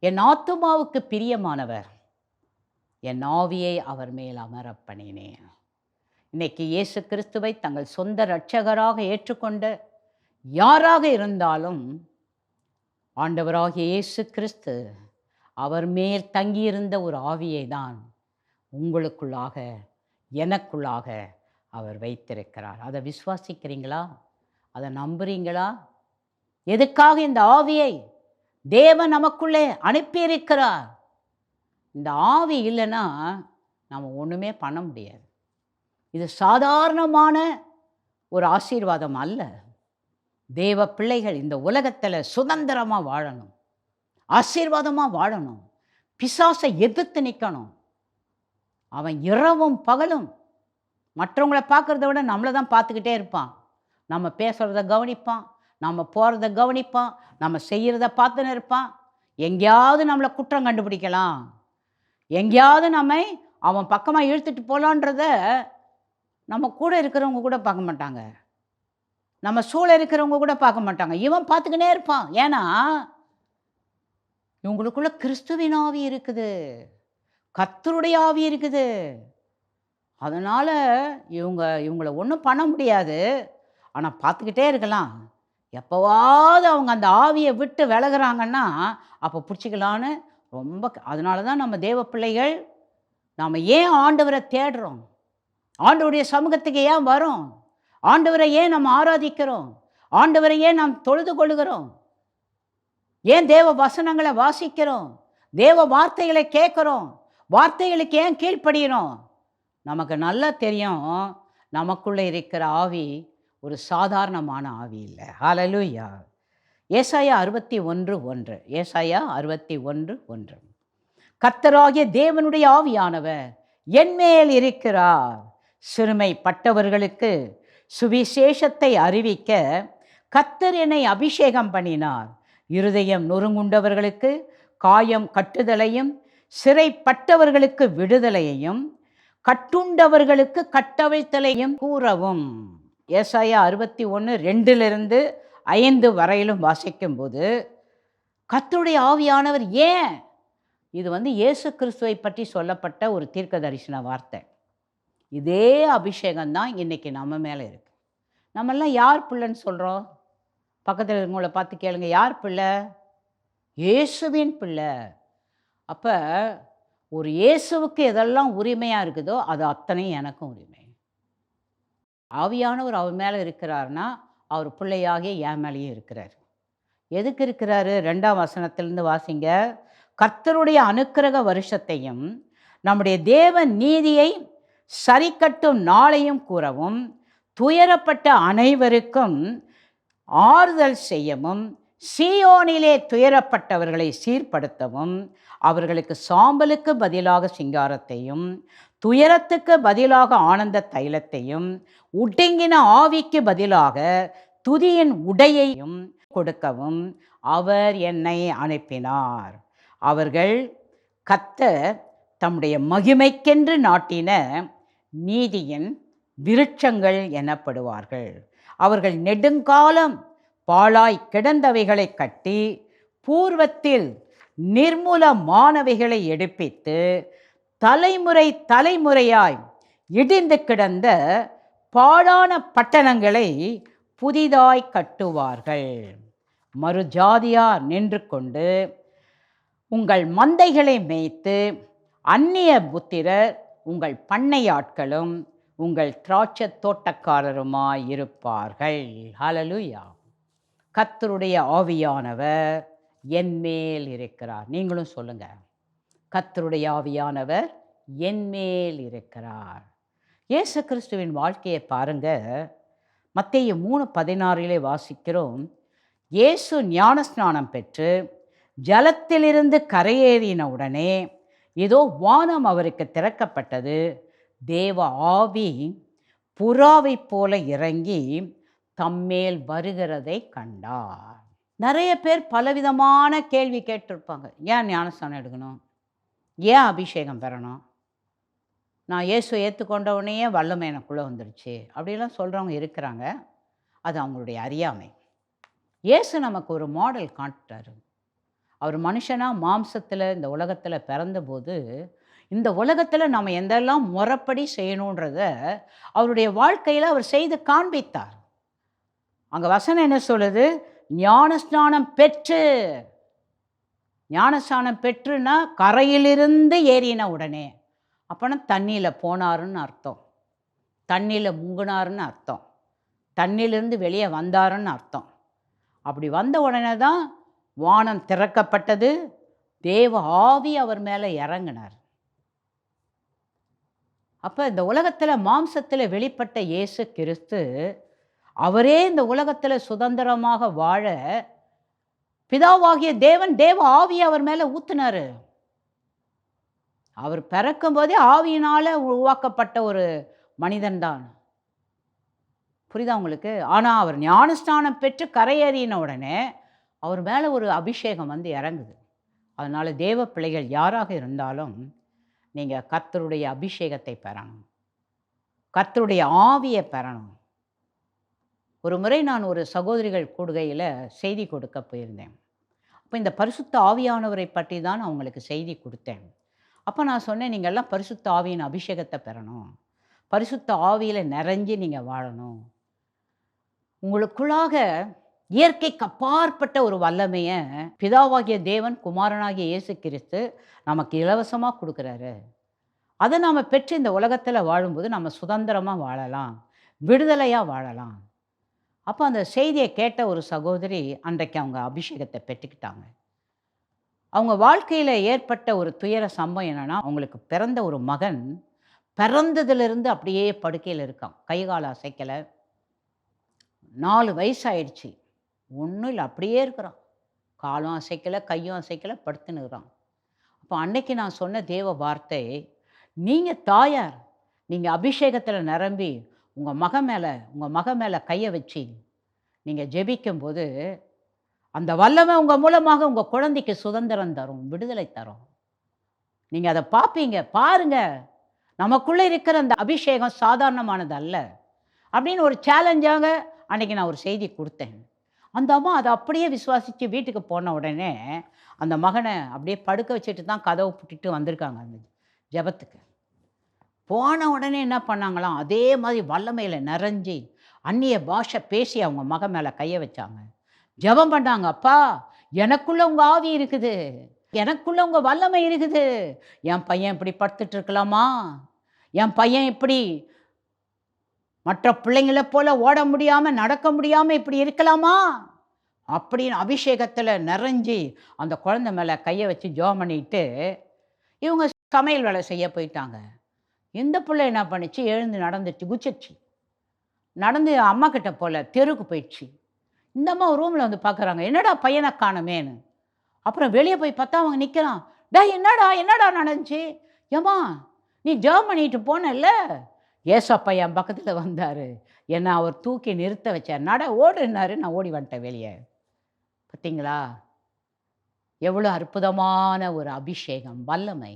என் ஆத்துமாவுக்கு பிரியமானவர், என் ஆவியை அவர் மேல் அமரப் பண்ணினேன். இன்னைக்கு இயேசு கிறிஸ்துவை தங்கள் சொந்த இரட்சகராக ஏற்றுக்கொண்ட யாராக இருந்தாலும் ஆண்டவராகிய இயேசு கிறிஸ்து அவர் மேல் தங்கியிருந்த ஒரு ஆவியை தான் உங்களுக்குள்ளாக எனக்குள்ளாக அவர் வைத்திருக்கிறார். அதை விசுவாசிக்கிறீங்களா? அதை நம்புறீங்களா? எதுக்காக இந்த ஆவியை தேவன் நமக்குள்ளே அனுப்பியிருக்கிறார்? இந்த ஆவி இல்லைன்னா நம்ம ஒன்றுமே பண்ண முடியாது. இது சாதாரணமான ஒரு ஆசீர்வாதம் அல்ல. தேவ பிள்ளைகள் இந்த உலகத்தில் சுதந்திரமாக வாழணும், ஆசீர்வாதமாக வாழணும், பிசாசை எதிர்த்து நிற்கணும். அவன் இரவும் பகலும் மற்றவங்கள பார்க்குறத விட நம்மளை தான் பார்த்துக்கிட்டே இருப்பான். நம்ம பேசுகிறத கவனிப்பான், நம்ம போகிறத கவனிப்பான், நம்ம செய்கிறத பார்த்துன்னு இருப்பான். எங்கேயாவது நம்மளை குற்றம் கண்டுபிடிக்கலாம், எங்கேயாவது நம்மை அவன் பக்கமாக இழுத்துட்டு போகலான்றத நம்ம கூட இருக்கிறவங்க கூட பார்க்க மாட்டாங்க, நம்ம சூழ இருக்கிறவங்க கூட பார்க்க மாட்டாங்க. இவன் பார்த்துக்கினே இருப்பான். ஏன்னா இவங்களுக்குள்ள கிறிஸ்துவின் ஆவி இருக்குது, கர்த்தருடைய ஆவி இருக்குது. அதனால் இவங்களை ஒன்றும் பண்ண முடியாது. ஆனால் பார்த்துக்கிட்டே இருக்கலாம். எப்போவாவது அவங்க அந்த ஆவியை விட்டு விலகுறாங்கன்னா அப்போ பிடிச்சிக்கலான்னு ரொம்ப. அதனால தான் நம்ம தேவ பிள்ளைகள் நாம் ஏன் ஆண்டவரை தேடுறோம், ஆண்டவருடைய சமூகத்துக்கு ஏன் வரோம், ஆண்டவரை ஏன் நம்ம ஆராதிக்கிறோம், ஆண்டவரை ஏன் நாம் தொழுது கொள்ளுகிறோம், ஏன் தேவ வசனங்களை வாசிக்கிறோம், தேவ வார்த்தைகளை கேட்குறோம், வார்த்தைகளுக்கு ஏன் கீழ்ப்படுகிறோம்? நமக்கு நல்லா தெரியும் நமக்குள்ளே இருக்கிற ஆவி ஒரு சாதாரணமான ஆவி இல்லை. ஹல்லேலூயா. ஏசாயா 61:1. ஏசாயா 61:1. கர்த்தராகிய தேவனுடைய ஆவியானவர் என்மேல் இருக்கிறார், சிறுமைப்பட்டவர்களுக்கு சுவிசேஷத்தை அறிவிக்க கர்த்தர் என்னை அபிஷேகம் பண்ணினார். இருதயம் நொறுங்குண்டவர்களுக்கு காயம் கட்டுதலையும், சிறைப்பட்டவர்களுக்கு விடுதலையையும், கட்டுண்டவர்களுக்கு கட்டவிழ்த்தலையும் கூறவும். ஏசாயா 61:2-5 வரையிலும் வாசிக்கும்போது கர்த்தருடைய ஆவியானவர் ஏன், இது இயேசு கிறிஸ்துவை பற்றி சொல்லப்பட்ட ஒரு தீர்க்க தரிசன வார்த்தை. இதே அபிஷேகம்தான் இன்னைக்கு நம்ம மேலே இருக்கு. நம்மெல்லாம் யார் பிள்ளைன்னு சொல்கிறோம்? பக்கத்தில் இருக்கவங்கள பார்த்து கேளுங்க, யார் பிள்ளை? இயேசுவின் பிள்ளை. அப்போ ஒரு இயேசுவுக்கு எதெல்லாம் உரிமையாக இருக்குதோ அது அத்தனையும் எனக்கும் உரிமை. ஆவியானவர் அவர் மேலே இருக்கிறார்னா அவர் பிள்ளையாகிய என் மேலேயும் இருக்கிறார். எதுக்கு இருக்கிறாரு? 2ஆம் வசனத்திலிருந்து வாசிங்க. கர்த்தருடைய அனுக்கிரக வருஷத்தையும் நம்முடைய தேவ நீதியை சரிக்கட்டும் நாளையும் கூறவும், துயரப்பட்ட அனைவருக்கும் ஆறுதல் செய்யவும், சீயோனிலே துயரப்பட்டவர்களை சீர்படுத்தவும், அவர்களுக்கு சாம்பலுக்கு பதிலாக சிங்காரத்தையும், துயரத்துக்கு பதிலாக ஆனந்த தைலத்தையும், உடங்கின ஆவிக்கு பதிலாக துதியின் உடையையும் கொடுக்கவும் அவர் என்னை அனுப்பினார். அவர்கள் கர்த்தர் தம்முடைய மகிமைக்கென்று நாட்டின நீதியின் விருட்சங்கள் எனப்படுவார்கள். அவர்கள் நெடுங்காலம் பாழாய் கிடந்தவைகளை கட்டி, பூர்வத்தில் நிர்மூலமானவைகளை எடுப்பித்து, தலைமுறை தலைமுறையாய் இடிந்து கிடந்த பாழான பட்டணங்களை புதிதாய் கட்டுவார்கள். மறுஜாதியார் நின்று கொண்டு உங்கள் மந்தைகளை மேய்த்து, அந்நிய புத்திரர் உங்கள் பண்ணையாட்களும் உங்கள் திராட்சை தோட்டக்காரருமாய் இருப்பார்கள். ஹல்லேலூயா. கர்த்தருடைய ஆவியானவர் என்மேல் இருக்கிறார். நீங்களும் சொல்லுங்க, கர்த்தருடைய ஆவியானவர் என்மேல் இருக்கிறார். இயேசு கிறிஸ்துவின் வாழ்க்கையை பாருங்க. மத்தேயு 3:16 வாசிக்கிறோம். இயேசு ஞானஸ்நானம் பெற்று ஜலத்திலிருந்து கரையேறின உடனே ஏதோ வானம் அவருக்கு திறக்கப்பட்டது. தேவ ஆவி புறாவை போல இறங்கி தம்மேல் வருகிறதை கண்டார். நிறைய பேர் பலவிதமான கேள்வி கேட்டிருப்பாங்க. ஏன் ஞானஸ்நானம் எடுக்கணும்? ஏன் அபிஷேகம் பெறணும்? நான் இயேசு ஏற்றுக்கொண்ட உடனே வல்லமை எனக்குள்ளே வந்துடுச்சு அப்படிலாம் சொல்கிறவங்க இருக்கிறாங்க. அது அவங்களுடைய அறியாமை. இயேசு நமக்கு ஒரு மாடல் காட்டுறாரு. அவர் மனுஷனாக மாம்சத்தில் இந்த உலகத்தில் பிறந்தபோது, இந்த உலகத்தில் நம்ம எந்தெல்லாம் முறைப்படி செய்யணுன்றத அவருடைய வாழ்க்கையில் அவர் செய்து காண்பித்தார். அங்கே வசனம் என்ன சொல்லுது? ஞானஸ்நானம் பெற்று. ஞானஸ்நானம் பெற்றுனா கரையிலிருந்து ஏறின உடனே, அப்போனா தண்ணியில் போனாருன்னு அர்த்தம், தண்ணியில் முங்கினாருன்னு அர்த்தம், தண்ணியிலிருந்து வெளியே வந்தாருன்னு அர்த்தம். அப்படி வந்த உடனே தான் வானம் திறக்கப்பட்டது. தேவ ஆவி அவர் மேலே இறங்கினார். அப்போ இந்த உலகத்தில் மாம்சத்தில் வெளிப்பட்ட இயேசு கிறிஸ்து அவரே இந்த உலகத்தில் சுதந்திரமாக வாழ பிதாவாகிய தேவன் தேவ ஆவியை அவர் மேலே ஊற்றினார். அவர் பிறக்கும் போதே ஆவியினால் உருவாக்கப்பட்ட ஒரு மனிதன்தான். புரியுதா உங்களுக்கு? ஆனால் அவர் ஞானஸ்நானம் பெற்று கரையேறின உடனே அவர் மேலே ஒரு அபிஷேகம் வந்து இறங்குது. அதனால் தேவ பிள்ளைகள் யாராக இருந்தாலும் நீங்கள் கர்த்தருடைய அபிஷேகத்தை பெறணும், கர்த்தருடைய ஆவியை பெறணும். ஒரு முறை நான் ஒரு சகோதரிகள் கூடுகையில் செய்தி கொடுக்க போயிருந்தேன். அப்போ இந்த பரிசுத்த ஆவியானவரை பற்றி தான் அவங்களுக்கு செய்தி கொடுத்தேன். அப்போ நான் சொன்னேன், நீங்கள் எல்லாம் பரிசுத்த ஆவியின் அபிஷேகத்தை பெறணும், பரிசுத்த ஆவியில் நிறைஞ்சு நீங்கள் வாழணும். உங்களுக்குள்ளாக இயற்கைக்கு அப்பாற்பட்ட ஒரு வல்லமையை பிதாவாகிய தேவன் குமாரனாகிய இயேசு கிறிஸ்து நமக்கு இலவசமாக கொடுக்குறாரு. அதை நாம் பெற்று இந்த உலகத்தில் வாழும்போது நம்ம சுதந்திரமாக வாழலாம், விடுதலையாக வாழலாம். அப்போ அந்த செய்தியை கேட்ட ஒரு சகோதரி அன்றைக்கு அவங்க அபிஷேகத்தை பெற்றுக்கிட்டாங்க. அவங்க வாழ்க்கையில் ஏற்பட்ட ஒரு துயர சம்பவம் என்னென்னா, அவங்களுக்கு பிறந்த ஒரு மகன் பிறந்ததுலேருந்து அப்படியே படுக்கையில் இருக்கான், கை கால் அசைக்கலை. 4 வயசு ஆயிடுச்சு, ஒன்றும் இல்லை, அப்படியே இருக்கிறான், காலும் அசைக்கலை கையும் அசைக்கலை, படுத்துன்னு இருக்கிறான். அப்போ அன்னைக்கு நான் சொன்ன தேவ வார்த்தை, நீங்கள் தாயார், நீங்கள் அபிஷேகத்தில் நிரம்பி உங்கள் மக மேலே கையை வச்சு நீங்கள் ஜெபிக்கும்போது அந்த வல்லமை உங்கள் மூலமாக உங்கள் குழந்தைக்கு சுதந்திரம் தரும், விடுதலை தரும். நீங்கள் அதை பார்ப்பீங்க, பாருங்கள். நமக்குள்ளே இருக்கிற அந்த அபிஷேகம் சாதாரணமானது அல்ல அப்படின்னு ஒரு சேலஞ்சாக அன்றைக்கி நான் ஒரு செய்தி கொடுத்தேன். அந்த அம்மா அதை அப்படியே விசுவாசித்து வீட்டுக்கு போன உடனே அந்த மகனை அப்படியே படுக்க வச்சுட்டு தான் கதவை பூட்டிட்டு வந்திருக்காங்க அந்த ஜெபத்துக்கு. போன உடனே என்ன பண்ணாங்களாம், அதே மாதிரி வல்லமையில் நிறைஞ்சி அந்நிய பாஷை பேசி அவங்க மகன் மேலே கையை வச்சாங்க, ஜெபம் பண்ணாங்க. அப்பா, எனக்குள்ளே உங்கள் ஆவி இருக்குது, எனக்குள்ளே உங்கள் வல்லமை இருக்குது. என் பையன் இப்படி படுத்துட்டு இருக்கலாமா? என் பையன் இப்படி மற்ற பிள்ளைங்களை போல் ஓட முடியாமல் நடக்க முடியாமல் இப்படி இருக்கலாமா அப்படின்னு அபிஷேகத்தில் நிறைஞ்சி அந்த குழந்தை மேலே கையை வச்சு ஜெபம் பண்ணிட்டு இவங்க சமையல் வேலை செய்ய போயிட்டாங்க. இந்த பிள்ளை என்ன பண்ணுச்சு, எழுந்து நடந்துச்சு, குச்சிச்சு நடந்து அம்மா கிட்ட போல தெருவுக்கு போயிடுச்சு. இந்த அம்மா ரூமில் வந்து பார்க்குறாங்க, என்னடா பையனை காணுமேன்னு. அப்புறம் வெளியே போய் பார்த்தா அவங்க நிற்கிறான். டா என்னடா நடந்துச்சு? ஏம்மா நீ ஜெபம் பண்ணிட்டு போனல்ல? ஏசப்பா என் பக்கத்தில் வந்தார், என்னை அவர் தூக்கி நிறுத்த வச்சார், ஓடுனாரு, நான் ஓடி வந்துட்டேன் வெளியே. பார்த்தீங்களா எவ்வளோ அற்புதமான ஒரு அபிஷேகம், வல்லமை.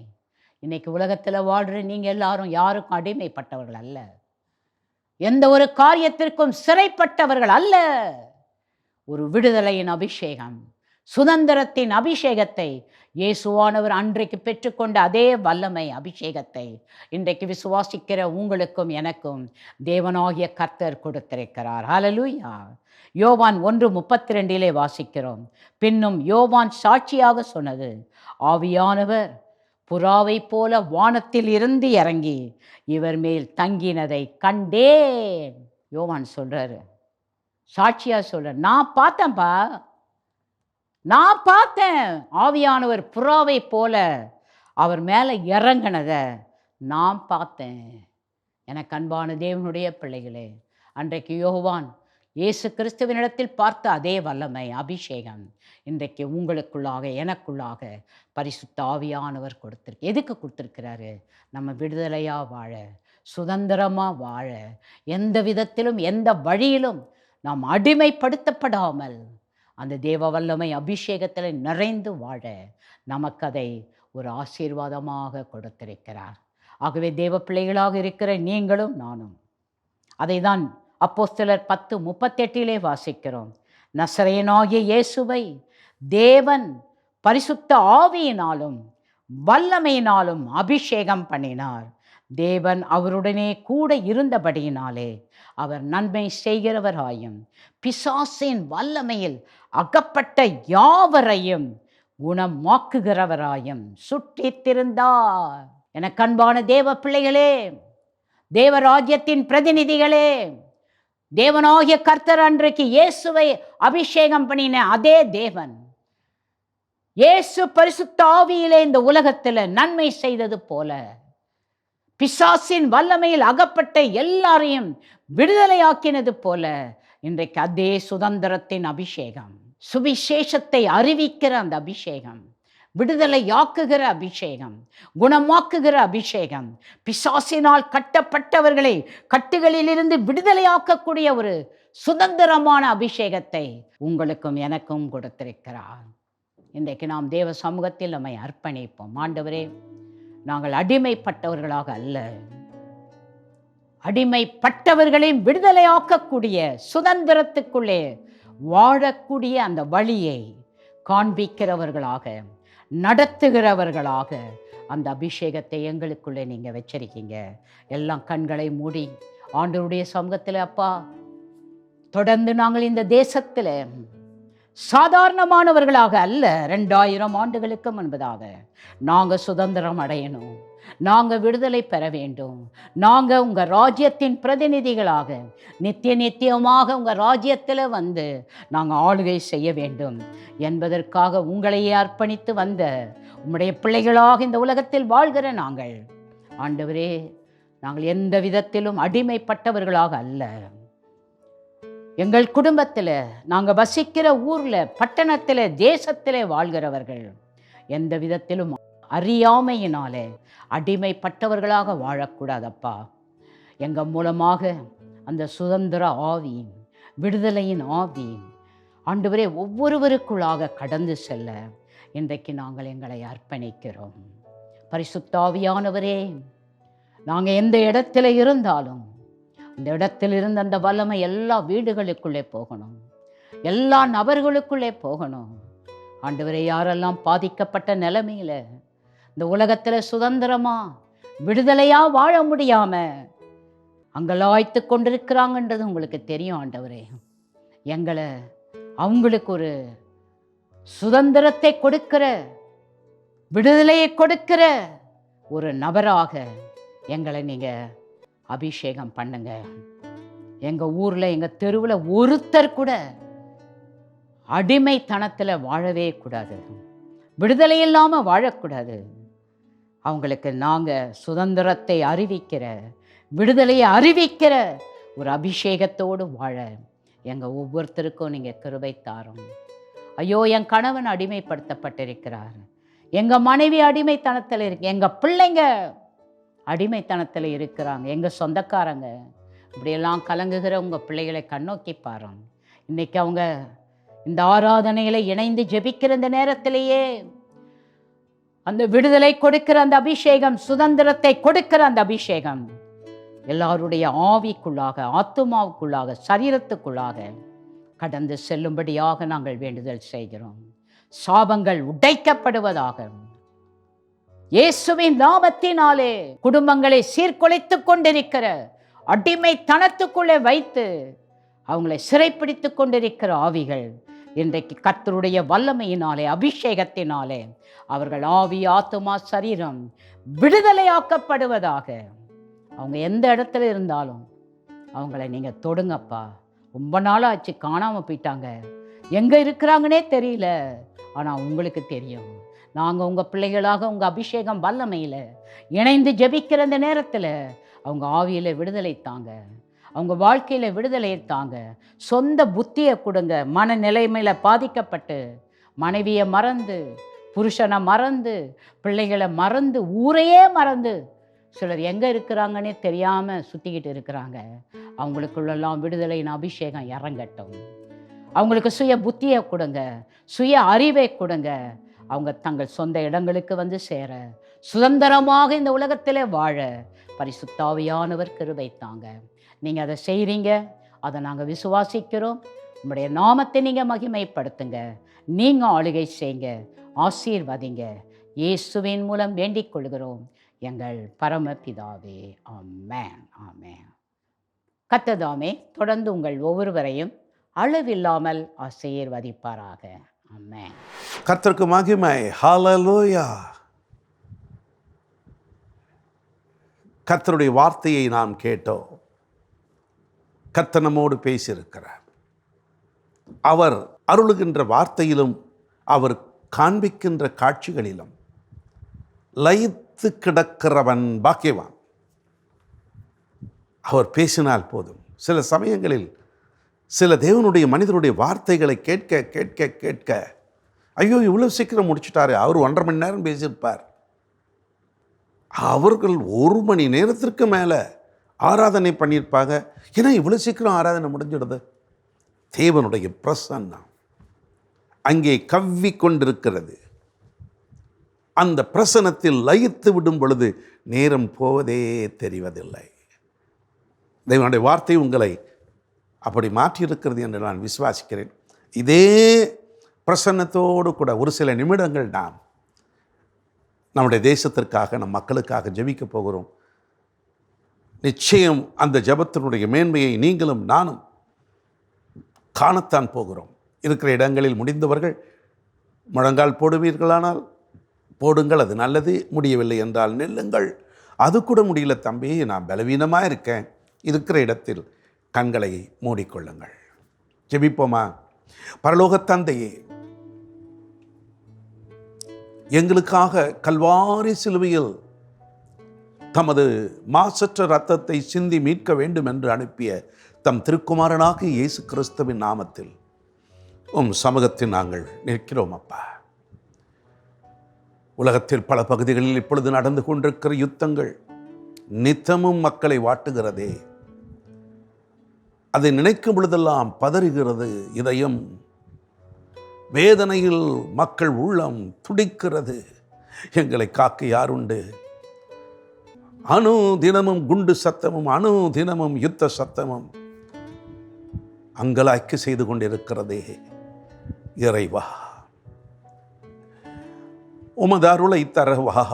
இன்னைக்கு உலகத்தில் வாழ்கிற நீங்கள் எல்லாரும் யாருக்கும் அடிமைப்பட்டவர்கள் அல்ல, எந்த ஒரு காரியத்திற்கும் சிறைப்பட்டவர்கள் அல்ல. ஒரு விடுதலையின் அபிஷேகம், சுதந்திரத்தின் அபிஷேகத்தை இயேசுவானவர் அன்றைக்கு பெற்றுக்கொண்ட அதே வல்லமை அபிஷேகத்தை இன்றைக்கு விசுவாசிக்கிற உங்களுக்கும் எனக்கும் தேவனாகிய கர்த்தர் கொடுத்திருக்கிறார். ஹல்லேலூயா. யோவான் 1:32 வாசிக்கிறோம். பின்னும் யோவான் சாட்சியாக சொன்னது, ஆவியானவர் புறாவை போல வானத்தில் இருந்து இறங்கி இவர் மேல் தங்கினதை கண்டேன். யோவான் சொல்றாரு, சாட்சியா சொல்ற, நான் பார்த்தேன் ஆவியானவர் புறாவை போல அவர் மேலே இறங்கினதை நான் பார்த்தேன். எனக்கு அன்பான தேவனுடைய பிள்ளைகளே, அன்றைக்கு யோவான் இயேசு கிறிஸ்துவினிடத்தில் பார்த்த அதே வல்லமை அபிஷேகம் இன்றைக்கு உங்களுக்குள்ளாக எனக்குள்ளாக பரிசுத்த ஆவியானவர் எதுக்கு கொடுத்துருக்கிறாரு? நம்ம விடுதலையாக வாழ, சுதந்திரமாக வாழ, எந்த விதத்திலும் எந்த வழியிலும் நாம் அடிமைப்படுத்தப்படாமல் அந்த தேவ வல்லமை அபிஷேகத்தில் நிறைந்து வாழ நமக்கு அதை ஒரு ஆசீர்வாதமாக கொடுத்திருக்கிறார். ஆகவே தேவ பிள்ளைகளாக இருக்கிற நீங்களும் நானும் அதை தான் அப்போஸ்தலர் 10:38 வாசிக்கிறோம். நசரேயனாகிய இயேசுவை தேவன் பரிசுத்த ஆவியினாலும் வல்லமையினாலும் அபிஷேகம் பண்ணினார். தேவன் அவருடனே கூட இருந்தபடியினாலே அவர் நன்மை செய்கிறவராயும் பிசாசின் வல்லமையில் அகப்பட்ட யாவரையும் குணமாக்குகிறவராயும் சுற்றித்திருந்தார். என கண்பான தேவ பிள்ளைகளே, தேவராஜ்யத்தின் பிரதிநிதிகளே, தேவனாகிய கர்த்தர் அன்றைக்கு இயேசுவை அபிஷேகம் பண்ணின அதே தேவன் இயேசு பரிசுத்த ஆவியிலே இந்த உலகத்தில் நன்மை செய்தது போல பிசாசின் வல்லமையில் அகப்பட்ட எல்லாரையும் விடுதலையாக்கினது போல இன்றைக்கு அதே சுதந்திரத்தின் அபிஷேகம், சுவிசேஷத்தை அறிவிக்கிற அந்த அபிஷேகம், விடுதலையாக்குகிற அபிஷேகம், குணமாக்குகிற அபிஷேகம், பிசாசினால் கட்டப்பட்டவர்களை கட்டுகளிலிருந்து விடுதலையாக்கக்கூடிய ஒரு சுதந்திரமான அபிஷேகத்தை உங்களுக்கும் எனக்கும் கொடுத்திருக்கிறார். இன்றைக்கு நாம் தேவ சமூகத்தில் நம்மை அர்ப்பணிப்போம். ஆண்டவரே, நாங்கள் அடிமைப்பட்டவர்களாக அல்ல, அடிமைப்பட்டவர்களையும் விடுதலையாக்கக்கூடிய சுதந்திரத்துக்குள்ளே வாழக்கூடிய அந்த வழியை காண்பிக்கிறவர்களாக, நடத்துகிறவர்களாக அந்த அபிஷேகத்தை எங்களுக்குள்ளே நீங்கள் வச்சிருக்கீங்க. எல்லாம் கண்களை மூடி ஆண்டவருடைய சமூகத்தில், அப்பா, தொடர்ந்து நாங்கள் இந்த தேசத்தில் சாதாரணமானவர்களாக அல்ல, 2000 ஆண்டுகளுக்கு முன்பதாக நாங்கள் சுதந்திரம் அடையணும், நாங்கள் விடுதலை பெற வேண்டும், நாங்கள் உங்கள் ராஜ்யத்தின் பிரதிநிதிகளாக நித்தியமாக உங்கள் ராஜ்யத்தில் வந்து நாங்கள் ஆளுகை செய்ய வேண்டும் என்பதற்காக உங்களையே அர்ப்பணித்து வந்த உம்முடைய பிள்ளைகளாக இந்த உலகத்தில் வாழ்கிற நாங்கள், ஆண்டவரே, நாங்கள் எந்த விதத்திலும் அடிமைப்பட்டவர்களாக அல்ல. எங்கள் குடும்பத்தில், நாங்கள் வசிக்கிற ஊரில், பட்டணத்தில், தேசத்தில் வாழ்கிறவர்கள் எந்த விதத்திலும் அறியாமையினாலே அடிமைப்பட்டவர்களாக வாழக்கூடாதப்பா. எங்கள் மூலமாக அந்த சுதந்திர ஆவி, விடுதலையின் ஆவி ஆண்டவரே ஒவ்வொருவருக்குள்ளாக கடந்து செல்ல இன்றைக்கு நாங்கள் எங்களை அர்ப்பணிக்கிறோம். பரிசுத்த ஆவியானவரே, நாங்கள் எந்த இடத்துல இருந்தாலும் அந்த இடத்தில் இருந்து அந்த வல்லமை எல்லா வீடுகளுக்குள்ளே போகணும், எல்லா நபர்களுக்குள்ளே போகணும். ஆண்டவரே, யாரெல்லாம் பாதிக்கப்பட்ட நிலைமையில் இந்த உலகத்தில் சுதந்திரமா விடுதலையா வாழ முடியாம அங்கலாய்த்து கொண்டிருக்கிறாங்கன்றது உங்களுக்கு தெரியும். ஆண்டவரே, எங்களை அவங்களுக்கு ஒரு சுதந்திரத்தை கொடுக்கிற, விடுதலையை கொடுக்கிற ஒரு நபராக எங்களை நீங்கள் அபிஷேகம் பண்ணுங்க. எங்கள் ஊரில், எங்கள் தெருவில் ஒருத்தர் கூட அடிமைத்தனத்தில் வாழவே கூடாது, விடுதலை இல்லாமல் வாழக்கூடாது. அவங்களுக்கு நாங்கள் சுதந்திரத்தை அறிவிக்கிற, விடுதலையை அறிவிக்கிற ஒரு அபிஷேகத்தோடு வாழ எங்கள் ஒவ்வொருத்தருக்கும் நீங்கள் கிருபை தாரும். ஐயோ, என் கணவன் அடிமைப்படுத்தப்பட்டிருக்கிறார், எங்கள் மனைவி அடிமைத்தனத்தில் இருக்கு, எங்கள் பிள்ளைங்க அடிமைத்தனத்தில் இருக்கிறாங்க, எங்கள் சொந்தக்காரங்க, இப்படியெல்லாம் கலங்குகிற உங்கள் பிள்ளைகளை கண்ணோக்கி பாருங்க. இன்றைக்கி அவங்க இந்த ஆராதனையில் இணைந்து ஜெபிக்கிற இந்த நேரத்திலேயே அந்த விடுதலை கொடுக்கிற அந்த அபிஷேகம், சுதந்திரத்தை கொடுக்கிற அந்த அபிஷேகம் எல்லாருடைய ஆவிக்குள்ளாக, ஆத்துமாவுக்குள்ளாக, சரீரத்துக்குள்ளாக கடந்து செல்லும்படியாக நாங்கள் வேண்டுதல் செய்கிறோம். சாபங்கள் உடைக்கப்படுவதாக. இயேசுவின் நாமத்தினாலே குடும்பங்களை சீர்குலைத்துக் கொண்டிருக்கிற, அடிமைத்தனத்துக்குள்ளே வைத்து அவங்களை சிறைப்பிடித்து கொண்டிருக்கிற ஆவிகள் இன்றைக்கு கர்த்தருடைய வல்லமையினாலே, அபிஷேகத்தினாலே அவர்கள் ஆவி, ஆத்துமா, சரீரம் விடுதலையாக்கப்படுவதாக. அவங்க எந்த இடத்துல இருந்தாலும் அவங்கள நீங்கள் தொடுங்கப்பா. ரொம்ப நாளாச்சு, காணாமல் போயிட்டாங்க, எங்கே இருக்கிறாங்கன்னே தெரியல. ஆனால் உங்களுக்கு தெரியும். நாங்கள் உங்கள் பிள்ளைகளாக உங்கள் அபிஷேகம் வல்லமையில் இணைந்து ஜெபிக்கிற அந்த நேரத்தில் அவங்க ஆவியில் விடுதலை தாங்க, அவங்க வாழ்க்கையில் விடுதலை தாங்க. சொந்த புத்தியை கொடுங்க. மனநிலைமையில் பாதிக்கப்பட்டு மனைவியை மறந்து, புருஷனை மறந்து, பிள்ளைகளை மறந்து, ஊரையே மறந்து சிலர் எங்கே இருக்கிறாங்கன்னே தெரியாமல் சுற்றிக்கிட்டு இருக்கிறாங்க. அவங்களுக்குள்ளெல்லாம் விடுதலையின் அபிஷேகம் இறங்கட்டும். அவங்களுக்கு சுய புத்தியை கொடுங்க, சுய அறிவை கொடுங்க. அவங்க தங்கள் சொந்த இடங்களுக்கு வந்து சேர, சுதந்திரமாக இந்த உலகத்தில் வாழ பரிசுத்த ஆவியானவர் கிருபை தாங்க. நீங்கள் அதை செய்கிறீங்க, அதை நாங்கள் விசுவாசிக்கிறோம். உங்களுடைய நாமத்தை நீங்கள் மகிமைப்படுத்துங்க, நீங்கள் ஆளுகை செய்யுங்க, ஆசீர்வதிங்க. இயேசுவின் மூலம் வேண்டிக் கொள்கிறோம் எங்கள் பரமபிதாவே. ஆமென், ஆமென். கர்த்தர் தொடர்ந்து உங்கள் ஒவ்வொருவரையும் அளவில்லாமல் ஆசீர்வதிப்பாராக. ஆமென். கர்த்தருக்கு மகிமை. ஹல்லேலூயா. கர்த்தருடைய வார்த்தையை நாம் கேட்டோம். கர்த்தர் நம்மோடு பேசியிருக்கிறார். அவர் அருளுகின்ற வார்த்தையிலும் அவர் காண்பிக்கின்ற காட்சிகளிலும் லயித்து கிடக்கிறவன் பாக்கியவான். அவர் பேசினால் போதும். சில சமயங்களில் சில தேவனுடைய மனிதருடைய வார்த்தைகளை கேட்க கேட்க கேட்க, ஐயோ இவ்வளோ சீக்கிரம் முடிச்சுட்டாரு, அவர் 1.5 மணி நேரம் பேசியிருப்பார். அவர்கள் 1 மணி நேரத்திற்கு மேலே ஆராதனை பண்ணியிருப்பாங்க. ஏன்னா இவ்வளோ சீக்கிரம் ஆராதனை முடிஞ்சிடுது. தேவனுடைய பிரசன்னம் அங்கே கவ்வி கொண்டிருக்கிறது. அந்த பிரசன்னத்தில் லயித்து விடும் பொழுது நேரம் போவதே தெரிவதில்லை. தேவனுடைய வார்த்தை உங்களை அப்படி மாற்றியிருக்கிறது என்று நான் விசுவாசிக்கிறேன். இதே பிரசன்னத்தோடு கூட ஒரு சில நிமிடங்கள் நாம் நம்முடைய தேசத்திற்காக, நம் மக்களுக்காக ஜெபிக்க போகிறோம். நிச்சயம் அந்த ஜெபத்தினுடைய மேன்மையை நீங்களும் நானும் காணத்தான் போகிறோம். இருக்கிற இடங்களில் முடிந்தவர்கள் முழங்கால் போடுவீர்களானால் போடுங்கள், அது நல்லது. முடியவில்லை என்றால் நில்லுங்கள். அது கூட முடியல தம்பி, நான் பலவீனமாக இருக்கேன், இருக்கிற இடத்தில் கண்களை மூடிக்கொள்ளுங்கள். ஜெபிப்போமா? பரலோக தந்தையே, எங்களுக்காக கல்வாரி சிலுவையில் தமது மாசற்ற இரத்தத்தை சிந்தி மீட்க வேண்டும் என்று அனுப்பிய தம் திருக்குமாரனாக இயேசு கிறிஸ்துவின் நாமத்தில் சமூகத்தில் நாங்கள் நிற்கிறோம். அப்பா, உலகத்தில் பல பகுதிகளில் இப்பொழுது நடந்து கொண்டிருக்கிற யுத்தங்கள் நித்தமும் மக்களை வாட்டுகிறதே. அதை நினைக்கும் பொழுதெல்லாம் பதறுகிறது இதயம். வேதனையில் மக்கள் உள்ளம் துடிக்கிறது. எங்களை காக்க யாருண்டு? அணு தினமும் குண்டு சத்தமும், அணு தினமும் யுத்த சத்தமும் அங்கலாய்க்கு செய்து கொண்டிருக்கிறதே. இறைவா, உமது அருளை தரவா.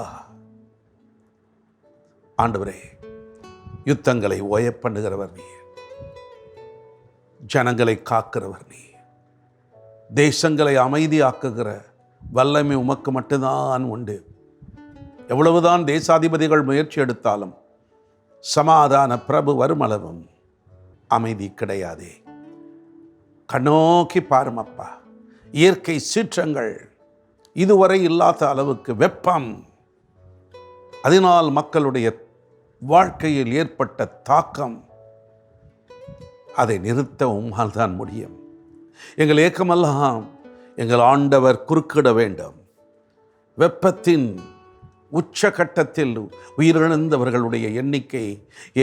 ஆண்டவரே, யுத்தங்களை ஓய பண்ணுகிறவர் நீ, ஜனங்களை காக்கிறவர் நீ, தேசங்களை அமைதியாக்குகிற வல்லமை உமக்கு மட்டும்தான் உண்டு. எவ்வளவுதான் தேசாதிபதிகள் முயற்சி எடுத்தாலும் சமாதான பிரபு வருமளவும் அமைதி கிடையாதே. கண்ணோக்கி பாருமப்பா. இயற்கை சீற்றங்கள், இதுவரை இல்லாத அளவுக்கு வெப்பம், அதனால் மக்களுடைய வாழ்க்கையில் ஏற்பட்ட தாக்கம், அதை நிறுத்த உம்மால் தான் முடியும். எங்கள் ஏக்கமெல்லாம் எங்கள் ஆண்டவர் குறுக்கிட வேண்டும். வெப்பத்தின் உச்சகட்டத்தில் உயிரிழந்தவர்களுடைய எண்ணிக்கை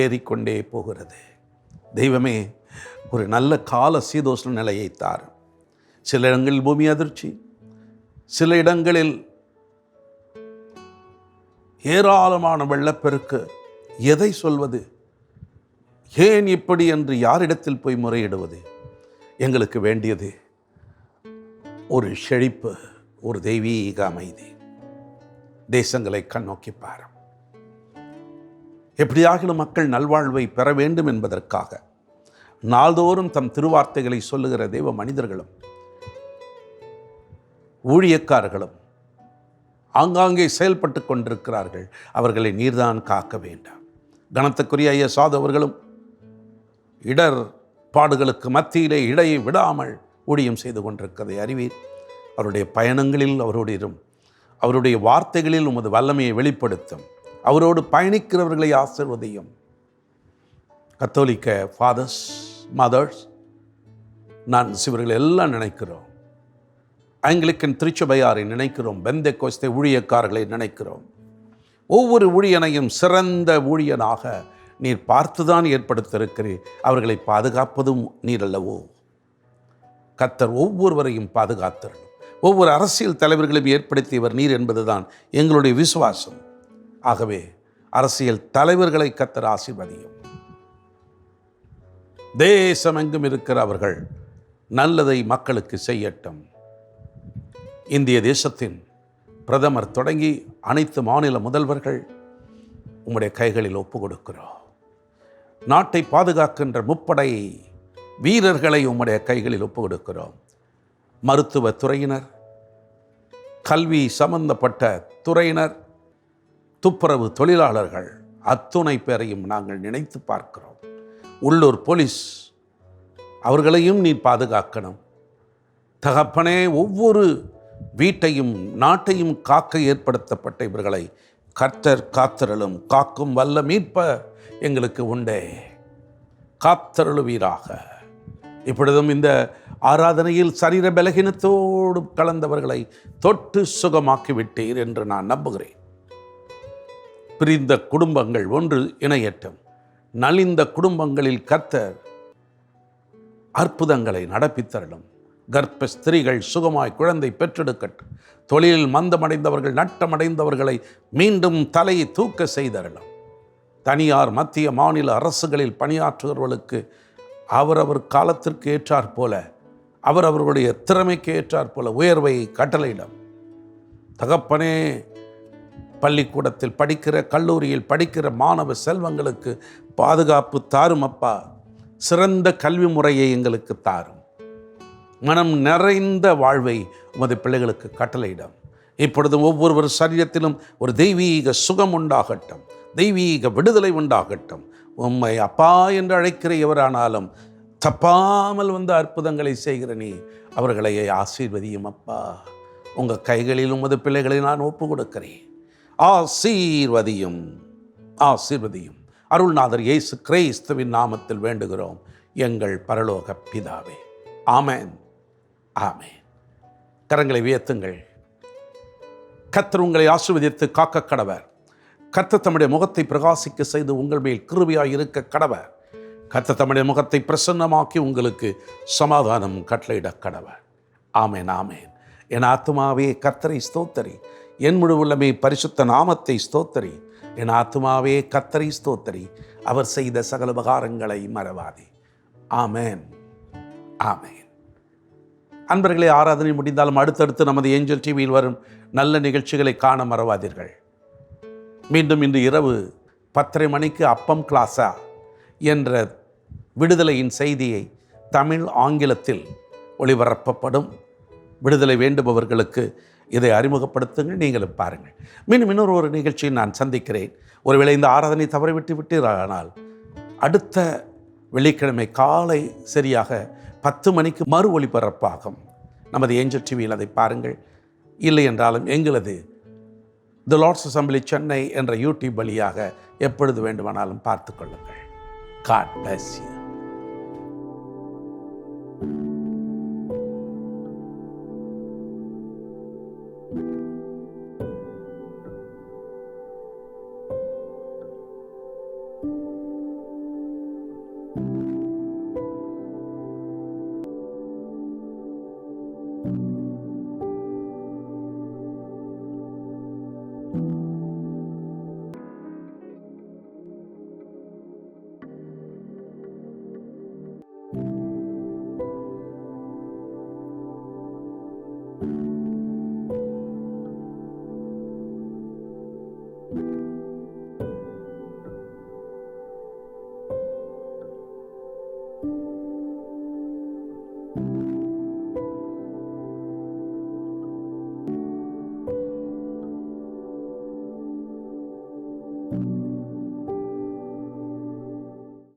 ஏறிக்கொண்டே போகிறது. தெய்வமே, ஒரு நல்ல கால சீதோஷ்ண நிலையை தார். சில இடங்களில் பூமி அதிர்ச்சி, சில இடங்களில் ஏராளமான வெள்ளப்பெருக்கு. எதை சொல்வது? ஏன் இப்படி என்று யாரிடத்தில் போய் முறையிடுவது? எங்களுக்கு வேண்டியது ஒரு செழிப்பு, ஒரு தெய்வீக அமைதி. தேசங்களை கண்ணோக்கி பாரும். எப்படியாகிலும் மக்கள் நல்வாழ்வை பெற வேண்டும் என்பதற்காக நாள்தோறும் தம் திருவார்த்தைகளை சொல்லுகிற தெய்வ மனிதர்களும் ஊழியக்காரர்களும் ஆங்காங்கே செயல்பட்டு கொண்டிருக்கிறார்கள். அவர்களை நீர்தான் காக்க வேண்டாம். கனத்துக்குரிய ஐயா சாது அவர்களும் இடர்பாடுகளுக்கு மத்தியிலே இடையை விடாமல் ஊழியம் செய்து கொண்டிருக்கிறதை அறிவீர். அவருடைய பயணங்களில் அவருடைய வார்த்தைகளில் உமது வல்லமையை வெளிப்படுத்தும். அவரோடு பயணிக்கிறவர்களை ஆசீர்வதியும். கத்தோலிக்க ஃபாதர்ஸ், மதர்ஸ், நான்ஸ் இவர்கள் எல்லாம் நினைக்கிறோம். ஆங்கிலிக்கன் திருச்சபையாரை நினைக்கிறோம். பெந்தெகோஸ்தே ஊழியக்காரர்களை நினைக்கிறோம். ஒவ்வொரு ஊழியனையும் சிறந்த ஊழியனாக நீர் பார்த்துதான் ஏற்படுத்தியிருக்கிறீர். அவர்களை பாதுகாப்பதும் நீர் அல்லவோ? கர்த்தர் ஒவ்வொருவரையும் பாதுகாத்தரணும். ஒவ்வொரு அரசியல் தலைவர்களையும் ஏற்படுத்தியவர் நீர் என்பதுதான் எங்களுடைய விசுவாசம். ஆகவே அரசியல் தலைவர்களை கர்த்தர் ஆசீர்வதியும். தேசமெங்கும் இருக்கிற அவர்கள் நல்லதை மக்களுக்கு செய்யட்டும். இந்திய தேசத்தின் பிரதமர் தொடங்கி அனைத்து மாநில முதல்வர்கள் உம்முடைய கைகளில் ஒப்பு கொடுக்கிறோம். நாட்டை பாதுகாக்கின்ற முப்படை வீரர்களை உம்முடைய கைகளில் ஒப்பு கொடுக்கிறோம். மருத்துவ துறையினர், கல்வி சம்பந்தப்பட்ட துறையினர், துப்புரவு தொழிலாளர்கள், அத்துணை பேரையும் நாங்கள் நினைத்து பார்க்கிறோம். உள்ளூர் போலீஸ், அவர்களையும் நீ பாதுகாக்கணும். தகப்பனே, ஒவ்வொரு வீட்டையும் நாட்டையும் காக்க ஏற்படுத்தப்பட்ட இவர்களை கர்த்தர் காத்தருளும். காக்கும் வல்ல மீட்பர் எங்களுக்கு உண்டே, காத்தருளுவீராக. இப்பொழுதும் இந்த ஆராதனையில் சரீர பலகீனத்தோடு கலந்தவர்களை தொட்டு சுகமாக்கி விட்டீர் என்று நான் நம்புகிறேன். பிரிந்த குடும்பங்கள் ஒன்று இணையட்டும். நலிந்த குடும்பங்களில் கர்த்தர் அற்புதங்களை நடப்பித்தரலும். கர்ப்ப ஸ்திரீகள் சுகமாய் குழந்தை பெற்றெடுக்கட்டும். தொழிலில் மந்தமடைந்தவர்கள், நட்டமடைந்தவர்களை மீண்டும் தலையை தூக்க செய்தரலும். தனியார், மத்திய, மாநில அரசுகளில் பணியாற்றுகிறவர்களுக்கு அவரவர் காலத்திற்கு ஏற்றாற்போல, அவரவர்களுடைய திறமைக்கு ஏற்றாற்போல உயர்வை கட்டளையிடும். தகப்பனே, பள்ளிக்கூடத்தில் படிக்கிற, கல்லூரியில் படிக்கிற மாணவ செல்வங்களுக்கு பாதுகாப்பு தாரும் அப்பா. சிறந்த கல்வி முறையை எங்களுக்கு தாரும். மனம் நிறைந்த வாழ்வை உமது பிள்ளைகளுக்கு கட்டளையிடும். இப்பொழுதும் ஒவ்வொருவர் சரீரத்திலும் ஒரு தெய்வீக சுகம் உண்டாகட்டும், தெய்வீக விடுதலை உண்டாகட்டும். உம்மை அப்பா என்று அழைக்கிற எவரானாலும் தப்பாமல் வந்து அற்புதங்களை செய்கிற நீ அவர்களை ஆசீர்வதியும் அப்பா. உங்கள் கைகளில் உமது பிள்ளைகளை நான் ஒப்பு கொடுக்கிறேன். ஆசீர்வதியும், ஆசீர்வதியும். அருள்நாதர் இயேசு கிறிஸ்துவின் நாமத்தில் வேண்டுகிறோம் எங்கள் பரலோக பிதாவே. ஆமென், ஆமென். கரங்களை உயர்த்துங்கள். கர்த்தர் உங்களை ஆசீர்வதித்து காக்க கடவர். கர்த்தர் தம்முடைய முகத்தை பிரகாசிக்க செய்து உங்கள் மேல் கிருபையாய் இருக்க கடவர். கர்த்தர் தம்முடைய முகத்தை பிரசன்னமாக்கி உங்களுக்கு சமாதானம் கட்டளையிட கடவர். ஆமென், ஆமென். என் ஆத்துமாவே கர்த்தரை ஸ்தோத்தரி, என் முழு உள்ளமே பரிசுத்த நாமத்தை ஸ்தோத்தரி. என் ஆத்துமாவே கர்த்தரை ஸ்தோத்தரி, அவர் செய்த சகல உபகாரங்களை மறவாதே. ஆமென், ஆமென். அன்பர்களே, ஆராதனை முடிந்தாலும் அடுத்தடுத்து நமது ஏஞ்சல் டிவியில் வரும் நல்ல நிகழ்ச்சிகளை காண மறவாதீர்கள். மீண்டும் இன்று இரவு 10:30 மணிக்கு அப்பம் கிளாஸா என்ற விடுதலையின் செய்தியை தமிழ், ஆங்கிலத்தில் ஒளிபரப்பப்படும். விடுதலை வேண்டுபவர்களுக்கு இதை அறிமுகப்படுத்துங்கள், நீங்களும் பாருங்கள். மீண்டும் இன்னொரு நிகழ்ச்சியை நான் சந்திக்கிறேன். ஒருவேளை இந்த ஆராதனை தவறிவிட்டு விட்டீர்களானால் அடுத்த வெள்ளிக்கிழமை காலை சரியாக 10 மணிக்கு மறு ஒளிபரப்பாகும். நமது ஏஞ்சல் டிவியில் அதை பாருங்கள். இல்லை என்றாலும் எங்களது தி லார்ட்ஸ் அசம்பிளி சென்னை என்ற யூடியூப் வழியாக எப்பொழுது வேண்டுமானாலும் பார்த்து கொள்ளுங்கள். God bless you.